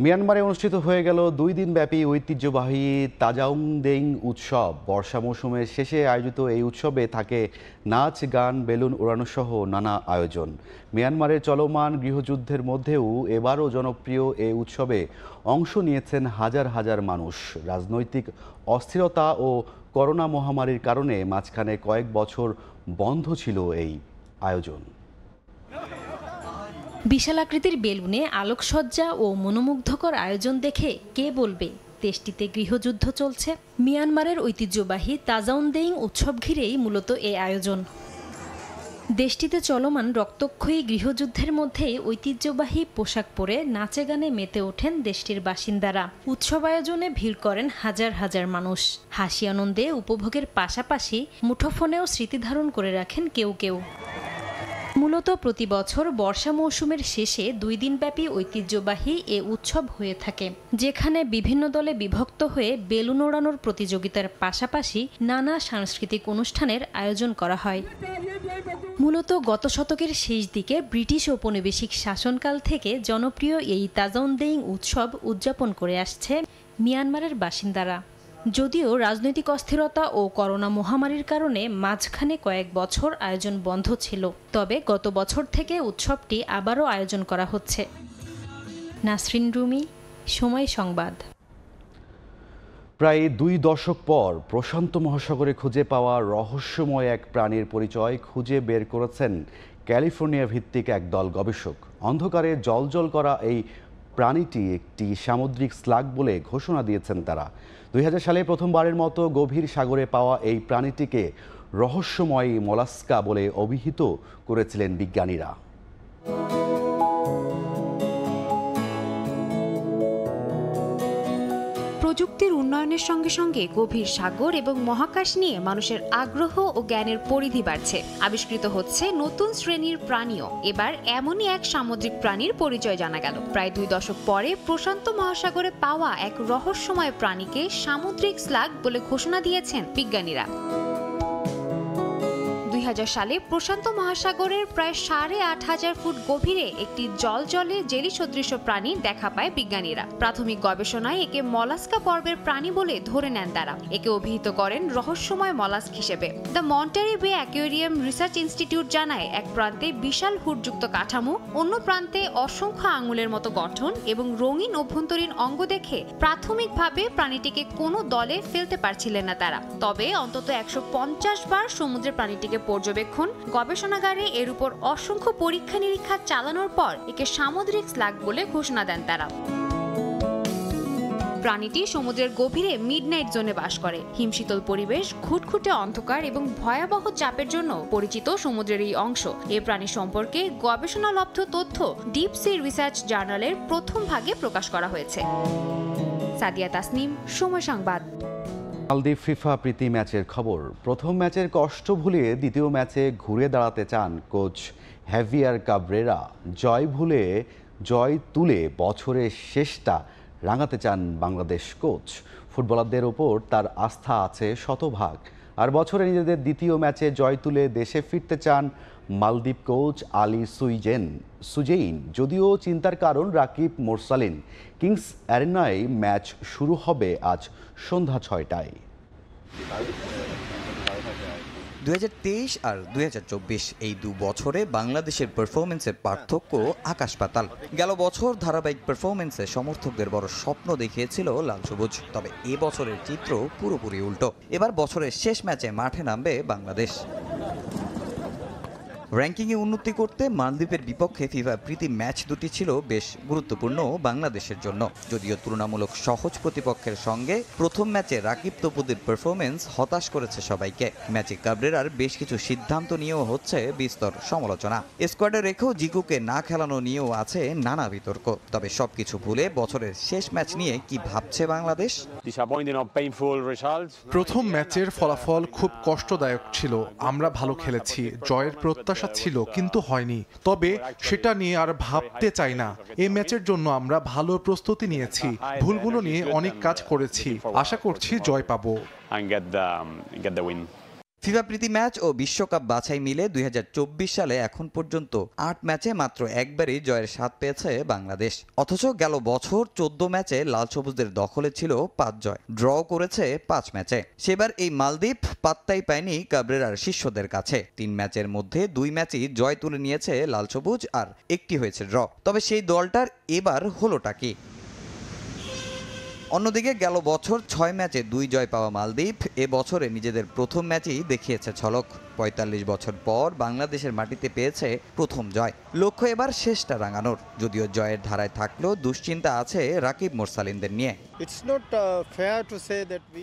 মিয়ানমারে অনুষ্ঠিত হয়ে গেল 2 দিনব্যাপী ঐতিহ্যবাহী তাজাউংদেং উৎসব। বর্ষা মৌসুমের শেষে আয়োজিত এই উৎসবে থাকে নাচ, গান, বেলুন ওড়ানো সহ নানা আয়োজন। মিয়ানমারের চলমান গৃহযুদ্ধের মধ্যেও এবারও জনপ্রিয় এই উৎসবে অংশ নিয়েছেন হাজার হাজার মানুষ। রাজনৈতিক অস্থিরতা ও করোনা মহামারীর কারণে মাঝখানে কয়েক বছর বন্ধ ছিল এই আয়োজন। বিশাল আকৃতির বেলুনে আলোকসজ্জা ও মনোমুগ্ধকর আয়োজন দেখে কে বলবে দেশটিতে গৃহযুদ্ধ চলছে? মিয়ানমারের ঐতিহ্যবাহী তাজাউংদেং উৎসব ঘিরেই মূলত এই আয়োজন। দেশটিতে চলমান রক্তক্ষয়ী গৃহযুদ্ধের মধ্যে ঐতিহ্যবাহী পোশাক পরে নাচে গানে মেতে ওঠেন দেশটির বাসিন্দারা। উৎসব আয়োজনে ভিড় করেন হাজার হাজার মানুষ। হাসি আনন্দে উপভোগের পাশাপাশি মুঠোফোনেও স্মৃতি ধারণ করে রাখেন কেউ কেউ। মূলত প্রতি বছর বর্ষা মৌসুমের শেষে 2 দিনব্যাপী ঐতিহ্যবাহী এ উৎসব হয়ে থাকে, যেখানে বিভিন্ন দলে বিভক্ত হয়ে বেলুন ওড়ানোর প্রতিযোগিতার পাশাপাশি নানা সাংস্কৃতিক অনুষ্ঠানের আয়োজন করা হয়। মূলত গত শতকের শেষ দিকে ব্রিটিশ ঔপনিবেশিক শাসনকাল থেকে জনপ্রিয় এই তাজাউংদেং উৎসব উদযাপন করে আসছে মিয়ানমারের বাসিন্দারা। যদিও রাজনৈতিক অস্থিরতা ও করোনা মহামারীর কারণে মাঝখানে কয়েক বছর আয়োজন বন্ধ ছিল, তবে গত বছর থেকে উৎসবটি আবারও আয়োজন করা হচ্ছে। নাসরিন রুমি, সময় সংবাদ। প্রায় 2 দশক পর প্রশান্ত মহাসাগরে খুঁজে পাওয়া রহস্যময় এক প্রাণীর পরিচয় খুঁজে বের করেছেন ক্যালিফোর্নিয়া ভিত্তিক এক দল গবেষক। অন্ধকারে জ্বলজ্বল করা এই প্রাণীটি একটি সামুদ্রিক স্লাগ বলে ঘোষণা দিয়েছেন তারা। 2000 সালে প্রথমবারের মতো গভীর সাগরে পাওয়া এই প্রাণীটিকে রহস্যময় মোলাস্কা বলে অভিহিত করেছিলেন বিজ্ঞানীরা। প্রযুক্তির উন্নয়নের সঙ্গে সঙ্গে গভীর সাগর এবং মহাকাশ নিয়ে মানুষের আগ্রহ ও জ্ঞানের পরিধি বাড়ছে। আবিষ্কৃত হচ্ছে নতুন শ্রেণীর প্রাণীও। এবার এমনই এক সামুদ্রিক প্রাণীর পরিচয় জানা গেল। প্রায় 2 দশক পরে প্রশান্ত মহাসাগরে পাওয়া এক রহস্যময় প্রাণীকে সামুদ্রিক স্লাগ বলে ঘোষণা দিয়েছেন বিজ্ঞানীরা। 2000 সালে প্রশান্ত মহাসাগরের প্রায় 8500 ফুট গভীরে একটি জলজলে জেলি সদৃশ প্রাণী দেখা পায় বিজ্ঞানীরা। প্রাথমিক গবেষণায় একে মলাস্কা পর্বের প্রাণী বলে ধরে নেন তারা। একে অভিহিত করেন রহস্যময় মলাস্ক হিসেবে। দ্য মন্টারি বে অ্যাকুয়ারিয়াম রিসার্চ ইনস্টিটিউট জানায়, এক প্রান্তে বিশাল হুডযুক্ত কাঠামো, অন্য প্রান্তে অসংখ্য আঙুলের মতো গঠন এবং রঙিন অভ্যন্তরীণ অঙ্গ দেখে প্রাথমিকভাবে প্রাণীটিকে কোনো দলে ফেলতে পারছিলেন না তারা। তবে অন্তত 150 বার সমুদ্রের প্রাণীটিকে পর্যবেক্ষণ, গবেষণাগারে এর উপর অসংখ্য পরীক্ষা নিরীক্ষা চালানোর পর একে সামুদ্রিক স্লাগ বলে ঘোষণা দেন তারা। প্রাণীটি সমুদ্রের গভীরে মিডনাইট জোনে বাস করে। হিমশীতল পরিবেশ, ঘুটঘুটে অন্ধকার এবং ভয়াবহ চাপের জন্য পরিচিত সমুদ্রের এই অংশ। এই প্রাণী সম্পর্কে গবেষণালব্ধ তথ্য ডিপ সি রিসার্চ জার্নালের প্রথম ভাগে প্রকাশ করা হয়েছে। সাদিয়া তাসনিম, সময় সংবাদ। মালদ্বীপ ফিফা প্রীতি ম্যাচের খবর। প্রথম ম্যাচের কষ্ট ভুলিয়ে দ্বিতীয় ম্যাচে ঘুরে দাঁড়াতে চান কোচ হ্যাভিয়ার কাবরেরা। জয় তুলে বছরের শেষটা রাঙাতে চান বাংলাদেশ কোচ। ফুটবলারদের ওপর তার আস্থা আছে শতভাগ। আর বছরে নিজেদের দ্বিতীয় ম্যাচে জয় তুলে দেশে ফিরতে চান মালদ্বীপ কোচ আলী সুজেইন। যদিও চিন্তার কারণ রাকিব মোরসালিন। কিংস অ্যারেনায় ম্যাচ শুরু হবে আজ সন্ধ্যা 6টায়। 2023 আর 2024 এই 2 বছরে বাংলাদেশের পারফরমেন্সের পার্থক্য আকাশ পাতাল। গেল বছর ধারাবাহিক পারফরমেন্সে সমর্থকদের বড় স্বপ্ন দেখিয়েছিল লাল সবুজ, তবে এ বছরের চিত্র পুরোপুরি উল্টো। এবার বছরের শেষ ম্যাচে মাঠে নামবে বাংলাদেশ। র্যাঙ্কিংয়ে উন্নতি করতে মালদ্বীপের বিপক্ষে ফিফা প্রীতি ম্যাচ দুটি ছিল বেশ গুরুত্বপূর্ণ বাংলাদেশের জন্য। যদিও তুলনামূলক সহজ প্রতিপক্ষের সঙ্গে প্রথম ম্যাচে রাকিব তপুদের পারফরমেন্স হতাশ করেছে সবাইকে। ম্যাচে কাবরেরার বেশ কিছু সিদ্ধান্ত নিয়েও হচ্ছে বিস্তর সমালোচনা। স্কোয়াডে রেখেও জিকুকে না খেলানো নিয়েও আছে নানা বিতর্ক। তবে সবকিছু ভুলে বছরের শেষ ম্যাচ নিয়ে কি ভাবছে বাংলাদেশ? প্রথম ম্যাচের ফলাফল খুব কষ্টদায়ক ছিল। আমরা ভালো খেলেছি, জয়ের প্রত্যাশা ছিল, কিন্তু হয়নি। তবে সেটা নিয়ে আর ভাবতে চাই না। এই ম্যাচের জন্য আমরা ভালো প্রস্তুতি নিয়েছি, ভুলগুলো নিয়ে অনেক কাজ করেছি। আশা করছি জয় পাবো। ফিফা প্রীতি ম্যাচ ও বিশ্বকাপ বাছাই মিলে 2024 সালে এখন পর্যন্ত 8 ম্যাচে মাত্র একবারই জয়ের স্বাদ পেয়েছে বাংলাদেশ। অথচ গেল বছর 14 ম্যাচে লাল সবুজদের দখলে ছিল 5 জয়, ড্র করেছে 5 ম্যাচে। সেবার এই মালদ্বীপ পাত্তাই পায়নি কাবরেরার শিষ্যদের কাছে। 3 ম্যাচের মধ্যে 2 ম্যাচই জয় তুলে নিয়েছে লাল সবুজ, আর একটি হয়েছে ড্র। তবে সেই দলটার এবার হলোটা কি? অন্যদিকে গেল বছর 6 ম্যাচে 2 জয় পাওয়া মালদ্বীপ এ বছরে নিজেদের প্রথম ম্যাচেই দেখিয়েছে ঝলক। 45 বছর পর বাংলাদেশের মাটিতে পেয়েছে প্রথম জয়। লক্ষ্য এবার শেষটা রাঙানোর। যদিও জয়ের ধারায় থাকলেও দুশ্চিন্তা আছে রাকিব মোরসালিনদের নিয়ে।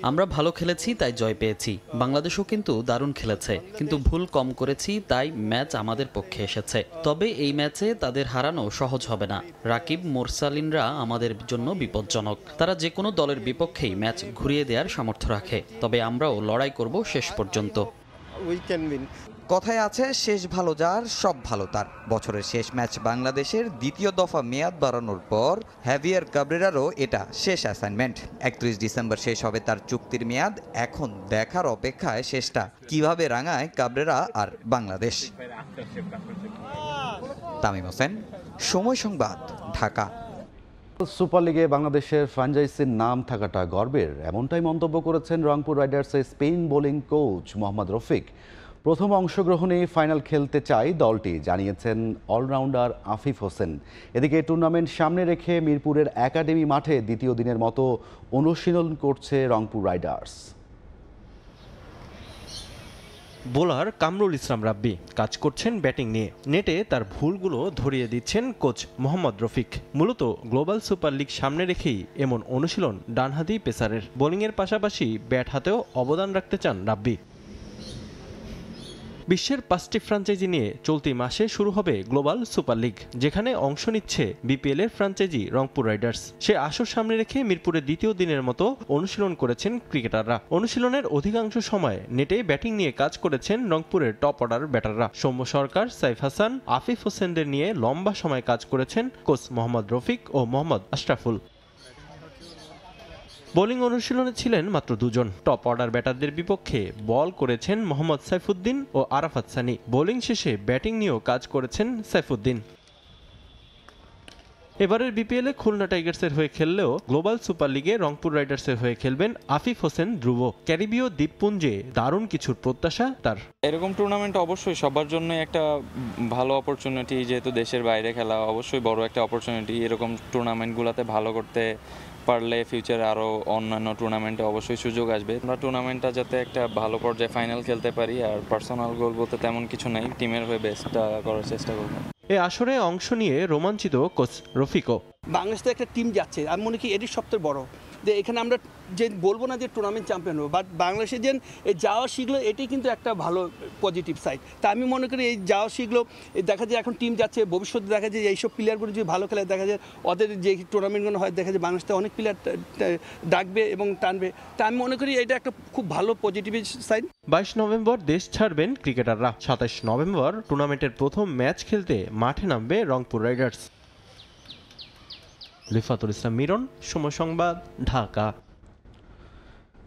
আমরা ভালো খেলেছি তাই জয় পেয়েছি। বাংলাদেশও কিন্তু দারুণ খেলেছে, কিন্তু ভুল কম করেছি তাই ম্যাচ আমাদের পক্ষে এসেছে। তবে এই ম্যাচে তাদের হারানো সহজ হবে না। রাকিব মোরসালিনরা আমাদের জন্য বিপজ্জনক। তারা যে কোনো দলের বিপক্ষেই ম্যাচ ঘুরিয়ে দেওয়ার সামর্থ্য রাখে। তবে আমরাও লড়াই করব শেষ পর্যন্ত। কথায় আছে শেষ ভালো যার সব ভালো তার। বছরের শেষ ম্যাচ বাংলাদেশের দ্বিতীয় দফা মেয়াদ বাড়ানোর পর হ্যাভিয়ার কাবরেরারও এটা শেষ অ্যাসাইনমেন্ট। 31 ডিসেম্বর শেষ হবে তার চুক্তির মেয়াদ। এখন দেখার অপেক্ষায় শেষটা কিভাবে রাঙায় কাবরেরা আর বাংলাদেশ। তামিম হোসেন, সময় সংবাদ, ঢাকা। সুপার লিগে বাংলাদেশের ফ্র্যাঞ্চাইজির নাম থাকাটা গর্বের, এমনটাই মন্তব্য করেছেন রংপুর রাইডার্সের spin bowling coach Mohammad Rafiq. প্রথম অংশগ্রহণে ফাইনাল খেলতে চায় দলটি, জানিয়েছেন অলরাউন্ডার আফিফ হোসেন। এদিকে টুর্নামেন্ট সামনে রেখে মিরপুরের একাডেমি মাঠে দ্বিতীয় দিনের মতো অনুশীলন করছে রংপুর রাইডার্স। বোলার কামরুল ইসলাম রাব্বি কাজ করছেন ব্যাটিং নিয়ে। নেটে তার ভুলগুলো ধরিয়ে দিচ্ছেন কোচ মোহাম্মদ রফিক। মূলত গ্লোবাল সুপার লিগ সামনে রেখেই এমন অনুশীলন ডানহাতি পেসারের। বোলিংয়ের পাশাপাশি ব্যাট হাতেও অবদান রাখতে চান রাব্বি। বিশ্বের 5টি ফ্র্যাঞ্চাইজি নিয়ে চলতি মাসে শুরু হবে গ্লোবাল সুপার লিগ, যেখানে অংশ নিচ্ছে বিপিএল এর ফ্র্যাঞ্চাইজি রংপুর রাইডার্স। সে আসর সামনে রেখে মিরপুরের দ্বিতীয় দিনের মতো অনুশীলন করেছেন ক্রিকেটাররা। অনুশীলনের অধিকাংশ সময় নেটে ব্যাটিং নিয়ে কাজ করেছেন রংপুরের টপ অর্ডার ব্যাটাররা। সৌম্য সরকার, সাইফ হাসান, আফিফ হোসেনদের নিয়ে লম্বা সময় কাজ করেছেন কোচ মোহাম্মদ রফিক ও মোহাম্মদ আশরাফুল। বোলিং অনুশীলনে ছিলেন মাত্র 2 জন। টপ অর্ডার ব্যাটারদের বিপক্ষে বল করেছেন মোহাম্মদ সাইফুদ্দিন ও আরাফাত সানি। বোলিং শেষে ব্যাটিং নিয়েও কাজ করেছেন সাইফুদ্দিন। এবারের বিপিএলে খুলনা টাইগার্সের হয়ে খেললেও গ্লোবাল সুপার লিগে রংপুর রাইডার্সের হয়ে খেলবেন আফিফ হোসেন ধ্রুব। ক্যারিবীয় দ্বীপপুঞ্জে দারুণ কিছুর প্রত্যাশা তার। এরকম টুর্নামেন্ট অবশ্যই সবার জন্য একটা ভালো অপরচুনিটি, যেহেতু দেশের বাইরে খেলা অবশ্যই বড় একটা অপরচুনিটি। এরকম টুর্নামেন্টগুলোতে ভালো করতে পারলে ফিউচারে আরও অন্যান্য টুর্নামেন্টে অবশ্যই সুযোগ আসবে। আমরা টুর্নামেন্টটা যাতে একটা ভালো পর্যায়ে ফাইনাল খেলতে পারি, আর পার্সোনাল গোল বলতে তেমন কিছু নেই, টিমের হয়ে বেস্টটা করার চেষ্টা করব। এ আসরে অংশ নিয়ে রোমাঞ্চিত কোচ রফিকও। বাংলাদেশে একটা টিম যাচ্ছে, আমি মনে করি এটি সবচেয়ে বড় যে এখানে আমরা যে বলবো না যে টুর্নামেন্ট চ্যাম্পিয়ন হবো, বাট বাংলাদেশে যে যাওয়া শিখলো এটি কিন্তু একটা ভালো পজিটিভ সাইড। তা আমি মনে করি এই যাওয়া শিখলো, দেখা যায় এখন টিম যাচ্ছে, ভবিষ্যতে দেখা যায় এইসব প্লেয়ারগুলো যদি ভালো খেলে দেখা যায় ওদের যে টুর্নামেন্টগুলো হয় দেখা যায় বাংলাদেশে অনেক প্লেয়ার ডাকবে এবং টানবে। তা আমি মনে করি এটা একটা খুব ভালো পজিটিভ সাইড। 22 নভেম্বর দেশ ছাড়বেন ক্রিকেটাররা। 27 নভেম্বর টুর্নামেন্টের প্রথম ম্যাচ খেলতে মাঠে নামবে রংপুর রাইডার্স। লিফাতুল ইসলাম মিরন, সময় সংবাদ, ঢাকা।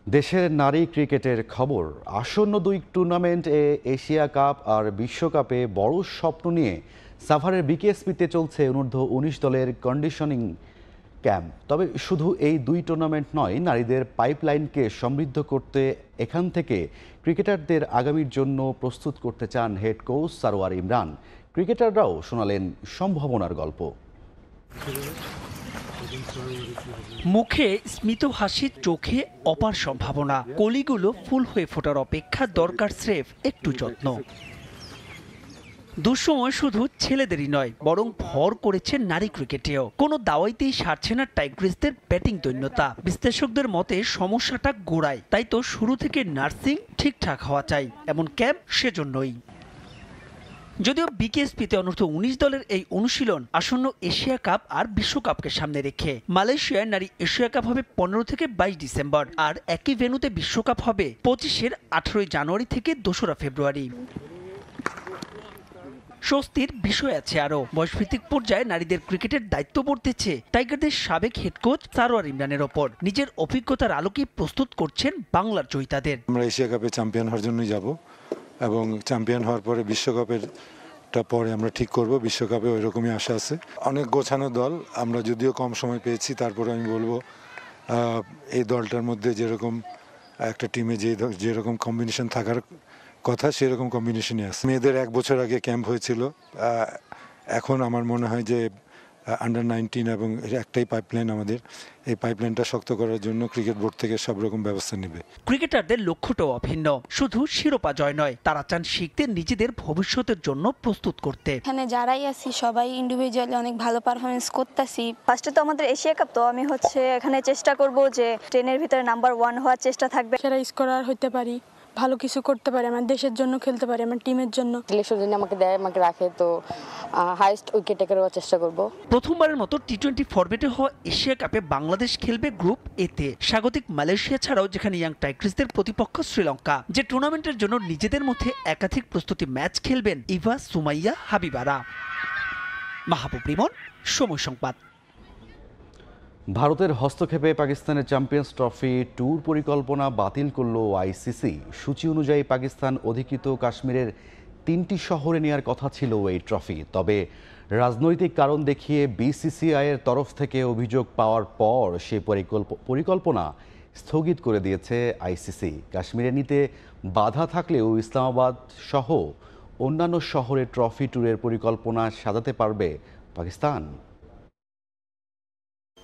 দেশের নারী ক্রিকেটের খবর। আসন্ন 2 টুর্নামেন্ট এশিয়া কাপ আর বিশ্বকাপে বড় স্বপ্ন নিয়ে সাভারের বিকেএসপিতে চলছে অনূর্ধ্ব-19 দলের কন্ডিশনিং ক্যাম্প। তবে শুধু এই 2 টুর্নামেন্ট নয়, নারীদের পাইপলাইনকে সমৃদ্ধ করতে এখান থেকে ক্রিকেটারদের আগামীর জন্য প্রস্তুত করতে চান হেড কোচ সারোয়ার ইমরান। ক্রিকেটাররাও শোনালেন সম্ভাবনার গল্প। মুখে স্মিত হাসি, চোখে অপার সম্ভাবনা, কলিগুলো ফুল হয়ে ফোটার অপেক্ষা, দরকার স্রেফ একটু যত্ন। দুঃসময় শুধু ছেলেদেরই নয়, বরং ভর করেছে নারী ক্রিকেটেও। কোনো দাওয়াইতেই সারছে না টাইগ্রিসদের ব্যাটিং দৈন্যতা। বিশ্লেষকদের মতে সমস্যাটা গোড়ায়, তাই তো শুরু থেকে নার্সিং ঠিকঠাক হওয়া চাই, এমন ক্যাম্প সেজন্যই। যদিও বিকেএসপিতে অনূর্ধ্ব-19 দলের এই অনুশীলন আসন্ন এশিয়া কাপ আর বিশ্বকাপকে সামনে রেখে। মালয়েশিয়ায় নারী এশিয়া কাপ হবে 15 থেকে 22 ডিসেম্বর, আর একই ভেন্যুতে বিশ্বকাপ হবে 25-এর 18 জানুয়ারি থেকে 2রা ফেব্রুয়ারি। স্বস্তির বিষয় আছে আরও। বয়সভিত্তিক পর্যায়ে নারীদের ক্রিকেটের দায়িত্ব পড়তেছে টাইগারদের সাবেক হেড কোচ সারোয়ার ইমরানের ওপর। নিজের অভিজ্ঞতার আলোকে প্রস্তুত করছেন বাংলার জয়িতাদের। আমরা এশিয়া কাপে চ্যাম্পিয়ন হওয়ার জন্যই যাব, এবং চ্যাম্পিয়ন হওয়ার পরে বিশ্বকাপেরটা পরে আমরা ঠিক করব। বিশ্বকাপে ওই রকমই আশা আছে। অনেক গোছানো দল, আমরা যদিও কম সময় পেয়েছি, তারপরে আমি বলবো এই দলটার মধ্যে যেরকম একটা টিমে যেরকম কম্বিনেশন থাকার কথা, সেরকম কম্বিনেশনই আছে। মেয়েদের 1 বছর আগে ক্যাম্প হয়েছিল। এখন আমার মনে হয় যে আন্ডার-19 এবং একটাই পাইপলাইন আমাদের, এই পাইপলাইনটা শক্ত করার জন্য ক্রিকেট বোর্ড থেকে সব রকম ব্যবস্থা নেবে। ক্রিকেটারদের লক্ষ্যটাও অভিন্ন, শুধু শিরোপা জয় নয়, তারা চান শিখতে, নিজেদের ভবিষ্যতের জন্য প্রস্তুত করতে। এখানে যারাই আছি সবাই ইন্ডিভিজুয়ালি অনেক ভালো পারফরমেন্স করতেছি। ফার্স্টে তো আমাদের এশিয়া কাপ, তো আমি এখানে চেষ্টা করব যে 10-এর ভিতরে নাম্বার 1 হওয়ার চেষ্টা থাকবে। সেরা স্কোরার হতে পারি, ভালো কিছু করতে পারি, আমার দেশের জন্য খেলতে পারি, আমার টিমের জন্য। সিলেকশন যদি আমাকে দেয়, আমাকে রাখে, তো হাইয়েস্ট উইকেট টেকার হওয়ার চেষ্টা করব। প্রথমবারের মতো টি20 ফরম্যাটে হওয়া এশিয়া কাপে বাংলাদেশ খেলবে গ্রুপ এতে। স্বাগতিক মালয়েশিয়া ছাড়াও যেখানে ইয়াং টাইগ্রিসদের প্রতিপক্ষ শ্রীলঙ্কা, যে টুর্নামেন্টের জন্য নিজেদের মধ্যে একাধিক প্রস্তুতি ম্যাচ খেলবেন ইভা, সুমাইয়া, হাবিবারা। মাহবুব রিমন, সময় সংবাদ। ভারতের হস্তক্ষেপে পাকিস্তানের চ্যাম্পিয়ন্স ট্রফি ট্যুর পরিকল্পনা বাতিল করল আইসিসি। সূচি অনুযায়ী পাকিস্তান অধিকৃত কাশ্মীরের 3টি শহরে নেওয়ার কথা ছিল এই ট্রফি। তবে রাজনৈতিক কারণ দেখিয়ে বিসিসিআইয়ের তরফ থেকে অভিযোগ পাওয়ার পর সে পরিকল্পনা স্থগিত করে দিয়েছে আইসিসি। কাশ্মীরে নিতে বাধা থাকলেও ইসলামাবাদ সহ অন্যান্য শহরে ট্রফি ট্যুরের পরিকল্পনা সাজাতে পারবে পাকিস্তান।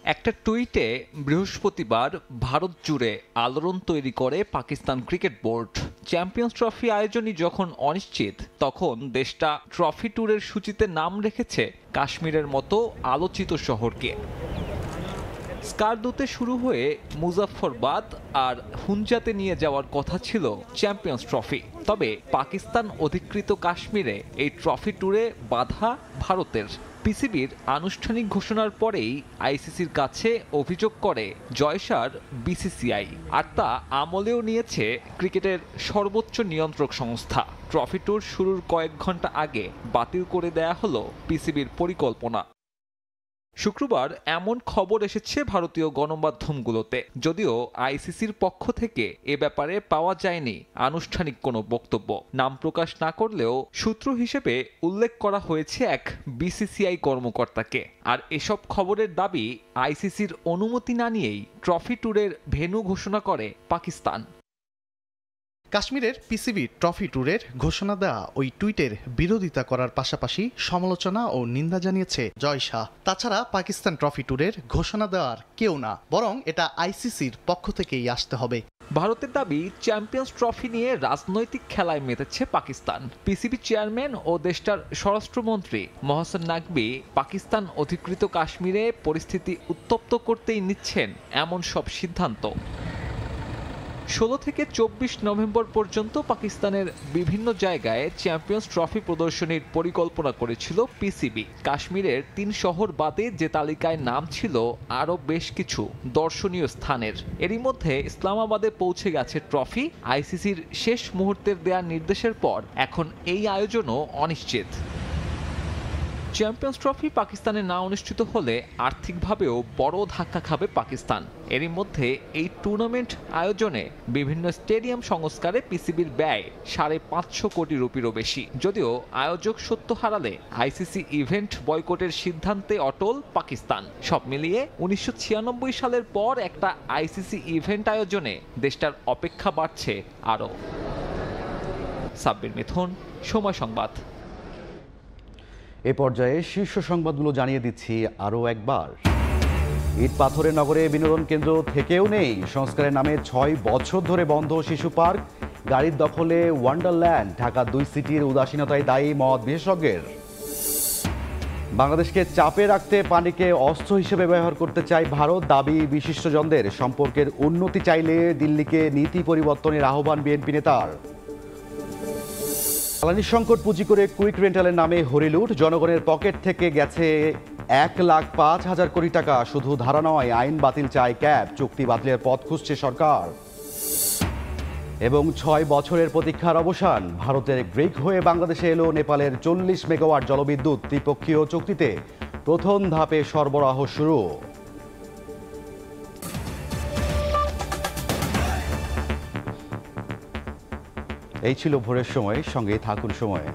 একটা টুইটে বৃহস্পতিবার ভারত জুড়ে আলোড়ন তৈরি করে Pakistan Cricket Board. Champions Trophy আয়োজনই যখন অনিশ্চিত, তখন দেশটা ট্রফি ট্যুরের সূচিতে নাম রেখেছে কাশ্মীরের মতো আলোচিত শহরকে। স্কারদুতে শুরু হয়ে মুজাফফরবাদ আর হুঞ্জাতে নিয়ে যাওয়ার কথা ছিল চ্যাম্পিয়ন্স ট্রফি। তবে পাকিস্তান অধিকৃত কাশ্মীরে এই ট্রফি ট্যুরে বাধা ভারতের। পিসিবির আনুষ্ঠানিক ঘোষণার পরেই আইসিসির কাছে অভিযোগ করে জয়সার বিসিসিআই, আর তা আমলেও নিয়েছে ক্রিকেটের সর্বোচ্চ নিয়ন্ত্রক সংস্থা। ট্রফি ট্যুর শুরুর কয়েক ঘন্টা আগে বাতিল করে দেয়া হলো পিসিবির পরিকল্পনা। শুক্রবার এমন খবর এসেছে ভারতীয় গণমাধ্যমগুলোতে। যদিও আইসিসির পক্ষ থেকে এ ব্যাপারে পাওয়া যায়নি আনুষ্ঠানিক কোনো বক্তব্য। নাম প্রকাশ না করলেও সূত্র হিসেবে উল্লেখ করা হয়েছে এক বিসিসিআই কর্মকর্তাকে। আর এসব খবরের দাবি, আইসিসির অনুমতি না নিয়েই ট্রফি ট্যুরের ভেন্যু ঘোষণা করে পাকিস্তান। কাশ্মীরের পিসিবি ট্রফি ট্যুরের ঘোষণা দেওয়া ওই টুইটের বিরোধিতা করার পাশাপাশি সমালোচনা ও নিন্দা জানিয়েছে জয় শাহ। তাছাড়া পাকিস্তান ট্রফি ট্যুরের ঘোষণা দেওয়ার কেউ না, বরং এটা আইসিসির পক্ষ থেকেই আসতে হবে। ভারতের দাবি, চ্যাম্পিয়ন্স ট্রফি নিয়ে রাজনৈতিক খেলায় মেতেছে পাকিস্তান। পিসিবি চেয়ারম্যান ও দেশটার স্বরাষ্ট্রমন্ত্রী মহসেন নাকভি পাকিস্তান অধিকৃত কাশ্মীরে পরিস্থিতি উত্তপ্ত করতেই নিচ্ছেন এমন সব সিদ্ধান্ত। 16 থেকে 24 নভেম্বর পর্যন্ত পাকিস্তানের বিভিন্ন জায়গায় চ্যাম্পিয়ন্স ট্রফি প্রদর্শনীর পরিকল্পনা করেছিল পিসিবি। কাশ্মীরের 3 শহর বাদে যে তালিকায় নাম ছিল আরও বেশ কিছু দর্শনীয় স্থানের। এরই মধ্যে ইসলামাবাদে পৌঁছে গেছে ট্রফি। আইসিসির শেষ মুহূর্তের দেয়া নির্দেশের পর এখন এই আয়োজনও অনিশ্চিত। চ্যাম্পিয়ন্স ট্রফি পাকিস্তানে না অনুষ্ঠিত হলে আর্থিকভাবেও বড় ধাক্কা খাবে পাকিস্তান। এরই মধ্যে এই টুর্নামেন্ট আয়োজনে বিভিন্ন স্টেডিয়াম সংস্কারে পিসিবির ব্যয় 550 কোটি রুপিরও বেশি। যদিও আয়োজক সত্য হারালে আইসিসি ইভেন্ট বয়কটের সিদ্ধান্তে অটল পাকিস্তান। সব মিলিয়ে 1996 সালের পর একটা আইসিসি ইভেন্ট আয়োজনে দেশটার অপেক্ষা বাড়ছে আরও। সাব্বির মিথুন, সময় সংবাদ। এ পর্যায়ে শীর্ষ সংবাদগুলো জানিয়ে দিচ্ছি আরও একবার। ইট পাথরের নগরে বিনোদন কেন্দ্র থেকেও নেই। সংস্কারের নামে 6 বছর ধরে বন্ধ শিশু পার্ক। গাড়ির দখলে ওয়ান্ডারল্যান্ড। ঢাকা 2 সিটির উদাসীনতায় দায়ী মত বিশেষজ্ঞের। বাংলাদেশকে চাপে রাখতে পানিকে অস্ত্র হিসেবে ব্যবহার করতে চায় ভারত। দাবি বিশিষ্টজনদের। সম্পর্কের উন্নতি চাইলে দিল্লিকে নীতি পরিবর্তনের আহ্বান বিএনপি নেতার। জ্বালানি সংকট পুঁজি করে কুইক রেন্টালের নামে হরিলুট। জনগণের পকেট থেকে গেছে 1,05,000 কোটি টাকা। শুধু ধারা নয়, আইন বাতিল চায় ক্যাব। চুক্তি বাতিলের পথ খুঁজছে সরকার। এবং 6 বছরের প্রতীক্ষার অবসান। ভারতের গ্রিক হয়ে বাংলাদেশে এলো নেপালের 40 মেগাওয়াট জলবিদ্যুৎ। ত্রিপক্ষীয় চুক্তিতে প্রথম ধাপে সরবরাহ শুরু। এই ছিল ভোরের সময়। সঙ্গে থাকুন সময়ে।